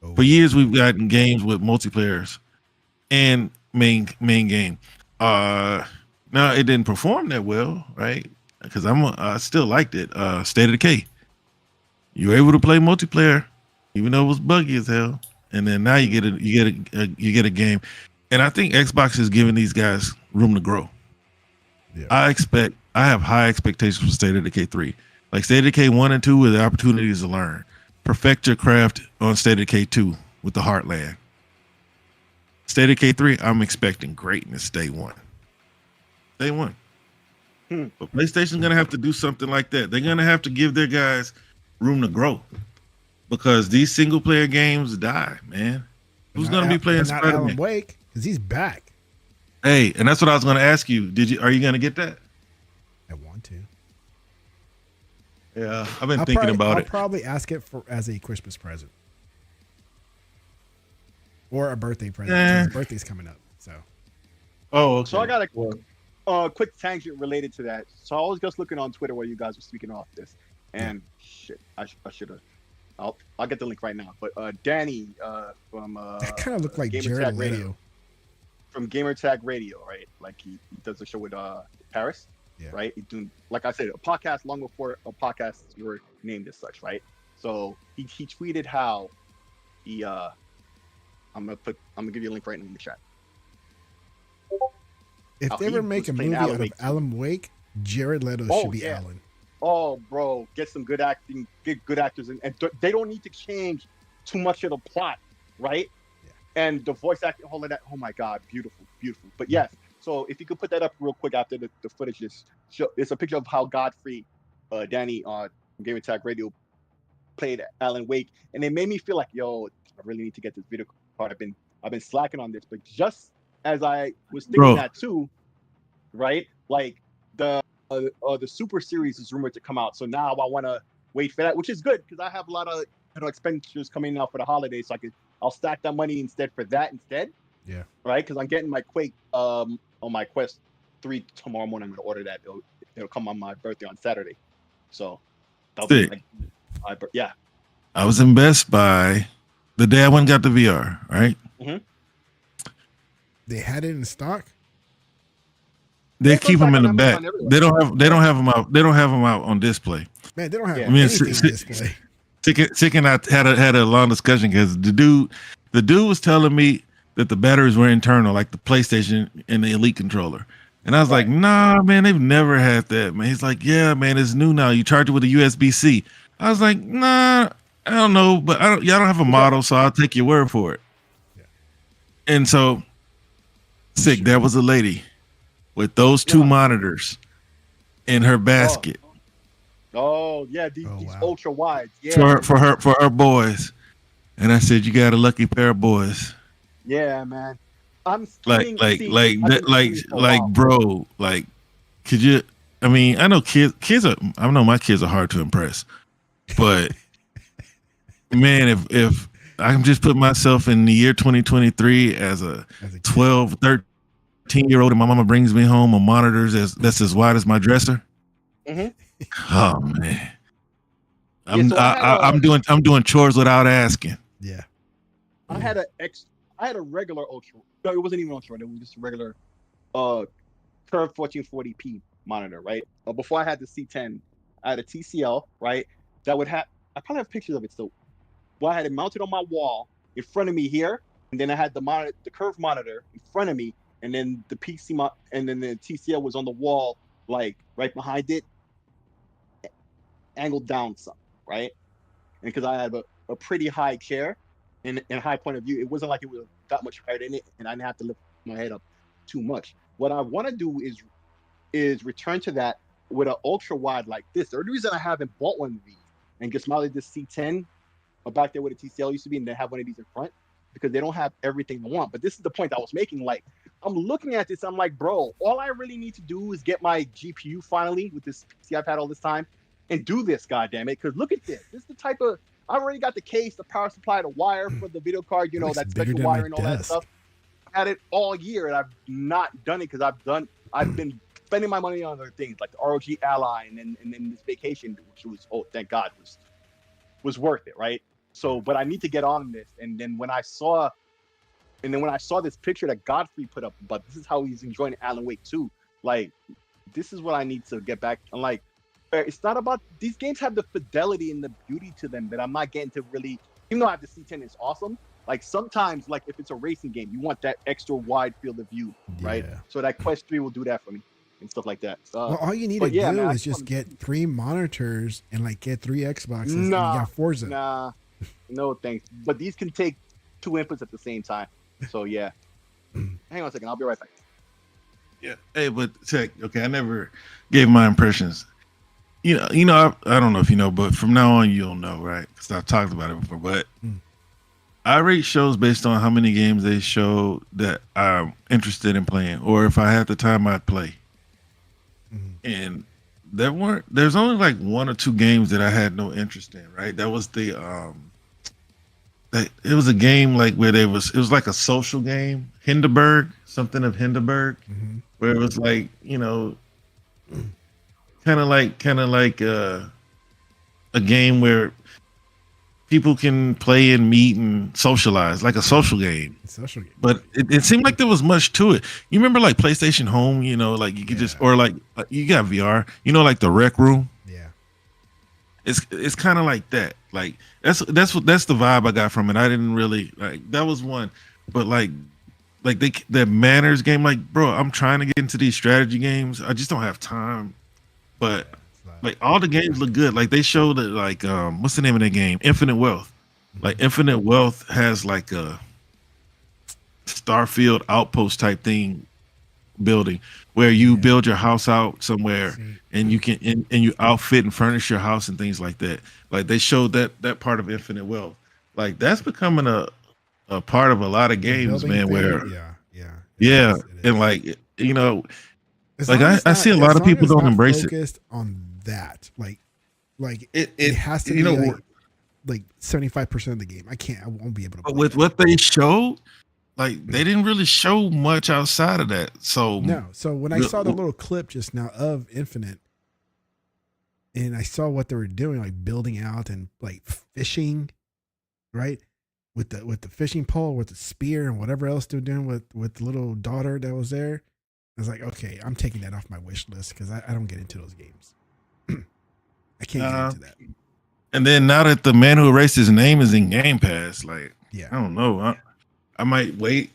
Oh. For years we've gotten games with multiplayers and main game. Now it didn't perform that well, right? Because I still liked it. State of Decay. You were able to play multiplayer, even though it was buggy as hell. And then now you get a game. And I think Xbox is giving these guys room to grow. Yeah. I have high expectations for State of Decay 3. Like State of Decay 1 and 2 with the opportunities to learn. Perfect your craft on State of Decay 2 with the Heartland. State of Decay 3, I'm expecting greatness day one. Day one. But PlayStation's gonna have to do something like that. They're gonna have to give their guys room to grow because these single player games die, man. Who's gonna be playing Spider-Man? Alan Wake, because he's back. Hey, and that's what I was gonna ask you. Are you gonna get that? I want to. Yeah, I've been thinking about it. I'll probably ask it as a Christmas present or a birthday present. His birthday's coming up, so. Oh, okay. So I got a quick tangent related to that. So I was just looking on Twitter while you guys were speaking off this, and shit, I should have. I'll get the link right now. But Danny from that kind of looked like Jared Leto from Gamertag Radio, right? Like he does a show with Paris, right? He's doing, like I said, a podcast long before a podcast you were named as such, right? So he tweeted how he I'm gonna give you a link right in the chat. If they ever make a movie out of Alan Wake, Jared Leto should be Alan. Oh, bro, get some good acting, get good actors, and they don't need to change too much of the plot, right? Yeah. And the voice acting, all of that. Oh my God, beautiful, beautiful. But yes, so if you could put that up real quick after the footage is show, it's a picture of how Godfrey, Danny on Gamer Tag Radio played Alan Wake, and it made me feel like, yo, I really need to get this video card. I've been slacking on this, but just as I was thinking that too, right? Like the Super Series is rumored to come out, so now I want to wait for that, which is good because I have a lot of expenditures coming out for the holidays, so I'll stack that money for that instead. Yeah. Right, because I'm getting my Quake on my Quest 3 tomorrow morning. I'm gonna order that. It'll come on my birthday on Saturday, so that'll be yeah. I was in Best Buy the day I went and got the VR. Right. Mm-hmm. They had it in stock. They keep them in the back. They don't have them out. They don't have them out on display. Man, they don't have anything on display. Chicken and I had a long discussion because the dude was telling me that the batteries were internal, like the PlayStation and the Elite controller. And I was like, Right. nah, man, they've never had that, man. He's like, yeah, man, it's new now. You charge it with a USB-C. I was like, nah, I don't know, but y'all don't have a model, so I'll take your word for it. Yeah. And so, there was a lady with those two monitors in her basket. Oh yeah, these wow. ultra wides. Yeah. For her boys. And I said, you got a lucky pair of boys. Yeah, man. I'm Like, wow. bro, like, could you? I mean, I know kids are. I know my kids are hard to impress, but man, if I can just put myself in the year 2023 as a 12, 13-year-old, and my mama brings me home a monitor that's as wide as my dresser. Mm-hmm. Oh man, I'm I'm doing chores without asking. Yeah. I had a regular ultra. No, it wasn't even ultra. It was just a regular curved 1440p monitor, right? Before I had the C10, I had a TCL, right? That would have. I probably have pictures of it still. Well, I had it mounted on my wall in front of me here, and then I had the curved monitor in front of me, and then the and then the TCL was on the wall, like right behind it, angled down some, right? And because I had a pretty high chair and high point of view, it wasn't like it was that much higher in it, and I didn't have to lift my head up too much. What I want to do is return to that with an ultra wide like this. The only reason I haven't bought one of these and just mounted this C10 back there where the TCL used to be, and then have one of these in front, because they don't have everything I want. But this is the point I was making. Like, I'm looking at this, I'm like, bro, all I really need to do is get my GPU finally with this PC I've had all this time and do this, goddammit. Because look at this. This is the type of, I already got the case, the power supply, the wire for the video card, you know, that special wire and all that stuff. I had it all year, and I've not done it because I've been spending my money on other things like the ROG Ally and then this vacation, which was, oh, thank God, was worth it, right? So, but I need to get on this. And then when I saw this picture that Godfrey put up, but this is how he's enjoying Alan Wake 2, like, this is what I need to get back. I'm like, it's not about, these games have the fidelity and the beauty to them that I'm not getting to really, even though I have the C10, it's awesome. Like, sometimes, like, if it's a racing game, you want that extra wide field of view, right? So that Quest 3 will do that for me and stuff like that. Well, all you need to do is just get 3 monitors and like get 3 Xboxes and you got Forza. Nah, no thanks. But these can take 2 inputs at the same time. So yeah. Hang on a second, I'll be right back. Yeah. Hey, but check. Okay, I never gave my impressions. You know, I don't know if you know, but from now on you'll know, right? Because I've talked about it before. But I rate shows based on how many games they show that I'm interested in playing, or if I had the time, I'd play. And there's only like 1 or 2 games that I had no interest in, right? That was it was a game like where it was like a social game, something of Hindenburg, where it was like, you know, kind of like a game where people can play and meet and socialize, like a social game. But it seemed like there was much to it. You remember like PlayStation Home, you know, like you could just, or like you got VR, you know, like the Rec Room. Yeah. It's kind of like that. Like that's the vibe I got from it. I didn't really like, that was one, but like that Manners game, like, bro, I'm trying to get into these strategy games. I just don't have time. But like all the games look good. Like they showed it, like what's the name of that game? Infinite Wealth. Like Infinite Wealth has like a Starfield outpost type thing building where you build your house out somewhere and you can and you outfit and furnish your house and things like that. Like they showed that part of Infinite Wealth. Like that's becoming a part of a lot of games, man. Where and like, you know, like I see a lot of people don't embrace it. Focused on that, like it has to be like 75% of the game. I won't be able to. But with what they showed, like they didn't really show much outside of that. So no. So when I saw the little clip just now of Infinite, and I saw what they were doing, like building out and like fishing, right, with the fishing pole, with the spear, and whatever else they're doing with the little daughter that was there. I was like, okay, I'm taking that off my wish list because I don't get into those games. I can't get into that. And then now that the Man Who Erased His Name is in Game Pass, like, I don't know. I might wait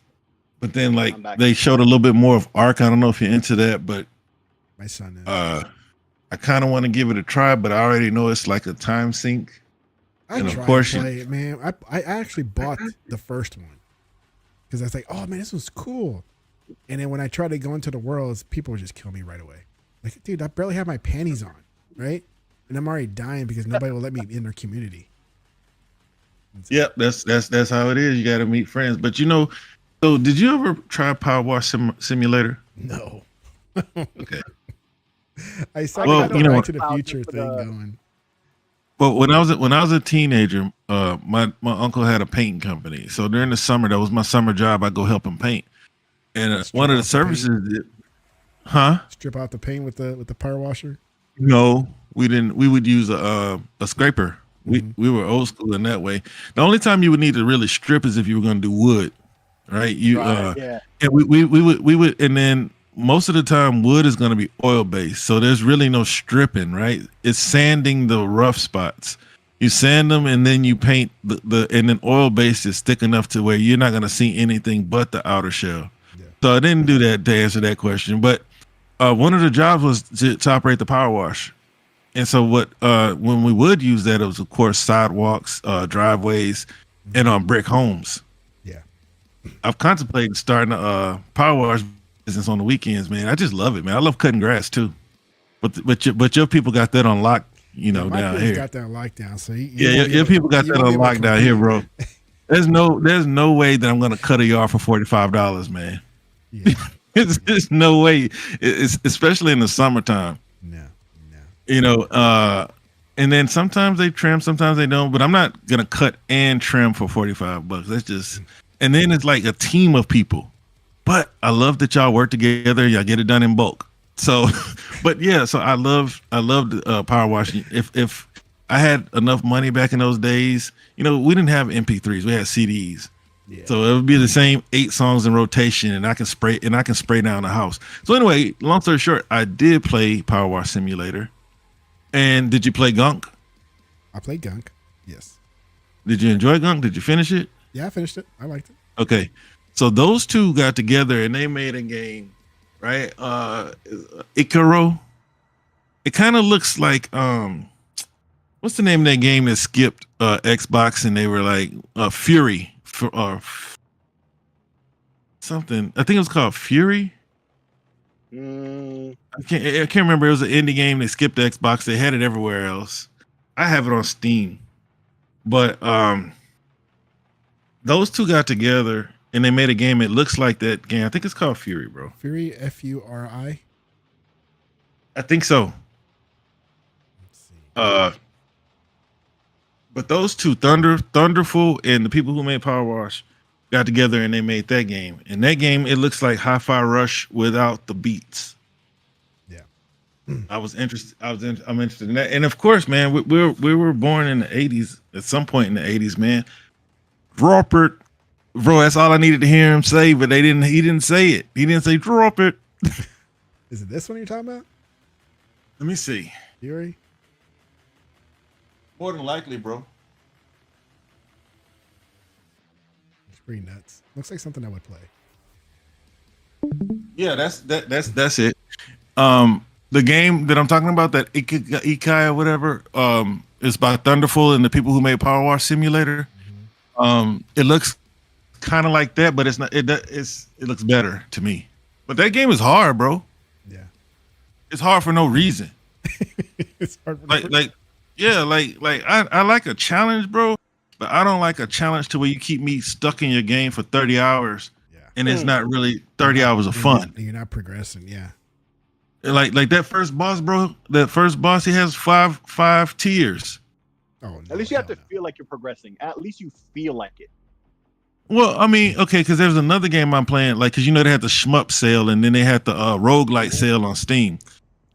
But then like I'm back. they showed a little bit more of Ark. I don't know if you're into that, but My son is. I kind of want to give it a try, but I already know it's like a time sink. I and of tried course to play it, man. I actually bought the first one because I was like, oh man, this was cool. And then when I tried to go into the worlds, people would just kill me right away. Like, dude, I barely have my panties on, right? And I'm already dying because nobody will let me in their community. Yep, that's how it is. You got to meet friends. But so did you ever try Power Wash Simulator? No. Okay. I saw Well, the Back to the Future thing going. Well, when I was a teenager, my uncle had a painting company. So during the summer, that was my summer job. I go help him paint. And one of the services, strip out the paint with the power washer. No, we didn't. We would use a scraper. We were old school in that way. The only time you would need to really strip is if you were going to do wood, right? And we would, and then most of the time wood is going to be oil based, so there's really no stripping, right? It's sanding the rough spots. You sand them and then you paint the and then oil based is thick enough to where you're not going to see anything but the outer shell. Yeah. So I didn't do that to answer that question, but one of the jobs was to operate the power wash. And so when we would use that, it was of course sidewalks, driveways, and on brick homes. Yeah, I've contemplated starting a power wash business on the weekends, man. I just love it, man. I love cutting grass too. But your people got that on lock, down here. Got that on lockdown. So your people got that on lock down here, bro. There's no way that I'm gonna cut a yard for $45, man. Yeah. There's no way. It's especially in the summertime. No. And then sometimes they trim, sometimes they don't. But I'm not gonna cut and trim for $45. That's just. And then it's like a team of people. But I love that y'all work together. Y'all get it done in bulk. So, but yeah. So I loved power washing. If I had enough money back in those days, we didn't have MP3s. We had CDs. Yeah. So it would be the same 8 songs in rotation, and I can spray down the house. So anyway, long story short, I did play Power Wash Simulator. And did you play Gunk? I played Gunk. Yes. Did you enjoy Gunk? Did you finish it? Yeah, I finished it. I liked it. Okay. So those two got together and they made a game, right? Icaro. It kind of looks like what's the name of that game that skipped Xbox and they were like Fury. Something. I think it was called Fury. I can't remember. It was an indie game. They skipped the Xbox. They had it everywhere else. I have it on Steam. But those two got together and they made a game. It looks like that game. I think it's called Fury, bro. Fury, Furi. I think so. Let's see. But those two, Thunderful, and the people who made Power Wash got together and they made that game. And that game, it looks like Hi-Fi Rush without the beats. Yeah, I'm interested in that. And of course, man, we were born in the '80s. At some point in the '80s, man, drop it, bro. That's all I needed to hear him say. But he didn't say it. He didn't say drop it. Is it this one you're talking about? Let me see. Fury. More than likely, bro. It's pretty nuts. Looks like something I would play. Yeah, that's it. The game that I'm talking about, that Ikai or whatever, is by Thunderful and the people who made Power Wash Simulator. It looks kind of like that, but it's not. It looks better to me. But that game is hard, bro. Yeah, it's hard for no reason. It's hard for I like a challenge, bro, but I don't like a challenge to where you keep me stuck in your game for 30 hours and it's not really 30 hours of fun. You're not progressing, yeah. Like that first boss, bro, he has five tiers. Oh, no, at least you have to feel like you're progressing. At least you feel like it. Well, I mean, okay, because there's another game I'm playing, because they had the shmup sale and then they had the roguelite sale on Steam.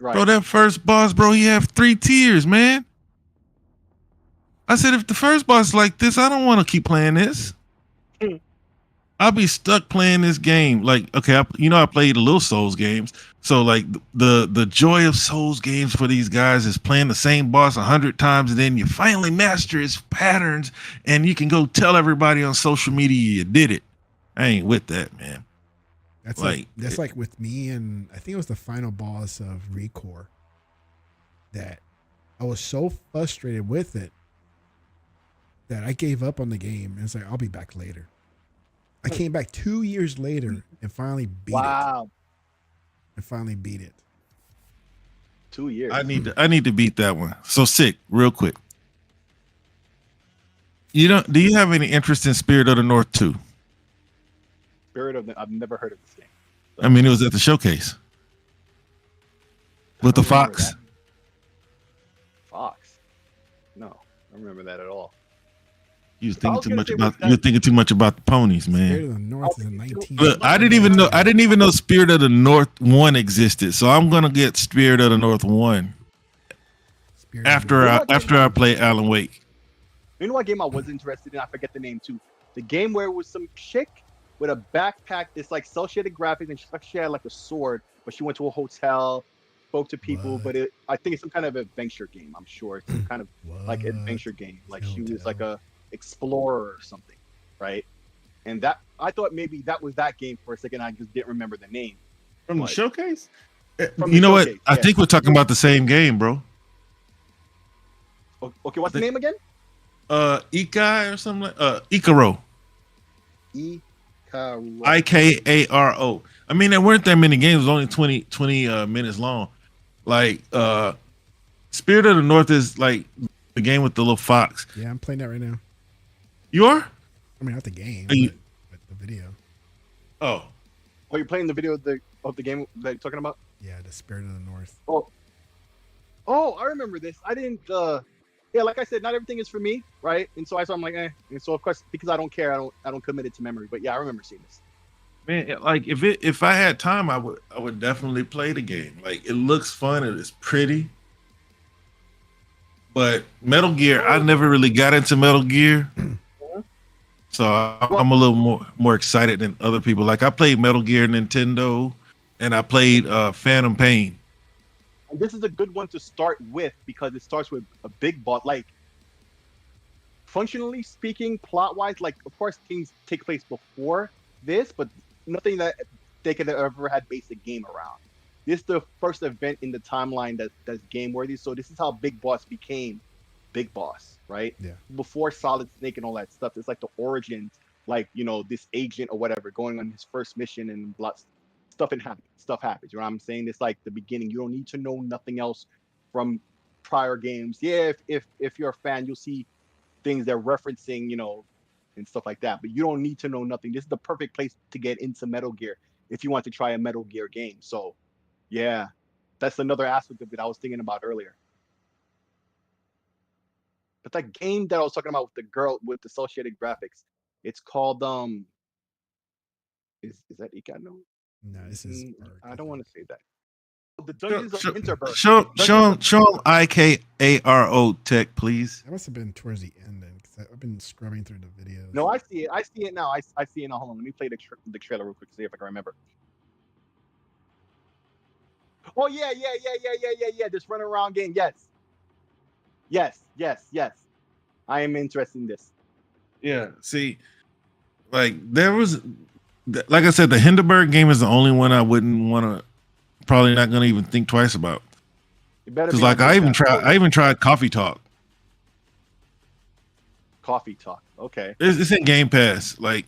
Right. Bro, that first boss, bro, he have 3 tiers, man. I said, if the first boss is like this, I don't want to keep playing this. I'll be stuck playing this game. Like, okay, I played a little Souls games. So like the joy of Souls games for these guys is playing the same boss 100 times and then you finally master his patterns and you can go tell everybody on social media you did it. I ain't with that, man. That's Like that's like with me, and I think it was the final boss of Recore that I was so frustrated with it that I gave up on the game and it's like I'll be back later. I came back 2 years later and finally beat it. Wow, And finally beat it. 2 years. I need to beat that one. So sick, real quick. Do you have any interest in Spirit of the North 2? Spirit of the, I've never heard of this game. I mean, it was at the showcase with the I don't remember fox. that. Fox? No, I don't remember that at all. You was I thinking was too gonna much say, about was that- you're thinking too much about the ponies, Spirit man. of the North is in 19. Look, I didn't even know Spirit of the North 1 existed. So I'm gonna get Spirit of the North 1 Spirit of the after I play Alan Wake. You know what game I was interested in? I forget the name too. The game where it was some chick with a backpack. It's like cel-shaded graphics, and she had like a sword, but she went to a hotel, spoke to people. What? But I think it's some kind of adventure game. I'm sure it's some kind of like What? adventure game. Like she was Telltale. like a explorer or something, right? And that I thought maybe that was that game for a second. I just didn't remember the name. From the What? showcase? From You the know what? showcase, I yeah. think we're talking about the same game, bro. Okay, what's the name again? Ikai or something like Ikaro. Ikaro. Ikaro. I mean, there weren't that many games, it was only 20 minutes long. Like Spirit of the North is like the game with the little fox. Yeah, I'm playing that right now. You are? I mean, not the game, Are you- but the video. Oh. Oh, you're playing the video of the game that you're talking about? Yeah, the Spirit of the North. Oh, I remember this. I didn't. Yeah, like I said, not everything is for me, right? And so I'm like, eh. And so of course, because I don't care, I don't commit it to memory. But yeah, I remember seeing this. Man, like if I had time, I would definitely play the game. Like it looks fun, it is pretty. But Metal Gear, I never really got into Metal Gear. So I'm a little more excited than other people. Like I played Metal Gear Nintendo and I played Phantom Pain. And this is a good one to start with because it starts with a big boss. Like functionally speaking, plot wise, like of course things take place before this, but nothing that they could have ever had basic game around. This is the first event in the timeline that's game worthy. So this is how Big Boss became Big Boss, right? Yeah. Before Solid Snake and all that stuff. It's like the origins, like this agent or whatever going on his first mission and stuff happens. You know what I'm saying? It's like the beginning. You don't need to know nothing else from prior games. Yeah, if you're a fan, you'll see things they're referencing, and stuff like that. But you don't need to know nothing. This is the perfect place to get into Metal Gear if you want to try a Metal Gear game. So, yeah, that's another aspect of it I was thinking about earlier. But that game that I was talking about with the girl with the cel-shaded graphics, it's called is that Ikano? No, this is. I don't want to say that. The Dungeons of Interburst. Show him Ikaro Tech, please. That must have been towards the end then, because I've been scrubbing through the videos. No, I see it. I see it now. I see it now. Hold on. Let me play the trailer real quick to see if I can remember. Oh yeah. This run around game. Yes. I am interested in this. Yeah. See, like there was, like I said, the Hindenburg game is the only one I wouldn't want to. Probably not going to even think twice about. Because like I even tried Coffee Talk. Coffee Talk. Okay. It's in Game Pass. Like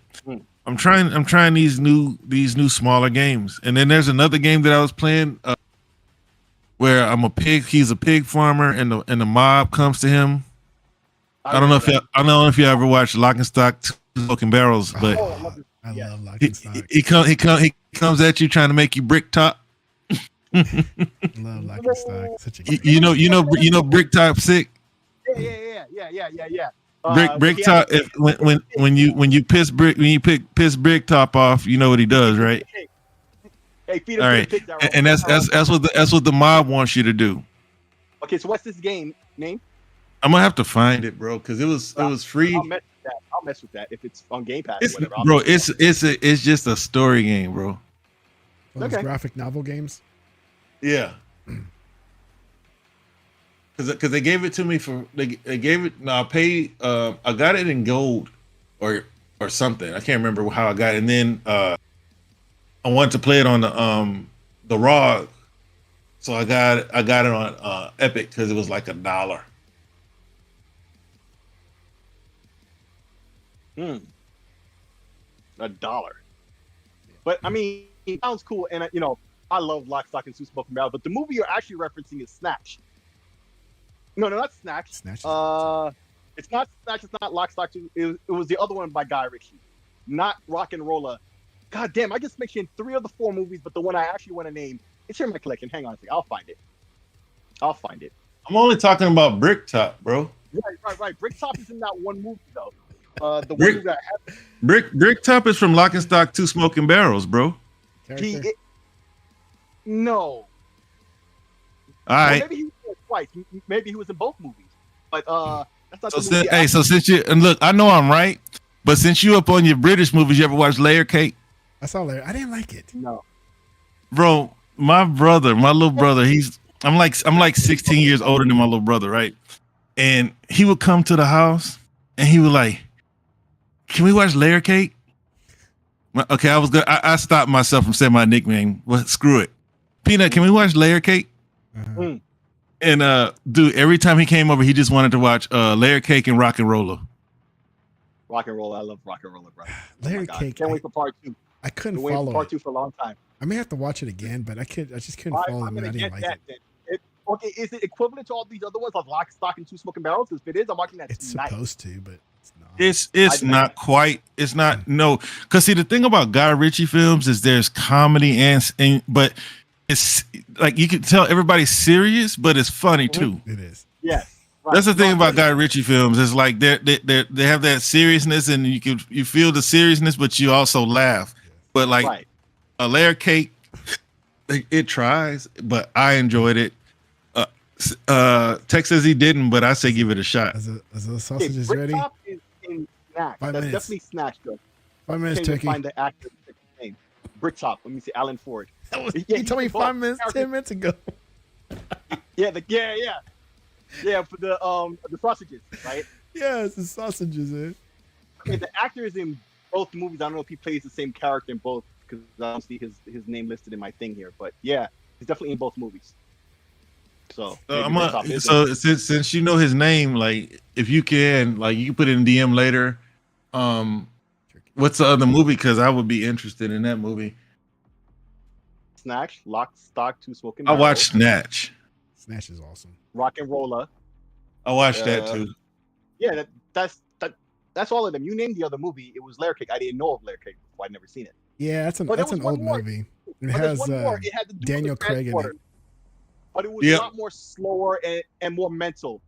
I'm trying these new smaller games. And then there's another game that I was playing where I'm a pig. He's a pig farmer, and the mob comes to him. I don't know if you ever watched Lock and Stock, Smoking Barrels, but I love Lock and Stock. he comes at you trying to make you brick top. Love Lock and Stock. Such a good You know brick top sick. Yeah. Brick top. When you piss brick top off, you know what he does, right? Hey, feed him All to the right, pigs, Daryl. and that's what the mob wants you to do. Okay, so what's this game name? I'm gonna have to find it, bro, because it was free. I'll mess with that if it's on Game Pass It's, or whatever. bro, it's just a story game, bro. Those Okay. graphic novel games. Yeah. Because they gave it to me they gave it. No, I paid. I got it in gold or something. I can't remember how I got it. And then I wanted to play it on the ROG, so I got it on Epic because it was like $1. $1. But I mean, it sounds cool, and you know, I love Lock, Stock, and Two Smoking Barrels. But the movie you're actually referencing is Snatch. No, not Snatch. Snatch. It's not Snatch. It's not Lock, Stock, Two. It was the other one by Guy Ritchie, not Rock and Roller. God damn, I just mentioned 3 of the 4 movies, but the one I actually want to name, it's here in my collection. Hang on a second, I'll find it. I'm only talking about Brick Top, bro. Right. Brick Top is in that one movie though. The one that Brick Top is from Lock and Stock, Two Smoking Barrels, bro. No. All right. Maybe he was there twice. Maybe he was in both movies. But that's not So the movie. so since you and look, I know I'm right, but since you up on your British movies, you ever watch Layer Cake? I saw Layer. I didn't like it. No. Bro, my little brother, I'm like 16 years older than my little brother, right? And he would come to the house and he would like, can we watch Layer Cake? Okay, I was good. I stopped myself from saying my nickname. Well, screw it. Peanut, can we watch Layer Cake? Uh-huh. And dude, every time he came over, he just wanted to watch Layer Cake and Rock and Roller. Rock and Roller. I love Rock and Roller, bro. Layer Cake. Can't wait for part 2. I couldn't Wait follow for part it. 2 for a long time. I may have to watch it again, but I just couldn't follow it. I didn't like it. Then. Okay, is it equivalent to all these other ones like Lock, Stock, and Two Smoking Barrels? Because if it is, I'm watching that It's tonight. supposed to, but it's not. It's not quite. It's not no. Because see, the thing about Guy Ritchie films is there's comedy and but it's like you can tell everybody's serious, but it's funny too. It is. Yes. Right. That's the thing about Guy Ritchie films. It's like they have that seriousness, and you feel the seriousness, but you also laugh. But like a Layer Cake, it tries, but I enjoyed it. Tech says he didn't, but I say give it a shot. As the sausage is Brick ready. Top is in Snatch. 5 That's minutes. definitely Snatch, though. 5 minutes, Can't even Turkey. find the actor's name. Brick Top. Let me see. Alan Ford. You told me 5 minutes, 10 minutes ago. Yeah, for the sausages, right? Yeah, it's the sausages, man. Okay, the actor is in both movies. I don't know if he plays the same character in both because I don't see his name listed in my thing here. But yeah, he's definitely in both movies. So, since you know his name, like if you can, like you can put it in DM later. What's the other movie? Because I would be interested in that movie. Snatch, Lock, Stock, Two Smoking I Barrels. watched Snatch. Snatch is awesome. Rock and Roller. I watched that too. Yeah, that's all of them. You named the other movie. It was Layer Cake. I didn't know of Layer Cake before. I'd never seen it. Yeah, that's an old movie. It has Daniel Craig in it. But it was a lot more slower and more mental.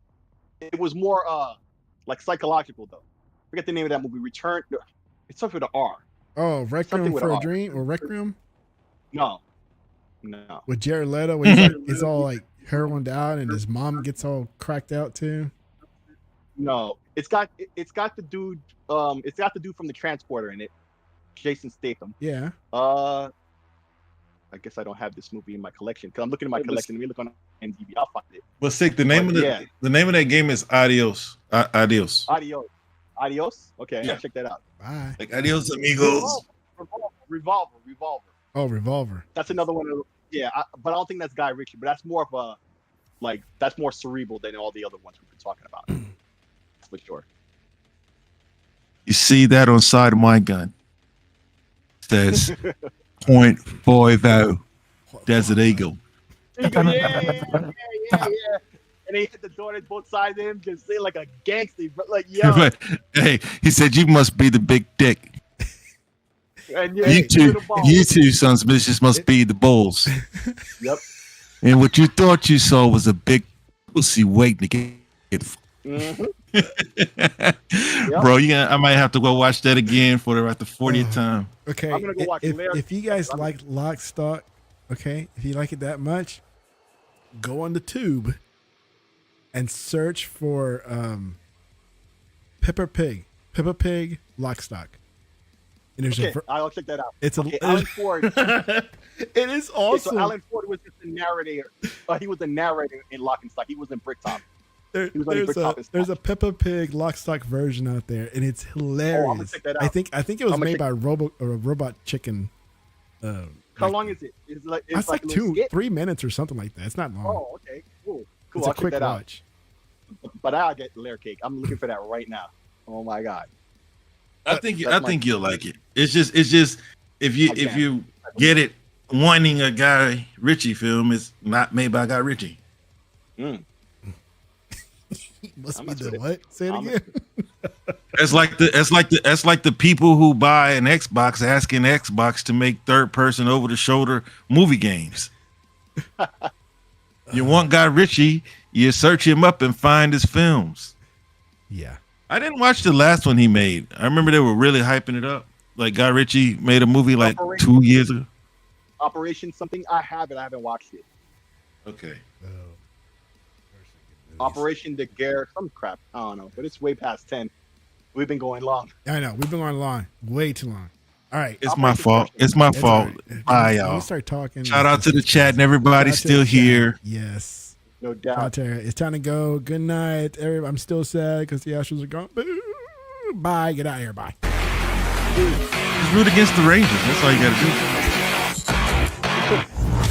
It was more like psychological though. Forget the name of that movie. Return. It's something with an R. Oh, Requiem with for an a R. Dream or Requiem No. with Jared Leto. When he's all like heroined out and his mom gets all cracked out too. No. It's got the dude. It's got the dude from the Transporter in it. Jason Statham. Yeah. I guess I don't have this movie in my collection because I'm looking at my collection. Let me look on IMDb. I'll find it. But sick. The name of that game is Adios. Adios. Adios. Okay, Yeah. I'll check that out. Bye. Like Adios, amigos. Revolver. Oh, Revolver. That's another one. Yeah, but I don't think that's Guy Ritchie. But that's more of that's more cerebral than all the other ones we've been talking about. For sure. You see that on side of my gun? It says .50 Desert Eagle. Yeah. And they hit the door at both sides of him, just say like a gangster, but like yo. Hey, he said you must be the big dick. And You two sons of bitches must be the bulls. Yep. And what you thought you saw was a big pussy waiting to get. Mm-hmm. Bro, I might have to go watch that again for the 40th time. Okay. I'm gonna go watch if you guys like Lock, Stock, okay, if you like it that much, go on the tube and search for Peppa Pig, Lock, Stock. And there's I'll check that out. It's Alan Ford. It is awesome. So Alan Ford was just the narrator. He was the narrator in Lock and Stock. He was in Brick Top. There's a Peppa Pig Lock, Stock version out there, and it's hilarious. I'm gonna check that out. I think it was made by Robot Chicken. How long is it? It's like It's like a little skit? 3 minutes or something like that. It's not long. Oh, okay, cool. It's I'll a check quick that out. watch. But I'll get layer cake. I'm looking for that right now. Oh my god. I think you'll like it. It's just if you get it wanting a Guy Ritchie film, it's not made by Guy Ritchie. Must be the what? Say it again. It's like the people who buy an Xbox asking Xbox to make third person over the shoulder movie games. You want Guy Ritchie, you search him up and find his films. Yeah. I didn't watch the last one he made. I remember they were really hyping it up. Like Guy Ritchie made a movie like 2 years ago. Operation something. I haven't watched it. Okay. Operation the Gare, some crap. I don't know, but it's way past 10. We've been going long. I know. We've been going long. Way too long. All right. It's my fault. It's my fault. Right. Bye, Let y'all. me start talking. Shout out to the chat and everybody still here. Yes. No doubt. It's time to go. Good night. I'm still sad because the Astros are gone. Bye. Get out of here. Bye. Just root against the Rangers. That's all you got to do.